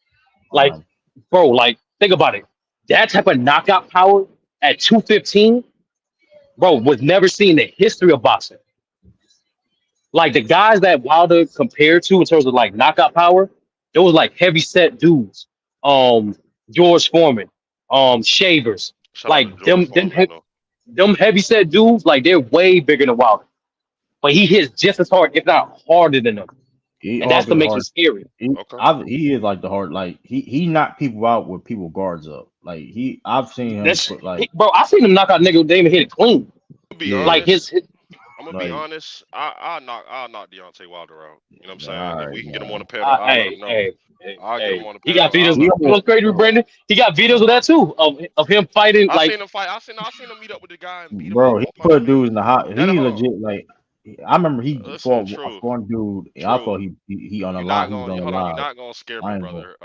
Like, Prime. bro, like think about it. That type of knockout power at 215, bro, was never seen in the history of boxing. Like the guys that Wilder compared to in terms of like knockout power, it was like heavy set dudes. Um, George Foreman, Shavers, Shout out to like George Foreman though. them heavy set dudes, like they're way bigger than Wilder. But he hits just as hard, if not harder than them. He And that's to always make him hard. scary. Okay. He is like the hard. Like he knocked people out with people guards up. Like I've seen him That's put like bro, I seen him knock out nigga, they even hit it clean. To be yeah, Like honest, his I'm gonna be like honest. I'll knock Deontay Wilder out. You know what I'm saying? all If right, we can get him on the man. pedal, I'll let Hey, him know. hey, hey, I'll get him hey. on the He got pedal. I'll videos. He knock You him know almost, what's out. crazy with Brandon? He got videos of that too. Of him fighting I like seen him fight. I seen him meet up with the guy and beat him up bro. He on put punishment. dudes in the hot. That He hard. legit like. I remember he Listen, fought true, one dude. And I true. thought he on the You're line. not He was on gonna the hold on. You're line. not gonna scare me, I ain't going. brother.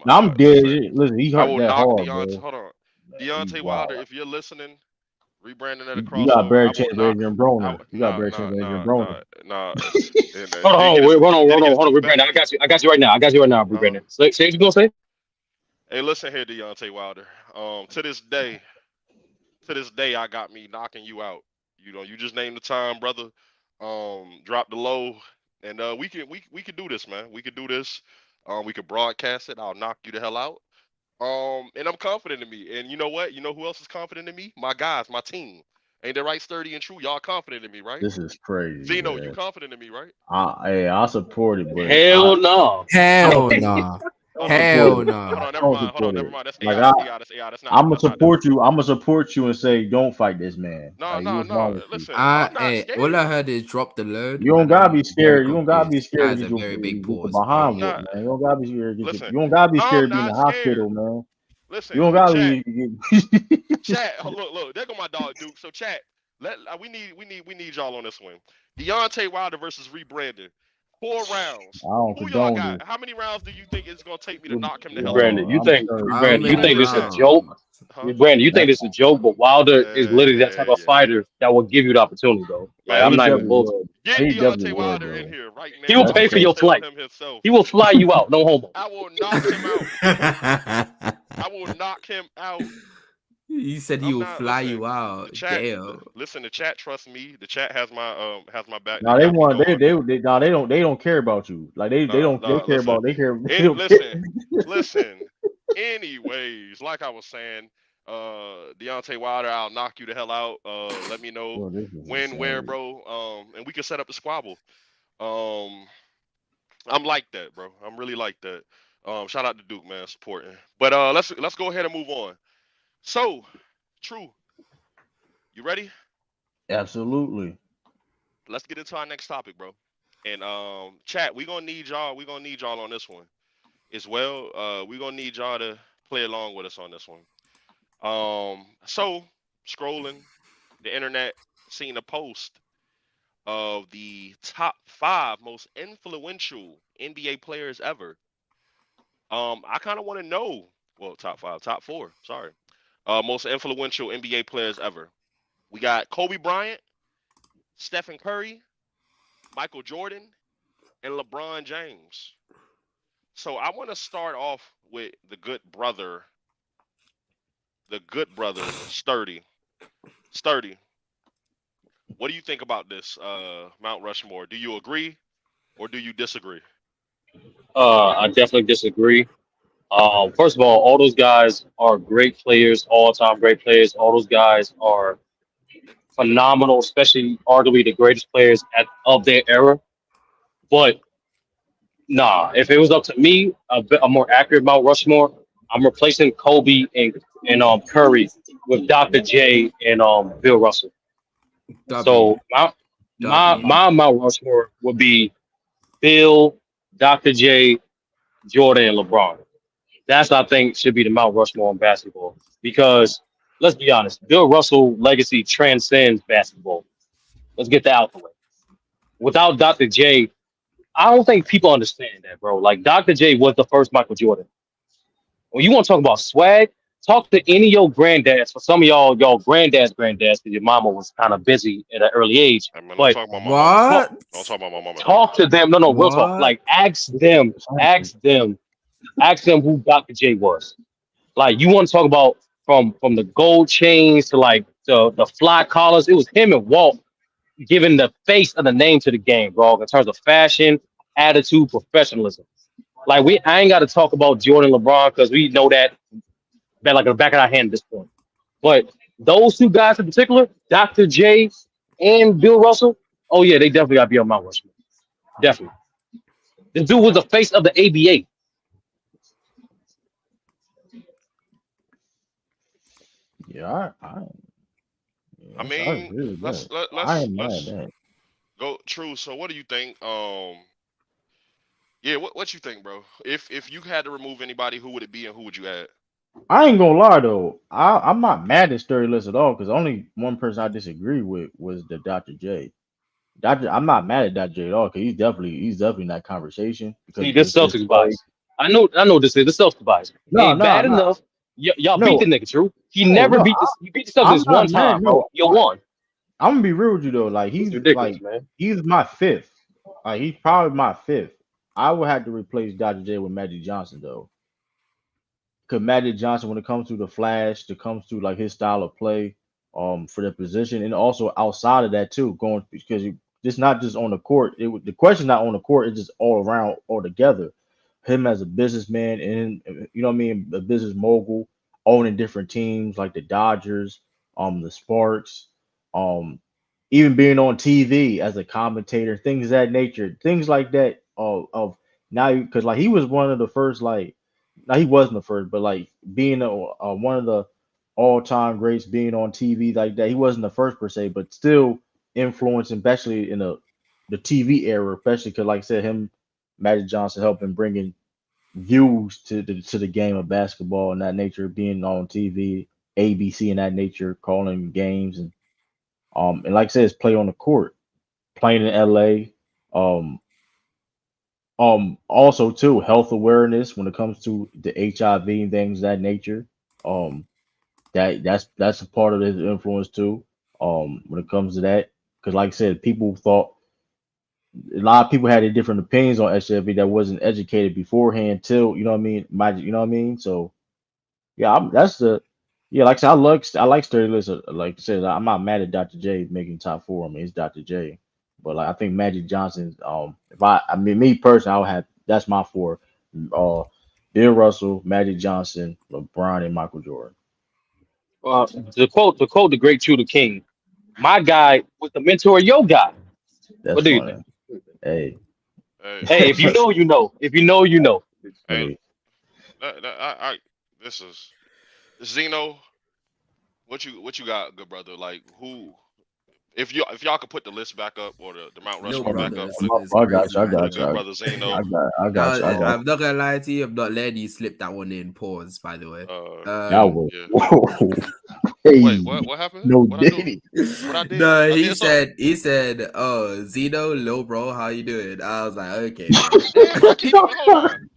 Now I'm dead. Listen. Listen, he I hurt will that knock hard, Deontay. bro. Hold on, He's Deontay Wilder. wild. If you're listening, rebranding at a You got a crossover. better I will chance with not. Adrian I Broner. You got a better chance nah with Adrian nah Broner. nah nah. And hold on, hold on, wait, did hold on, the Brandon. best. I got you right now. I got you right now, Uh huh. Brandon. Say what you gonna say? Hey, listen here, Deontay Wilder. To this day, I got me knocking you out. You know, you just name the time, brother. Drop the low, and we can do this, man. We can do this. We could broadcast it. I'll knock you the hell out. And I'm confident in me. And you know what? You know who else is confident in me? My guys, my team. Ain't that right, sturdy and true? Y'all confident in me, right? This is crazy, Zeno, you man. confident in me, right? Hey, I support it, but Hell no. Hell nah. Hold Hell on, nah. never mind. Hold on, never mind. That's Like AI. That's AI. That's AI. That's not. I'm gonna That's not. support you. I'm gonna support you and say, don't fight this man. No, Like, no, what's wrong no. with you? Listen, I'm not Hey, scared. all I heard is drop the load. You don't and gotta I'm be very scared. You don't gotta be confused. scared That to is a very big get your pause. behind I'm whooped, not. man. You don't gotta be scared. Listen, You don't gotta be I'm scared to be in not the hospital, scared. man. Listen, You don't gotta chat, be. chat. Look. There go my dog Duke. So chat. We need y'all on this one. Deontay Wilder versus Rebrandon. 4 rounds. I don't Who y'all condone got? this. How many rounds do you think it's gonna take me to knock him the hell out? Brandon, you I'm think sure. How Brandon, you many think this is a Chat. joke? Huh? Brandon, you think this is a joke, but Wilder is literally that type of Yeah. fighter that will give you the opportunity, though. Like, Man, I'm He not listen. even definitely bullshit. would. Get He definitely Deontay would, Wilder in though. here right He now. will I pay will for your tell flight. him himself. He will fly you out. No homo. I will knock him out. I will knock him out. You said he I'm will not. fly Listen, you the out. chat. Damn. Listen, the chat trusts me. The chat has my back. They No, they got me want going. no, they don't care about you. Like they Nah, don't they care listen. about they care they And don't care. listen. Anyways, like I was saying, Deontay Wilder, I'll knock you the hell out. Let me know Bro, this is when, where, insane. bro. And we can set up a squabble. I'm like that, bro. I'm really like that. Shout out to Duke, man, supporting. But let's go ahead and move on. So, True, you ready? Absolutely. Let's get into our next topic, bro. And chat, we gonna need y'all. We gonna need y'all on this one as well. We gonna need y'all to play along with us on this one. So scrolling the internet, seen a post of the top 5 most influential NBA players ever. I kind of want to know. Well, top 5, top 4. Sorry. Most influential NBA players ever. We got Kobe Bryant, Stephen Curry, Michael Jordan, and LeBron James. So I want to start off with the good brother, Sturdy. Sturdy, what do you think about this Mount Rushmore? Do you agree or do you disagree? I definitely disagree. First of all those guys are great players, all-time great players. All those guys are phenomenal, especially arguably the greatest players of their era. But nah, if it was up to me, a more accurate Mount Rushmore, I'm replacing Kobe and Curry with Dr. J and Bill Russell. W. So my W. my Mount Rushmore would be Bill, Dr. J, Jordan, and LeBron. That's I think should be the Mount Rushmore in basketball because let's be honest, Bill Russell legacy transcends basketball. Let's get that out the way. Without Dr. J, I don't think people understand that, bro. Like Dr. J was the first Michael Jordan. When you want to talk about swag, talk to any of your granddads. For some of y'all grandddads, because your mama was kind of busy at an early age. I mean, don't But talk about my mama. What? Don't talk about my mama though. talk to them. No, real talk. What? Like ask them who Dr. J was. Like you want to talk about from the gold chains to like the fly collars. It was him and Walt giving the face of the name to the game, bro, in terms of fashion, attitude, professionalism. Like I ain't got to talk about Jordan, LeBron, because we know that like the back of our hand at this point. But those two guys in particular, Dr. J and Bill Russell, oh yeah, they definitely got to be on Mount Rushmore. Definitely. This dude was the face of the ABA. Yeah, I yes, I mean, agree with let's that. let, I let's ain't mad at let's that. go True. So what do you think? Yeah, what you think, bro? If you had to remove anybody, who would it be and who would you add? I ain't gonna lie though. I'm not mad at Sturdy List at all because only one person I disagree with was the Dr. J. I'm not mad at Dr. J at all because he's definitely in that conversation because See, of this his Celtics play. bias. I know this is the Celtics bias. No, Ain't no, bad no, enough. Y'all beat no, the nigga, true. He no, never no. beat this. You beat the I'm Celtics one not mad. time, bro. No, You won. I'm gonna be real with you though. Like It's ridiculous, man. he's my fifth. Like he's probably my fifth. I would have to replace Dr. J with Magic Johnson though. Cause Magic Johnson, when it comes to the flash, it comes to like his style of play, for the position, and also outside of that too, going because it's not just on the court. The question's not on the court; it's just all around, all together. him as a businessman and you know what I mean, a business mogul, owning different teams like the Dodgers, the Sparks, um, even being on TV as a commentator, things of that nature, things like that. Of now, because like he was one of the first, like, now he wasn't the first, but like being one of the all-time greats, being on TV like that. He wasn't the first per se, but still influencing, especially in the TV era, especially because, like I said, him, Magic Johnson, helping bringing views to the game of basketball and that nature, being on TV, ABC and that nature, calling games and like I said, it's play on the court, playing in LA. Um, also too, health awareness when it comes to the HIV and things of that nature. Um, that's a part of his influence too. When it comes to that, because like I said, people thought a lot of people had a different opinions on HIV that wasn't educated beforehand till, you know what I mean, Magic, you know what I mean. So yeah, that's the yeah. Like I said, I like Sturdy List. Like I said, I'm not mad at Dr. J making top four. I mean, it's Dr. J, but like I think Magic Johnson. If I mean me personally, I would have that's my four. Uh, Bill Russell, Magic Johnson, LeBron, and Michael Jordan. To quote the great Tudor King, my guy was the mentor of your guy. That's What do you funny. think? Hey, Hey, Hey, if you know, you know. If you know, you know. hey, hey. this is Zeno. What you got, good brother? Like who? If y'all could put the list back up or the Mount No Rushmore back up brothers for is I got crazy you. I right the got now. good you. brother Zeno. I got you. I got I'm not gonna lie to you. I'm not letting you slip that one in. Pause, by the way. you. I will. Yeah. Whoa. Wait, Hey, what happened? no What I do? diddy. What I did? No, I did something. he said, "Oh, Zeno, lil bro, how you doing?" I was like, "Okay, bro." Damn, I can't even. Hold on.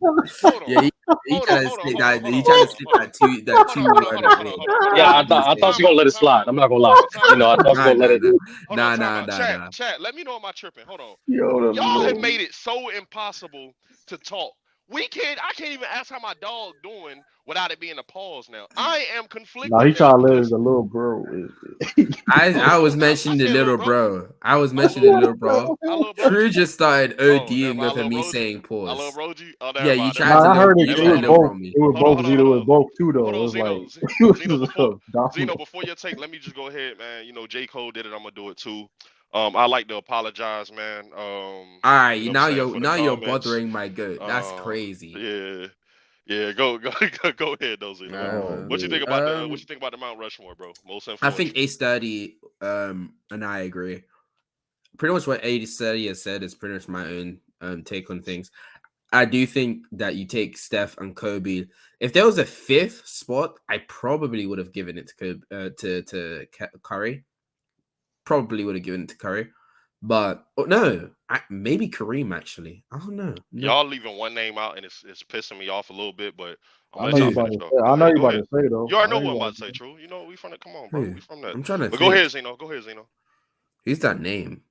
Hold Yeah, on. he Hold on. trying to Hold on. slip Hold on. that. Hold He on. trying Hold to on. slip Hold on. that Hold two on. Hold on. word Hold on. at Hold on. me. Hold on. Hold on. Yeah, Hold I on. I Hold thought on. I understand. thought you Time were gonna out. let it Time slide. out. I'm not gonna lie. Nah, Hold on. Time out. I thought you were nah, gonna let nah, it. nah, Hold on. nah, Time nah, out. nah, Chat. nah. Chat. Let me know my tripping. Hold on. Yo, the Y'all have Lord. made it so impossible to talk. I can't even ask how my dog doing without it being a pause now. I am Now conflicted he now trying to live as because a little bro. hold I was on. I mentioning the said little little bro. bro. I was I mentioning the little little bro. I little True broji. just started Oh, never ODing mind. I over little me broji. saying I little pause. broji. Oh, Yeah, never you mind. Never tried Nah, to mind. I little heard it. you Never It tried was to mind. little both. bro me. It was Hold on. both. Hold on. Zito. Hold It was on. both too Hold though. It on, was like Zeno. it Zeno, was before dominant. before your take, let me just go ahead, man. You know, J. Cole did it. I'm gonna do it too. I like to apologize, man. All right, You know what I'm saying, for the now you're comments. bothering my goat. That's Uh, crazy. yeah, yeah. Go ahead, though, Zeno. Alright, Oh man. What you think dude. about the What you think about the Mount Rushmore, bro? Most I think influential. A Study, and I agree. Pretty much what A Study has said is pretty much my own take on things. I do think that you take Steph and Kobe. If there was a fifth spot, I probably would have given it to Kobe, to Curry. Probably would have given it to Curry, but no, maybe Kareem actually. I don't know. No, Y'all leaving one name out, and it's pissing me off a little bit, but I'm I gonna know let you y'all who? about finish to though. say. Go I know ahead. you Go about ahead. to say though. You already I know know you what I'm about about to to say, say. True. You know we from the. Come on, bro. Who? We from that. I'm trying to But go ahead, think. Zeno. Go ahead, Zeno. Who's that name?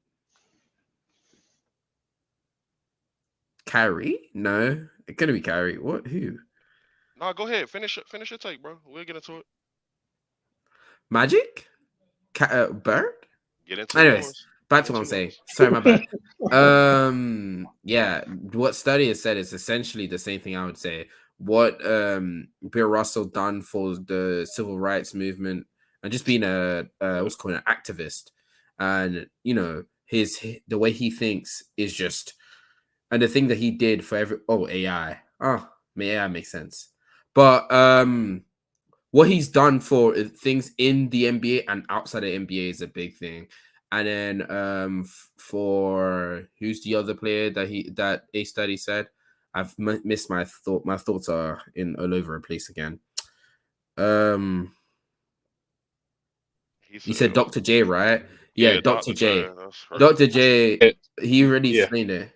Kyrie? No, it couldn't be Kyrie. What? Who? No, go ahead. Finish your take, bro. We'll get into it. Magic? Bird? Get into Anyways, yours. back Get to what into I'm saying. yours. Sorry, my bad. Yeah, what Study has said is essentially the same thing I would say. What Bill Russell done for the civil rights movement and just being a what's called an activist, and you know the way he thinks is just, and the thing that he did for AI. Oh, AI makes sense, but what he's done for things in the NBA and outside of NBA is a big thing. And then for who's the other player that A Study said? I've missed my thought. My thoughts are in all over a place again. He You said, said Dr. J, right? Yeah, yeah, Dr. Dr. J. J. That's crazy. Dr. J. He already Yeah. explained it.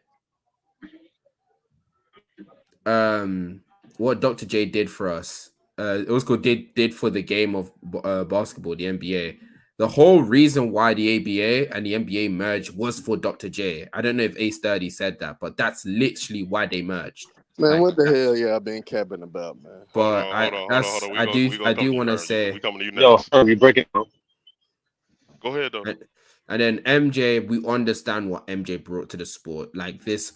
What Dr. J did for us. It was called did for the game of basketball, the NBA. The whole reason why the ABA and the NBA merged was for Dr. J. I don't know if A Study said that, but that's literally why they merged. Man, Like, what the hell y'all been capping about, man? Hold but on, hold on, hold on, hold on. We I gonna come do to you, want to Ern. say, We coming to you Yo, next. we break it down. Go ahead though. and then MJ, we understand what MJ brought to the sport. Like this,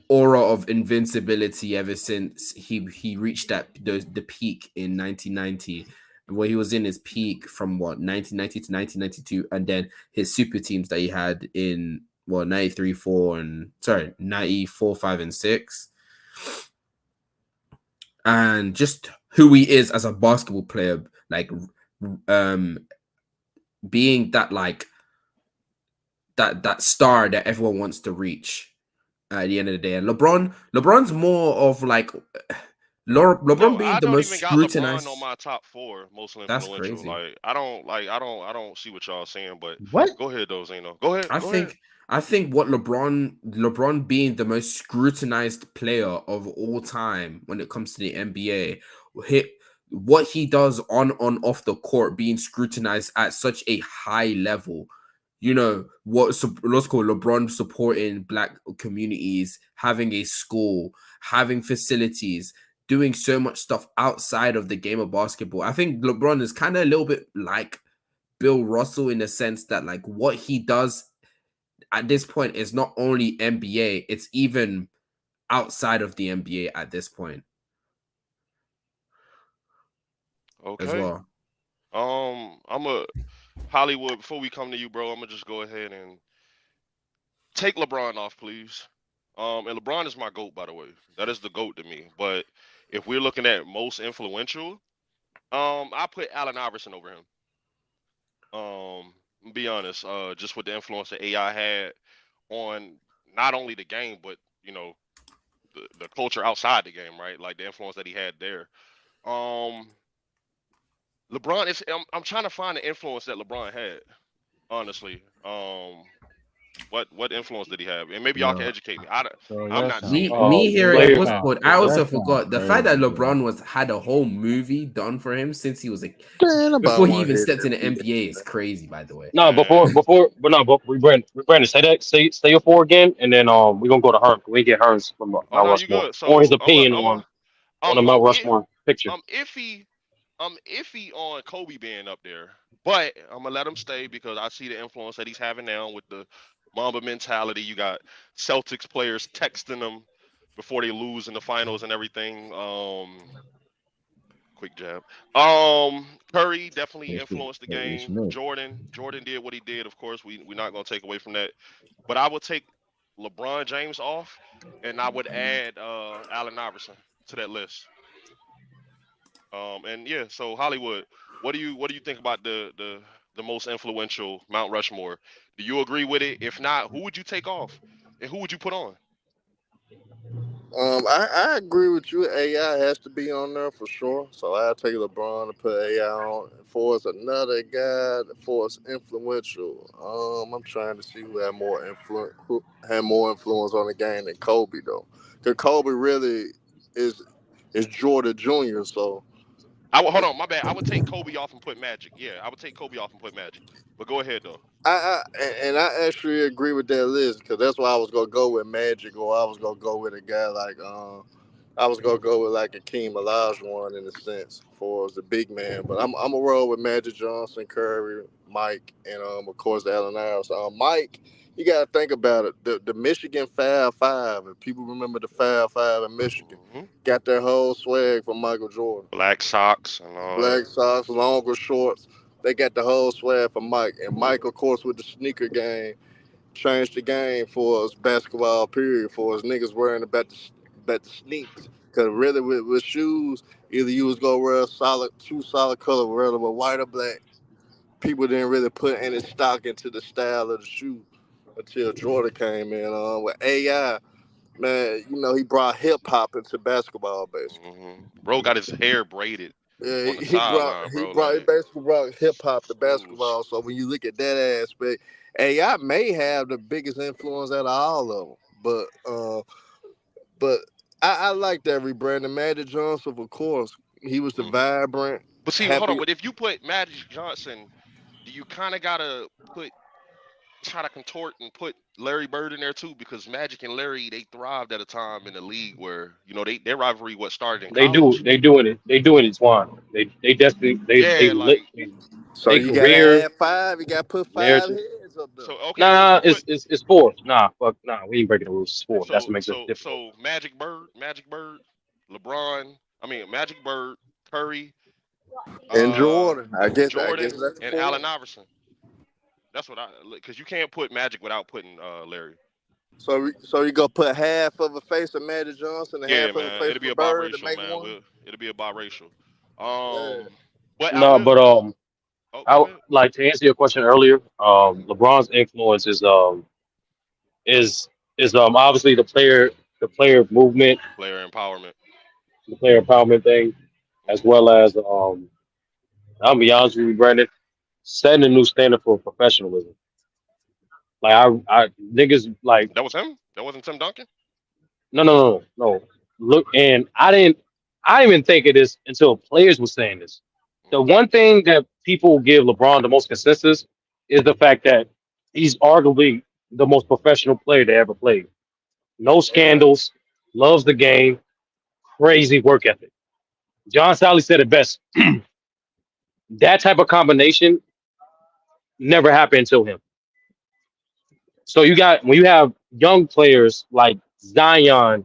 aura of invincibility ever since he reached the peak in 1990, where he was in his peak from 1990 to 1992, and then his super teams that he had in 93, 4 and 94, 5 and 6, and just who he is as a basketball player, like being that like that star that everyone wants to reach at the end of the day. And LeBron's more of like LeBron being I the don't most even got scrutinized. LeBron on my top 4 most That's influential. crazy. I don't see what y'all saying, but What? go ahead though, Zeno. Go ahead. I think what LeBron being the most scrutinized player of all time when it comes to the NBA, what he does on off the court being scrutinized at such a high level. You know, let's call LeBron supporting Black communities, having a school, having facilities, doing so much stuff outside of the game of basketball. I think LeBron is kind of a little bit like Bill Russell in the sense that like what he does at this point is not only NBA, it's even outside of the NBA at this point. Okay. As well. I'm a Hollywood. Before we come to you, bro, I'm gonna just go ahead and take LeBron off, please. And LeBron is my GOAT, by the way. That is the GOAT to me. But if we're looking at most influential, I put Allen Iverson over him. Be honest, just with the influence that AI had on not only the game, but you know, the culture outside the game, right? Like the influence that he had there. LeBron is. I'm trying to find the influence that LeBron had. Honestly, what influence did he have? And maybe y'all can educate me. I'm not seeing it. Me hearing Players. what's called. I also forgot the fact that LeBron had a whole movie done for him since he was before he even stepped in the NBA is crazy. By the way. No, but we Brandon, say your 4 again, and then we're gonna go to Hearn. We get Hearn's from Mount Oh no, you Rushmore good. So or his opinion on the Mount I'm Rushmore picture. I'm iffy on Kobe being up there, but I'm gonna let him stay because I see the influence that he's having now with the Mamba mentality. You got Celtics players texting them before they lose in the finals and everything. Quick jab. Curry definitely influenced the game. Jordan did what he did. Of course, we're not gonna take away from that. But I would take LeBron James off, and I would add Allen Iverson to that list. And yeah, so Hollywood, what do you think about the most influential Mount Rushmore? Do you agree with it? If not, who would you take off, and who would you put on? I agree with you. AI has to be on there for sure. So I'll take LeBron and put AI on. For us, another guy for us influential. I'm trying to see who had more influence on the game than Kobe though. Because Kobe really is Jordan Jr. So Hold on, my bad. I would take Kobe off and put Magic. Yeah, I would take Kobe off and put Magic. But go ahead though. I actually agree with that list because that's why I was gonna go with Magic, or I was gonna go with a guy like I was gonna go with like Akeem Olajuwon in a sense for as the big man, but I'm gonna roll with Magic Johnson, Curry, Mike, and of course Allen Iverson. Mike, you got to think about it. The Michigan 5-5, if people remember the 5-5 in Michigan, got their whole swag from Michael Jordan. Black socks and all Black socks, longer shorts. They got the whole swag from Mike. And Mike, of course, with the sneaker game, changed the game for us basketball period for us niggas wearing about the sneaks. Because really with shoes, either you was going to wear two solid color, whether with white or black. People didn't really put any stock into the style of the shoe until Jordan came in. With AI, man, you know, he brought hip hop into basketball basically. Bro got his hair braided Yeah, on the sideline, bro. He basically brought hip hop to basketball. So when you look at that aspect, AI may have the biggest influence out of all of them. But I like that rebranding. Magic Johnson, of course, he was the vibrant. But see, hold on. But if you put Magic Johnson, do you kind of gotta try to contort and put Larry Bird in there too? Because Magic and Larry, they thrived at a time in the league where their rivalry started in college. They doing it, Swan. They definitely they So they you career gotta add 5. You gotta put 5 narrative. heads up there. So okay, so Nah, you put it's four. Nah, fuck, nah, we ain't breaking the rules. It's four. That's what so makes it so difficult. so Magic Bird, LeBron. I mean Magic Bird, Curry, And uh, Jordan, I guess Jordan, that's and four. Allen Iverson. That's what I because you can't put Magic without putting Larry. So you gonna put half of a face of Magic Johnson and Yeah, half of a man, face it'll be of a Bird to biracial, make man. one? It'll be a biracial. Yeah. But I No, will. but Oh, I go would ahead. like to answer your question earlier. LeBron's influence is obviously the player movement, Player empowerment. the player empowerment thing, as Hmm. well as I'll be honest with you, Brandon, setting a new standard for professionalism. Like I niggas like That was him. That wasn't Tim Duncan. no. Look, and I didn't even think of this until players were saying this. The Hmm. one thing that people give LeBron the most consensus is the fact that he's arguably the most professional player to ever play. No scandals, loves the game, crazy work ethic. John Sally said it best. That type of combination never happened until him. So you got when you have young players like Zion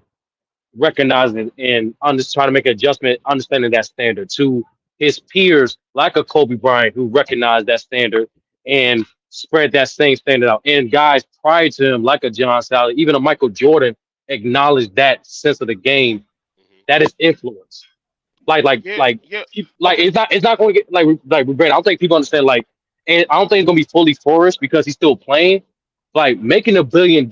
recognizing and trying to make an adjustment, understanding that standard to his peers like a Kobe Bryant who recognized that standard and spread that same standard out. And guys prior to him, like a John Sally, even a Michael Jordan, acknowledged that sense of the game. Hmm. That is influence. Like, like, Yeah, like, yeah. like Okay. it's not going to get like with Brandon. I don't think people understand. Like, and I don't think it's going to be fully flourished because he's still playing. Like making $1 billion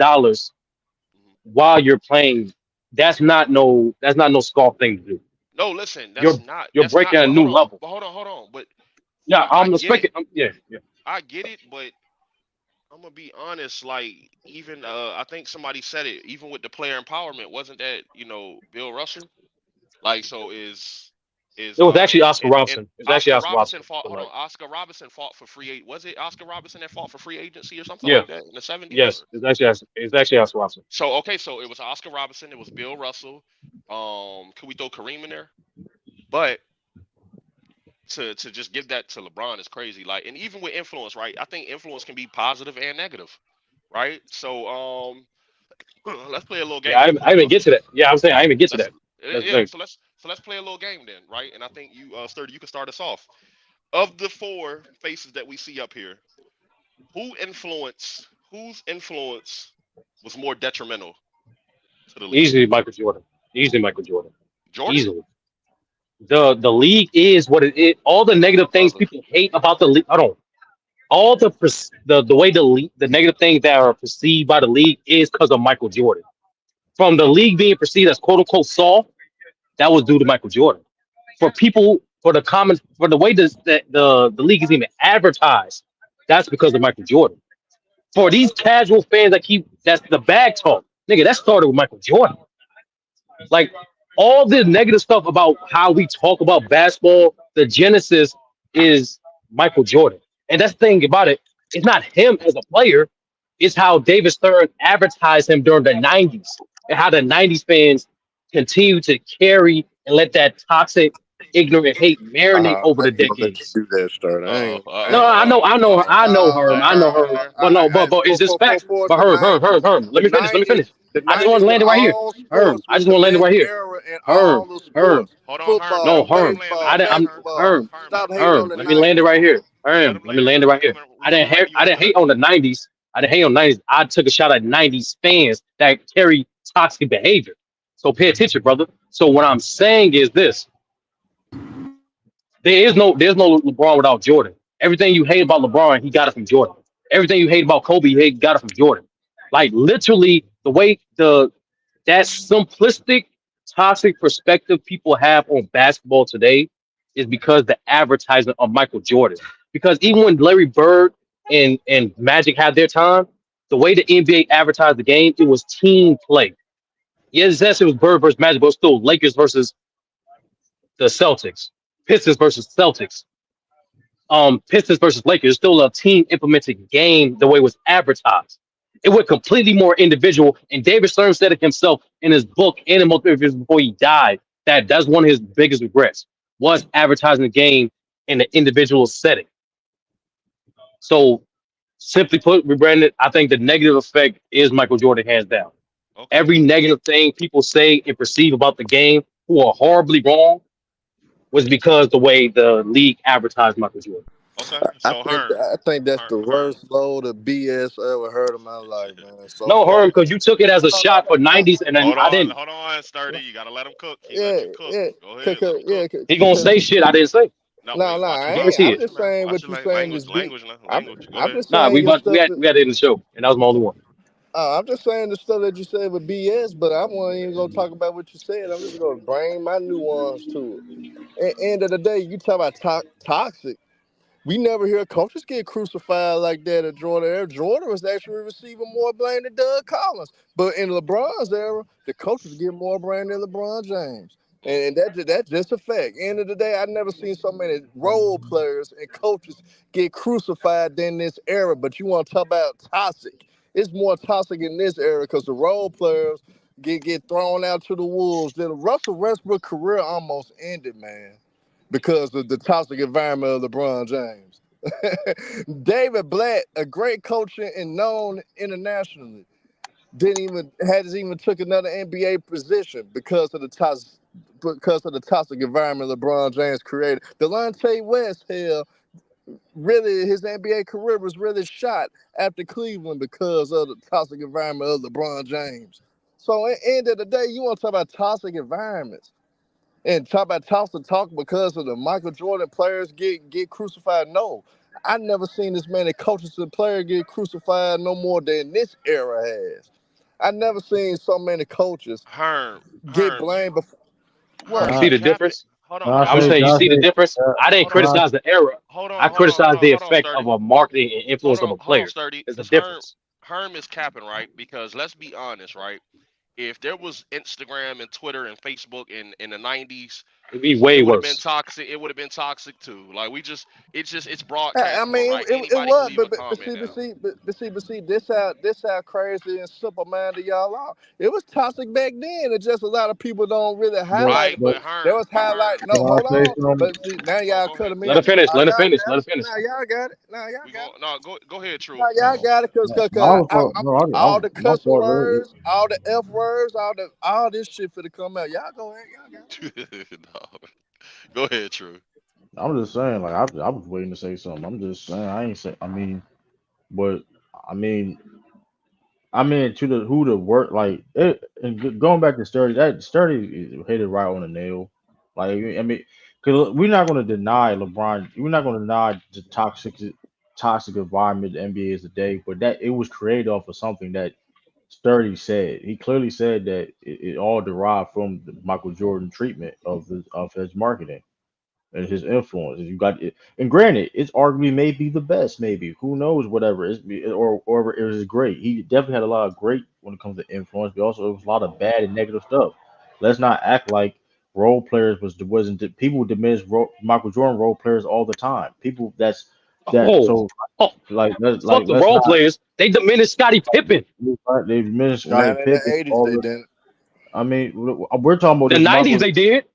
Mhm. while you're playing, that's not no scoff thing to do. No, listen, You're you're that's breaking not. a But new level. hold on. But Yeah, I I'm get it. expecting. Yeah. I get it. But I'm gonna be honest. Like even I think somebody said it. Even with the player empowerment, wasn't that Bill Russell? Like so is It was actually Oscar and Robinson. It was actually Oscar Oscar Robinson Robinson. fought. You're Hold on, right. Oscar Robinson fought for was it Oscar Robinson that fought for free agency or something Yeah. like that in the '70s? Yes. It's actually Oscar Robinson. So okay, so it was Oscar Robinson. It was Bill Russell. Could we throw Kareem in there? But to just give that to LeBron is crazy. Like, and even with influence, right? I think influence can be positive and negative, right? So let's play a little Yeah, game I, then. I didn't even get to that. Yeah, I'm saying I didn't even get to Let's that. That's the yeah. thing. So let's play a little game then, right? And I think you Sturdy, you can start us off. Of the four faces that we see up here, whose influence was more detrimental to the league? Easily Michael Jordan. Easily Michael Jordan. Jordan? Easily. The league is what it is. All the My negative things brother. people hate about the league. Hold on. All the way the negative things that are perceived by the league is because of Michael Jordan. From the league being perceived as quote unquote soft, that was due to Michael Jordan. For the way the league is even advertised, that's because of Michael Jordan. For these casual fans that's the bag talk, nigga, that started with Michael Jordan. Like all the negative stuff about how we talk about basketball, the genesis is Michael Jordan. And that's the thing about it. It's not him as a player. It's how David Stern advertised him during the 90s and how the 90s fans continue to carry and let that toxic, ignorant hate marinate over I the ain't gonna let you decades. do that, start. No, I know her. I know her. Okay. But no, but it's just facts. But The Herm. '90s, Let me finish. the I just want to '90s land to it right here. all Herm, sports I was just the want to land it best right here. era in Herm, all the Herm. sports: Hold on, Herm. No, football, Let him Herm. land. Let baseball, him land, I'm Herm. basketball. Herm. Herm, Stop hating on Herm. the Let me land it '90s. right here. let Herm. him Let me land. land it right here. We're gonna land you I after didn't that. hate on the '90s. I didn't hate on the '90s. I took a shot at '90s fans that carry toxic behavior. So pay attention, brother. So what I'm saying is this: there's no LeBron without Jordan. Everything you hate about LeBron, he got it from Jordan. Everything you hate about Kobe, he got it from Jordan. Like literally, the way that simplistic, toxic perspective people have on basketball today is because the advertisement of Michael Jordan. Because even when Larry Bird and Magic had their time, the way the NBA advertised the game, it was team play. Yes, it was Bird versus Magic, but it was still Lakers versus the Celtics, Pistons versus Celtics, Pistons versus Lakers. It's still a team implemented game the way it was advertised. It went completely more individual. And David Stern said it himself in his book and in most interviews before he died that that's one of his biggest regrets was advertising the game in the individual setting. So Simply put, rebranded. I think the negative effect is Michael Jordan, hands down. Okay. Every negative thing people say and perceive about the game, who are horribly wrong, was because the way the league advertised Michael Jordan. Okay. I So think Herm, I think that's the Herm. worst load of BS I ever heard in my life, man. So No, far. Herm, because you took it as a shot for '90s, and then I didn't. Hold on, Sturdy. You gotta let him cook. He let Yeah, you cook. yeah, Go ahead, let him cook. He gonna say shit I didn't say. No, no, watch your I ain't. Guarantee I'm language, it. just man. saying Watch what your you saying is beat. language now. I'm, Language. Go I'm ahead. just Nah, saying your we stuff. had it in the show, and that was my only one. I'm just saying the stuff that you said with BS, but I wasn't even gonna talk about what you said. I'm just gonna bring my nuance to it. At the end of the day, you talk about toxic. We never hear coaches get crucified like that at Jordan. Jordan was actually receiving more blame than Doug Collins. But in LeBron's era, the coaches get more blame than LeBron James. And that's just a fact. End of the day, I never seen so many role players and coaches get crucified than this era. But you want to talk about toxic. It's more toxic in this era because the role players get thrown out to the wolves. Then Russell Westbrook's career almost ended, man, because of the toxic environment of LeBron James. David Blatt, a great coach and known internationally, didn't even has even took another NBA position because of the toxic environment LeBron James created. Delonte West, hell, really his NBA career was really shot after Cleveland because of the toxic environment of LeBron James. So at the end of the day, you want to talk about toxic environments and talk about toss and talk because of the Michael Jordan players get crucified. No, I never seen this many coaches and players get crucified no more than this era has. I never seen so many coaches get Herm, blamed before. You What? Can see I, the capping. difference? Hold on, can I hold on, I'm hold say, on. saying, can you I see the say, difference. I didn't Hold on. criticize the era. I criticized the Hold on, effect Sturdy. of a marketing and influence of a Hold on, player. Sturdy. There's a Because difference. Herm is capping, right? Because let's be honest, right? If there was Instagram and Twitter and Facebook in the 90s, It'd be it way would have been worse. toxic. It would have been toxic too. Like it's I broadcastable, mean, right? it Anybody can was, leave a but comment see, now. this how crazy and simple minded y'all are. It was toxic back then. It's just a lot of people don't really but, highlight Right, it. but but But there Herm, was but Herm, highlight. No, can I hold say on. something? But see, now oh, y'all go ahead. cutting me Let her off. finish. Now Let her y'all finish. got Let her it. finish. Now y'all got it. We going no go ahead, Now True. y'all No, got it, cause, no, cause, no, I cause was talking, no, all the my cussing fault, bro. words, all the f words, all this shit for to come out. Y'all go ahead. Y'all got it. No, go ahead, True. I'm just saying, like, I was waiting to say something. I'm just saying, I ain't say, I mean, but, I mean, to the who the work like it, and going back to Sturdy, that Sturdy hit it right on the nail. Like I mean, because we're not going to deny LeBron, we're not going to deny the toxic environment the NBA is today, but that it was created off of something that Sturdy said. He clearly said that it all derived from the Michael Jordan treatment of his marketing and his influence. You got it, and granted, it's arguably maybe the best. Maybe who knows? Whatever or it was great. He definitely had a lot of great when it comes to influence, but also it was a lot of bad and negative stuff. Let's not act like role players wasn't people diminish Michael Jordan role players all the time. People that Oh, so oh, fuck the let's role not players. They diminished Scottie Pippen. they diminish Scottie Not in the Pippen. '80s, All they the didn't. I mean, we're talking about The this '90s Michael. they did.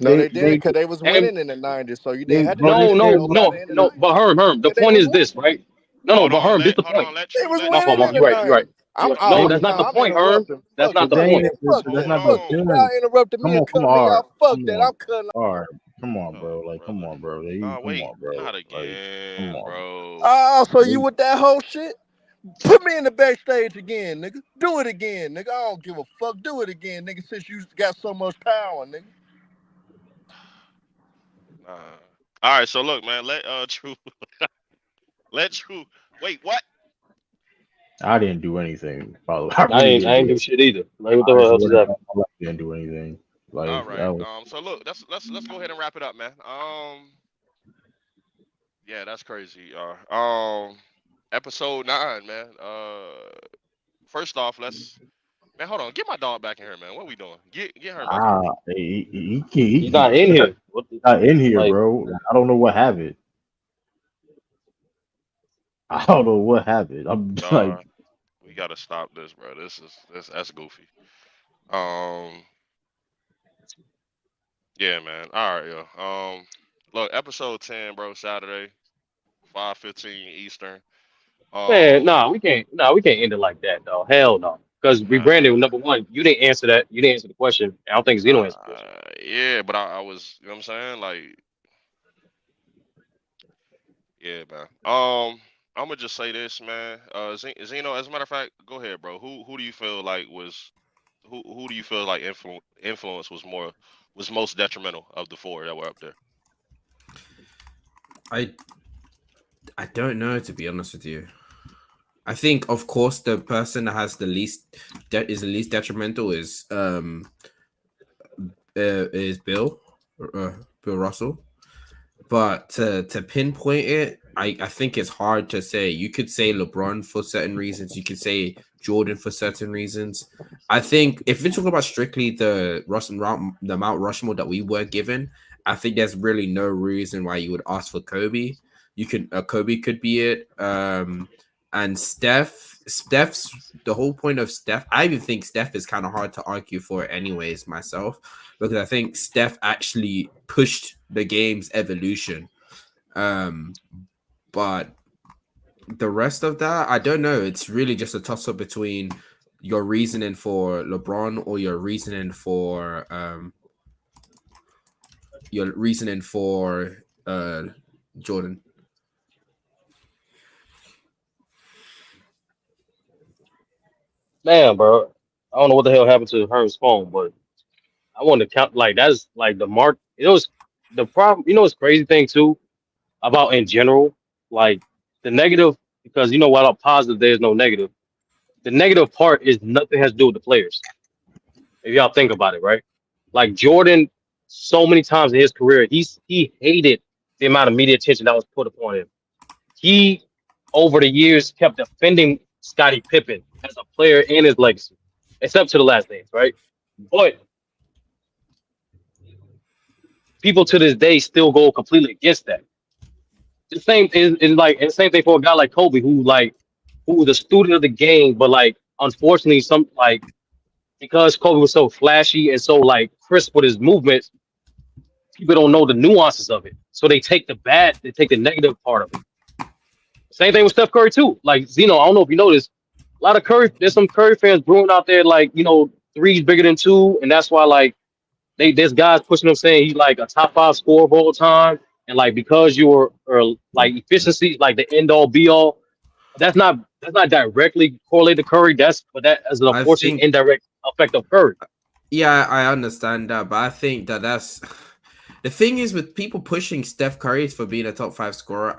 No, they didn't, They because they was And winning in the '90s. So they they had to bro, they no, diminish said no, nobody no, in the no. '90s. But Herm, the Yeah, they point was is this, winning. right? No, but Herm, this the Hold point. on, let They True was let My True fault, winning Mom. in land. the You're right. '90s. You're right. I'm No, Let that's not the I'm point, Herm. interrupting. That's Fuck not but the that. they point. Man, fuck that's that. not hold the Fuck on. that. point. Y'all interrupted me Come and on, come cut on, me all right, off. Fuck come that. on, I'm cutting. all right, come on, Oh, bro. Like, come brother. on, bro. Come Wait, on, bro. not Like, come again, on, bro. Oh, so you bro. with that whole shit? Put me in the backstage again, nigga. Do it again, nigga. I don't give a fuck. Do it again, nigga, since you got so much power, nigga. Nah. All right, so look, man, True let True wait, what? I didn't do anything. By the way, I really I didn't ain't do. do shit either. Like, what the I hell just else is wouldn't. happening? I didn't do anything. All Like right. that was. So look, let's go ahead and wrap it up, man. Yeah, that's crazy. Episode 9, man. First off, man, hold on. Get my dog back in here, man. What we doing? Get her back in here. He's not in here. What the, Not in here, like, bro. I don't know what happened. I don't know what happened. I'm like, Nah, we gotta stop this, bro. That's goofy. Um, yeah, man. All right, yo. Look, episode 10, bro. Saturday, 5:15 Eastern. Man, Um, nah, we can't. Nah, we can't end it like that, though. Hell no. Because rebranding, number one, you didn't answer that. You didn't answer the question. I don't think Zeno answered the question. yeah, but I was, you know what I'm saying? Like, yeah, man. I'm gonna just say this, man. Zeno, as a matter of fact, go ahead, bro. Who do you feel like was who do you feel like influence was most detrimental of the four that were up there? I don't know, to be honest with you. I think, of course, the person that has the least is the least detrimental is Bill Russell. But to pinpoint it, I think it's hard to say. You could say LeBron for certain reasons. You could say Jordan for certain reasons. I think if we're talking about strictly the Mount Rushmore that we were given, I think there's really no reason why you would ask for Kobe. You could Kobe could be it. And Steph's the whole point of Steph. I even think Steph is kind of hard to argue for, anyways, myself, because I think Steph actually pushed the game's evolution. But the rest of that, I don't know. It's really just a toss up between your reasoning for LeBron or your reasoning for Jordan. Man, bro, I don't know what the hell happened to Herm's phone, but I want to count like that's like the mark. It was the problem. You know, what's crazy thing too about in general, like the negative, because you know while I'm positive, there's no negative. The negative part is nothing has to do with the players. If y'all think about it, right? Like Jordan, so many times in his career, he hated the amount of media attention that was put upon him. He, over the years, kept defending Scottie Pippen as a player and his legacy, except to the last days, right? But people to this day still go completely against that. The same is like, and the same thing for a guy like Kobe, who was a student of the game, but like unfortunately, some like because Kobe was so flashy and so like crisp with his movements, people don't know the nuances of it. So they take the negative part of it. Same thing with Steph Curry too. Like Zeno, I don't know if you noticed, a lot of Curry. There's some Curry fans brewing out there, like three's bigger than two, and that's why like there's guys pushing him saying he's like a top 5 scorer of all time, and like because you're or like efficiency, like the end all be all. That's not directly correlated to Curry. That as an I unfortunate think, indirect effect of Curry. yeah, I understand that, but I think that's the thing is with people pushing Steph Curry for being a top 5 scorer.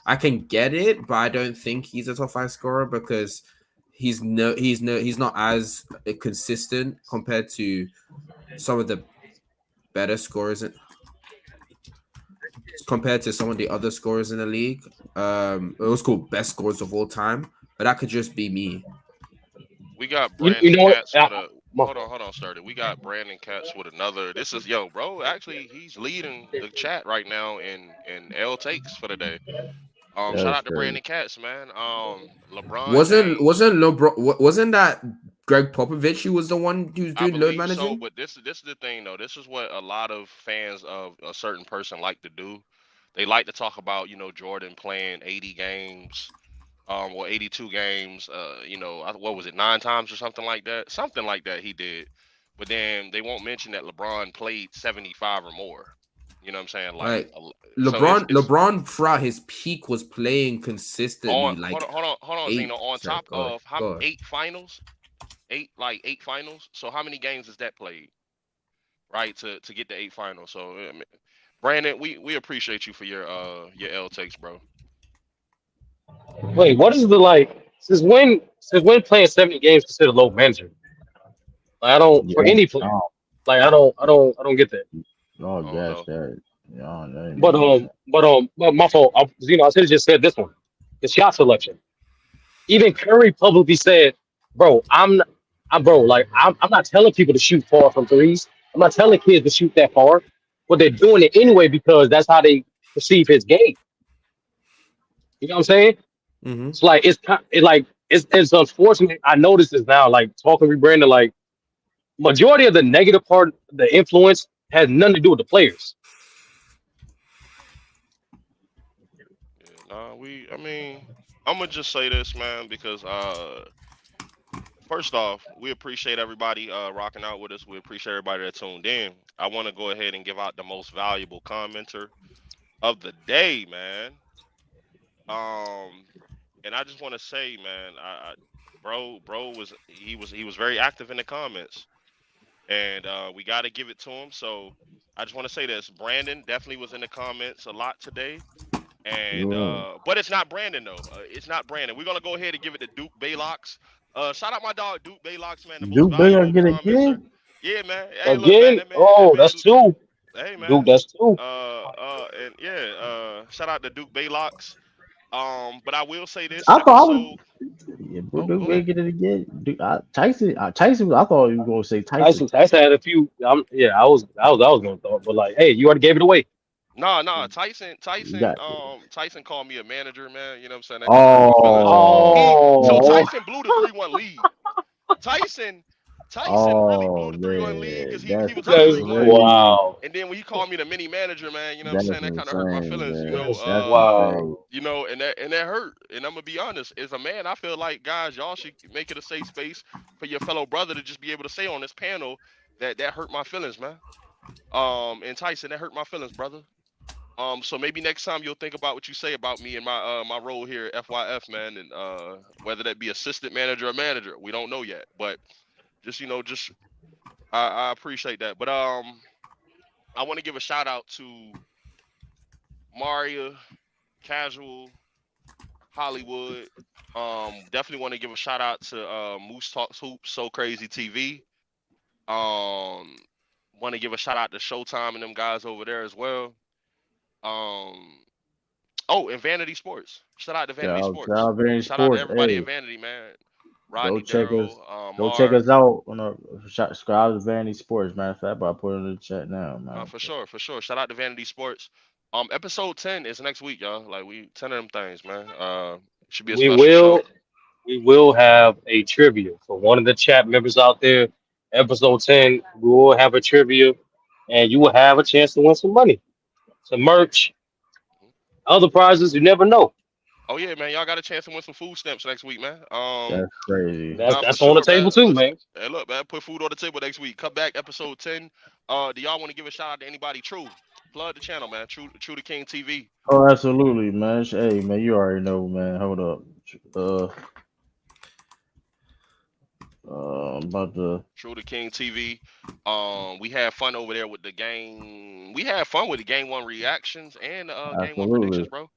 I can get it, but I don't think he's a top 5 scorer because he's not as consistent compared to some of the better scorers compared to some of the other scorers in the league. It was called best scorers of all time, but that could just be me. We got You Brandon know what? Katz with a hold on, Sturdy. We got Brandon Katz with another. This is bro. Actually, he's leading the chat right now in L takes for the day. Shout That's out to crazy. Brandon Katz, man. LeBron Wasn't James. LeBron? Wasn't that Greg Popovich who was the one who's I doing load believe so, managing? but this is the thing though. This is what a lot of fans of a certain person like to do. They like to talk about Jordan playing 80 games, or 82 games. What was it, 9 times or something like that he did. But then they won't mention that LeBron played 75 or more. You know what I'm saying? Like, Like so it's LeBron throughout his peak was playing consistently on. like Hold on, Zeno. eight. On Sorry, top God, of how God. 8 finals, eight finals. So how many games is that played? Right, to get the 8 finals. So Brandon, we appreciate you for your L takes, bro. Wait, what is the like? Since when playing 70 games considered low management? Like, I don't for Yeah, any player. Like I don't get that. y'all I don't gas know. that. Y'all that ain't But making no sense. my fault. I should have just said this one. The shot selection. Even Curry publicly said, "Bro, I'm not telling people to shoot far from threes. I'm not telling kids to shoot that far, but they're doing it anyway because that's how they perceive his game. You know what I'm saying? Mm-hmm. It's like it's unfortunate. I notice this now. Like talking to Brandon, like majority of the negative part, the influence has nothing to do with the players. Yeah, nah, I mean, I'm gonna just say this, man, because first off, we appreciate everybody rocking out with us. We appreciate everybody that tuned in. I want to go ahead and give out the most valuable commenter of the day, man. Um, and I just want to say, man, bro was very active in the comments, and we got to give it to him. So I just want to say this: Brandon definitely was in the comments a lot today. And Yeah. but it's not Brandon though. It's not Brandon. We're gonna go ahead and give it to Duke Baylocks. Shout out my dog Duke Baylocks, man, the most Duke Bay valuable get commenter. again? Yeah, man. Hey, look, man, Again? that Oh, man. that's two. Hey, Dude, man. that's two. And yeah. Shout out to Duke Baylocks. But I will say this I thought I was. episode. Yeah, Oh, Duke go Bay ahead. get it again. Tyson. I thought you were gonna say Tyson. Tyson had a few. Yeah, I was gonna thought, but like, hey, you already gave it away. Nah. You got. Tyson called me a manager, man. You know what I'm saying? That kind of hurt my feelings. So Oh, Tyson blew the 3-1 lead. Tyson Tyson really blew Oh the 3-1 lead man, because he that's was up that's 3-1. crazy. wow. And then when he called me the mini manager, man, you know what I'm That's saying? That kind of hurt my insane, feelings, man. That's That's wow. insane. and that hurt. And I'm gonna be honest, as a man, I feel like guys, y'all should make it a safe space for your fellow brother to just be able to say on this panel that hurt my feelings, man. And Tyson, that hurt my feelings, brother. So maybe next time you'll think about what you say about me and my role here at FYF, man, and whether that be assistant manager or manager, we don't know yet. But just I appreciate that. But I want to give a shout out to Maria, Casual, Hollywood. Definitely want to give a shout out to Moose Talks Hoops, So Crazy TV. Um, want to give a shout out to Showtime and them guys over there as well. Um, oh, and Vanity Sports. Shout out to Vanity Sports. Calvary Shout out to Sports. everybody at Hey, Vanity, man. go Rodney check us. Darrow, Go check Mar. us out on subscribe to Vanity Sports. Matter of fact, but I put it in the chat now, man. For sure, for sure. Shout out to Vanity Sports. Episode 10 is next week, y'all. Like we 10 of them things, man. Should be a We special show. will we will have a trivia for one of the chat members out there. Episode 10, we will have a trivia, and you will have a chance to win some money, some merch, other prizes. You never know. Oh yeah, man. Y'all got a chance to win some food stamps next week, man. That's crazy. That's Nah, for that's on the sure, table man. too, Listen, man. hey, look, man. Put food on the table next week. Come back, episode 10. Do y'all want to give a shout out to anybody? True. Plug the channel, man. True to King TV. Oh, absolutely, man. Hey, man, you already know, man. Hold up. About the True to King TV. We had fun over there with the game. We had fun with the game one reactions and game one predictions, absolutely, bro.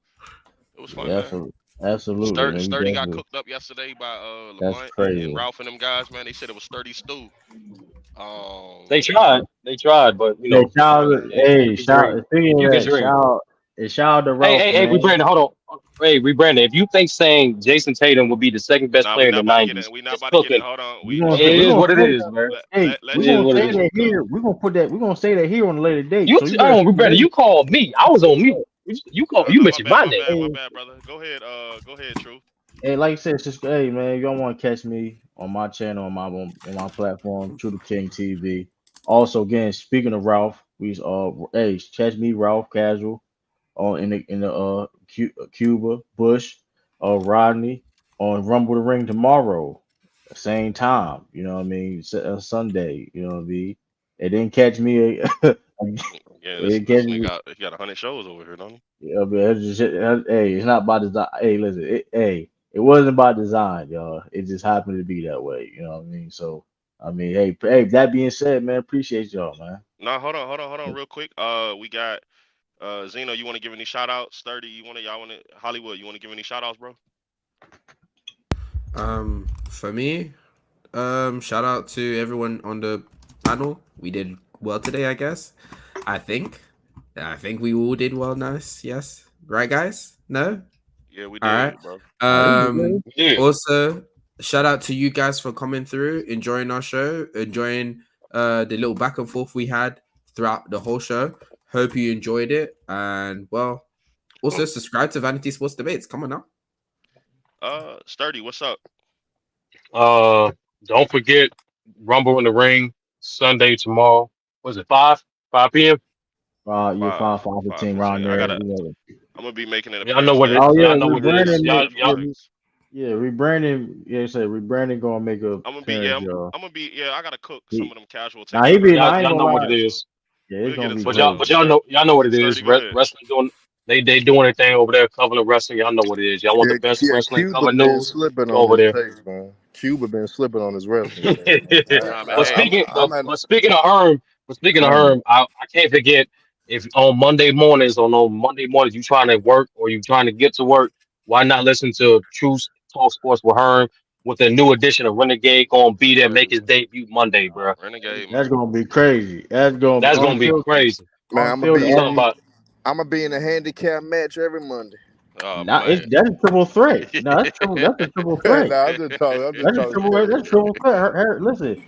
It was fun, yeah, man. absolutely, man. We Sturdy got definitely. cooked up yesterday by That's Lamont and crazy. Ralph and them guys, man. They said it was sturdy stew. They But tried, but Hey, shout out, yeah, hey, you dream. speaking You of get that, dream. shout out to Hey, Ralph, hey, hey, man. rebranding. Hold on. Hey, rebranding. If you think saying Jason Tatum would be the second best nah, we player in not the about to get '90s in. We not is about to get in. cooking, Hold on. We We gonna it say chill. we is gonna what it say is, man. hey, Let we It is gonna what say it is. that cook. here. We gonna put that. We gonna say that here on a later date. You, So you better rebranding. You called me. I was on mute. You No, my mentioned bad, my my name. bad, my bad, brother. Go ahead, True. hey, like I said, just hey man, if y'all want to catch me on my channel on my platform, True to King TV. Also, again, speaking of Ralph, we hey catch me Ralph Casual on Cuba Bush Rodney on Rumble the Ring tomorrow, same time. You know what I mean? Sunday. You know what I mean? It didn't catch me. Yeah, this It this catch nigga me. he got 100 shows over here, don't he? Yeah, but hey, it's not by design. Hey, listen, it wasn't by design, y'all. It just happened to be that way. You know what I mean? So, I mean, hey. That being said, man, appreciate y'all, man. Nah, hold on, real quick. We got Zeno. You want to give any shout outs? Sturdy, y'all want to Hollywood? You want to give any shout outs, bro? For me, shout out to everyone on the panel. We did well today, I guess. I think we all did well. Nice, yes, right, guys? No, Yeah, we all right. did, bro. Yeah. Also, shout out to you guys for coming through, enjoying our show, enjoying the little back and forth we had throughout the whole show. Hope you enjoyed it, and well, also subscribe to Vanity Sports Debates. Come on now. Sturdy, what's up? Don't forget Rumble in the Ring Sunday tomorrow. Was it 5 p.m.? You're 5, 5 15 around 5:15. I there. gotta You know, I'm gonna be making an Y'all know appearance what it. last Oh night. yeah, Y'all know what it is. rebranding. Y'all, Yeah, y'all. rebranding. Yeah, say rebranding gonna make a I'm gonna be appearance, y'all. I'm gonna be I gotta cook some He, of them casual now he be. takeovers Y'all, I this ain't y'all gonna know weekend, what lie. it man. So is. Yeah, it's we'll get gonna be into But that. y'all, crazy. y'all know what it is. 6:30. Go ahead. Wrestling doing. They doing their thing over there, covering wrestling. Y'all know what it is. Y'all want the Yeah, best yeah. wrestling Cuba cover been news? slipping Go on over his there. takes, man. Cuba been slipping on his wrestling takes. Nah, man. but Hey, speaking, I'm at. but speaking of Herm, Man, I can't forget if on Monday mornings or on Monday mornings you trying to work or you trying to get to work, why not listen to True Talk Sports with Herm with the new edition of Renegade gonna be there, make crazy. his debut Monday, bro. Renegade, that's man. gonna be crazy. That's gonna be That's gonna be unfiltered. crazy. Man, I'm gonna Unfiltered. be I'm in. talking Only. about. I'm gonna be in a handicap match every Monday. Oh Not. It's man. that's a triple threat. No, that's triple. That's a triple threat. No, I'm just talking. I'm just That's a talking triple. crazy. That's triple threat. Listen,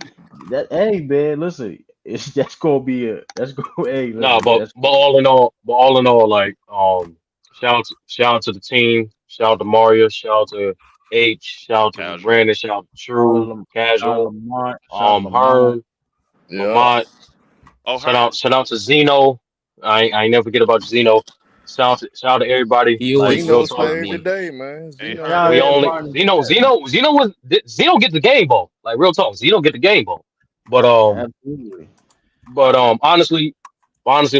that. Hey man, listen. It's that's gonna be a. That's going. Hey, No, listen. That's but all in all, like shout out to the team, shout out to Mario, shout out to H, shout out to Casual. Brandon, shout out to shout out True, Casual, Lamont. Shout out Lamont. Hearn, Yeah. Lamont, Oh, Herm. shout out to Zeno. I ain't never forget about Zeno. Shout out to everybody. He Like always real Zeno thinks talk. about saved the me. day, man. Hey, Zeno Shout out We Herm. saved the only day. everybody. Zeno get the game ball. Like real talk. Zeno get the game ball. But Absolutely. honestly,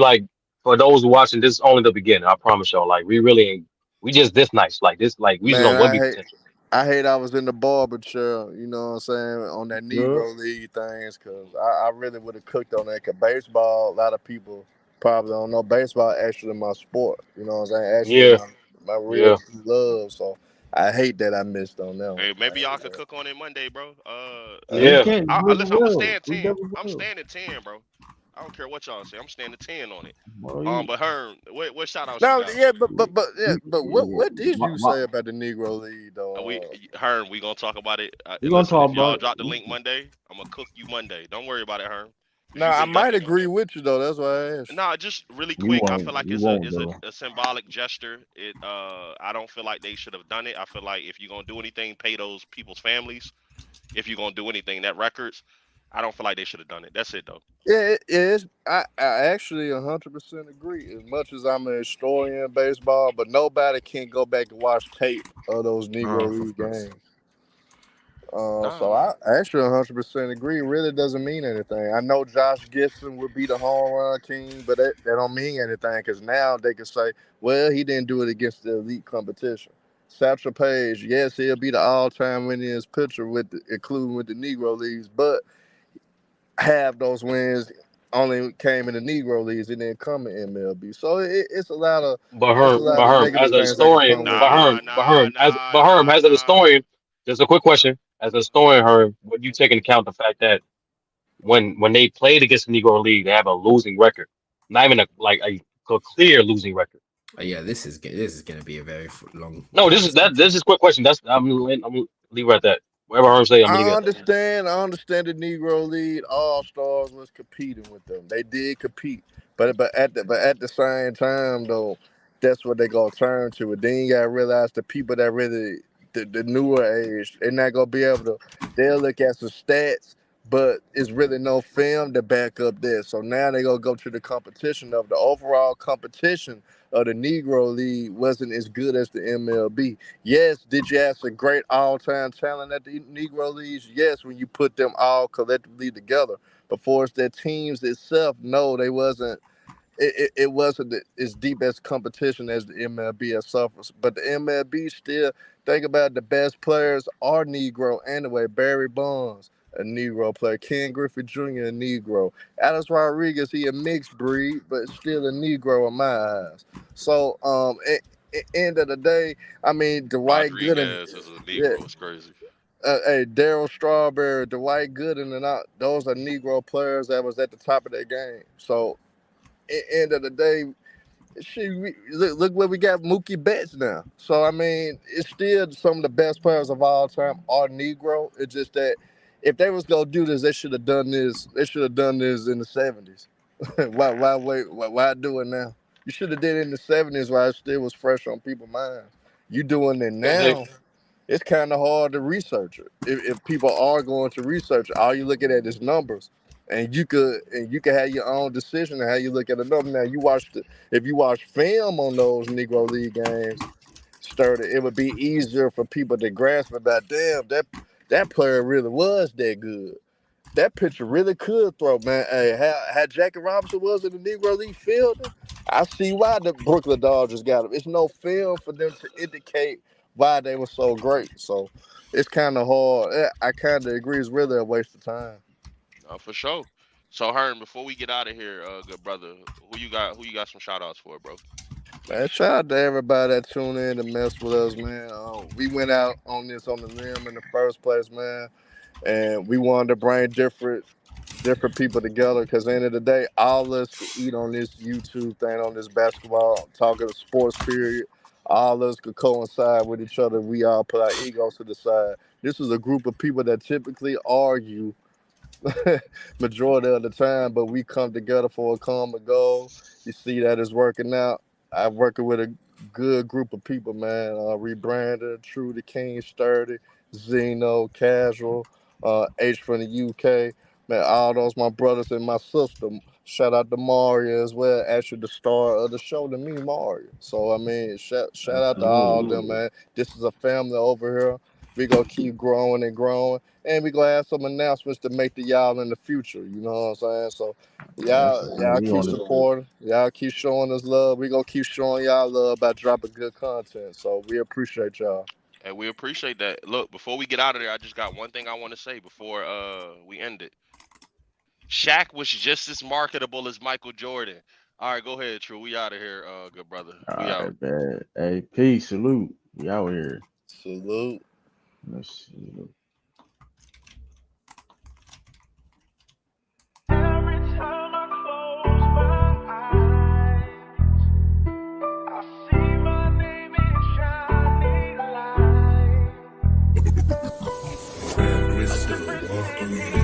like for those who watching, this is only the beginning. I promise y'all. Like we really ain't. We just this nice. Like this. Like we just Man, on Wemby potential. I hate I was in the barber chair, you know what I'm saying, on that Good. Negro League things, because I really would have cooked on that. Because baseball, a lot of people probably don't know, baseball actually my sport, you know what I'm saying, actually Yeah, my real yeah, true love. So I hate that I missed on that one. Hey, I maybe y'all hate could that. cook on it Monday, bro. We yeah. can't. I We listen. I'm gonna will. stand We 10. definitely I'm will. standing 10, bro. I don't care what y'all say. I'm standing 10 on it. Well, you, But Herm, what shout outs you No, got, yeah, man? but what did you my, say about the Negro League We though? Herm, we gonna talk about it. we gonna Listen, talk if about y'all it. drop the link Monday, I'm gonna cook you Monday. Don't worry about it, Herm, because No, you've I been might ducking. agree with you though. That's why I asked. Nah, just really You quick. I won't. feel like You it's won't though. a symbolic gesture. I don't feel like they should have done it. I feel like if you're gonna do anything, pay those people's families. If you're gonna do anything, that records. I don't feel like they should have done it. That's it though. Yeah, it is. I actually 100% agree. As much as I'm a historian of baseball, but nobody can go back and watch tape of those Negro For League sure. games. Nah, So man. I actually 100% agree. It really doesn't mean anything. I know Josh Gibson would be the home run king, but that don't mean anything because now they can say, well, he didn't do it against the elite competition. Satchel Paige, yes, he'll be the all-time winningest pitcher including with the Negro Leagues, but half those wins only came in the Negro Leagues. It didn't come in MLB. So it's a lot of As negative a things that can historian, come with it. As a historian, just a quick question. As a historian, Herm, would you take into account the fact that when they played against the Negro League, they have a losing record, not even a clear losing record. Yeah, this is gonna be a very long No, conversation. this is a quick question. I'm gonna leave it at that. Whatever Herm say, I'm gonna leave it I at that. understand. I understand the Negro League All Stars was competing with them. They did compete, but at the same time though, that's what they gonna turn to. And then you gotta realize the people that really the newer age, they're not gonna be able to. They'll look at some stats, but it's really no film to back up this. So now they gonna go to the competition of the overall competition of the Negro League wasn't as good as the MLB. Yes, did you have some great all-time talent at the Negro Leagues? Yes, when you put them all collectively together. But for us, their teams itself, no, they wasn't. It wasn't as deep as competition as the MLB has suffers. But the MLB still think about the best players are Negro anyway. Barry Bonds, a Negro player. Ken Griffey Jr., a Negro. Alex Rodriguez, he a mixed breed, but still a Negro in my eyes. So, at end of the day, I mean, Dwight Gooden, Rodriguez is a yeah, Negro. It's crazy. hey, Daryl Strawberry, Dwight Gooden, and those are Negro players that was at the top of their game. So, end of the day, look where we got Mookie Betts now. So I mean, it's still some of the best players of all time are Negro. It's just that if they was gonna do this, they should have done this. They should have done this in the '70s. Why wait? Why do it now? You should have did it in the '70s while it still was fresh on people's minds. You doing it Because they now? It's kind of hard to research it. If people are going to research it, all you looking at is numbers. and you could have your own decision on how you look at another. Now if you watch film on those Negro League games, it would be easier for people to grasp about. Damn, that player really was that good. That pitcher really could throw, man. Hey, how Jackie Robinson was in the Negro League field, I see why the Brooklyn Dodgers got him. It's no film for them to indicate why they were so great. So it's kind of hard. I kind of agree. It's really a waste of time. For sure. So Hearn, before we get out of here, good brother, who you got some shout outs for, bro? Man, shout out to everybody that tuned in to mess with us, man. We went out on the limb in the first place, man, and we wanted to bring different people together because at the end of the day, all of us could eat on this YouTube thing, on this basketball, talking sports period. All of us could coincide with each other. We all put our egos to the side. This is a group of people that typically argue majority of the time, but we come together for a common goal. You see that it's working out. I'm working with a good group of people, man. Rebranded, True the King, Sturdy, Zeno, Casual, H from the UK. Man, all those my brothers and my sister. Shout out to Mario as well. Actually, the star of the show to me, Mario. So, I mean, shout out to all of them, man. This is a family over here. We gonna keep growing and growing. And we gonna have some announcements to make to y'all in the future. You know what I'm saying? So, y'all keep supporting. Y'all keep showing us love. We gonna keep showing y'all love by dropping good content. So, we appreciate y'all. And we appreciate that. Look, before we get out of there, I just got one thing I want to say before we end it. Shaq was just as marketable as Michael Jordan. All right, go ahead, True. We out of here, good brother. We out. Right, man. Hey, peace, salute. We out here. Salute. Let's see. Crystal walking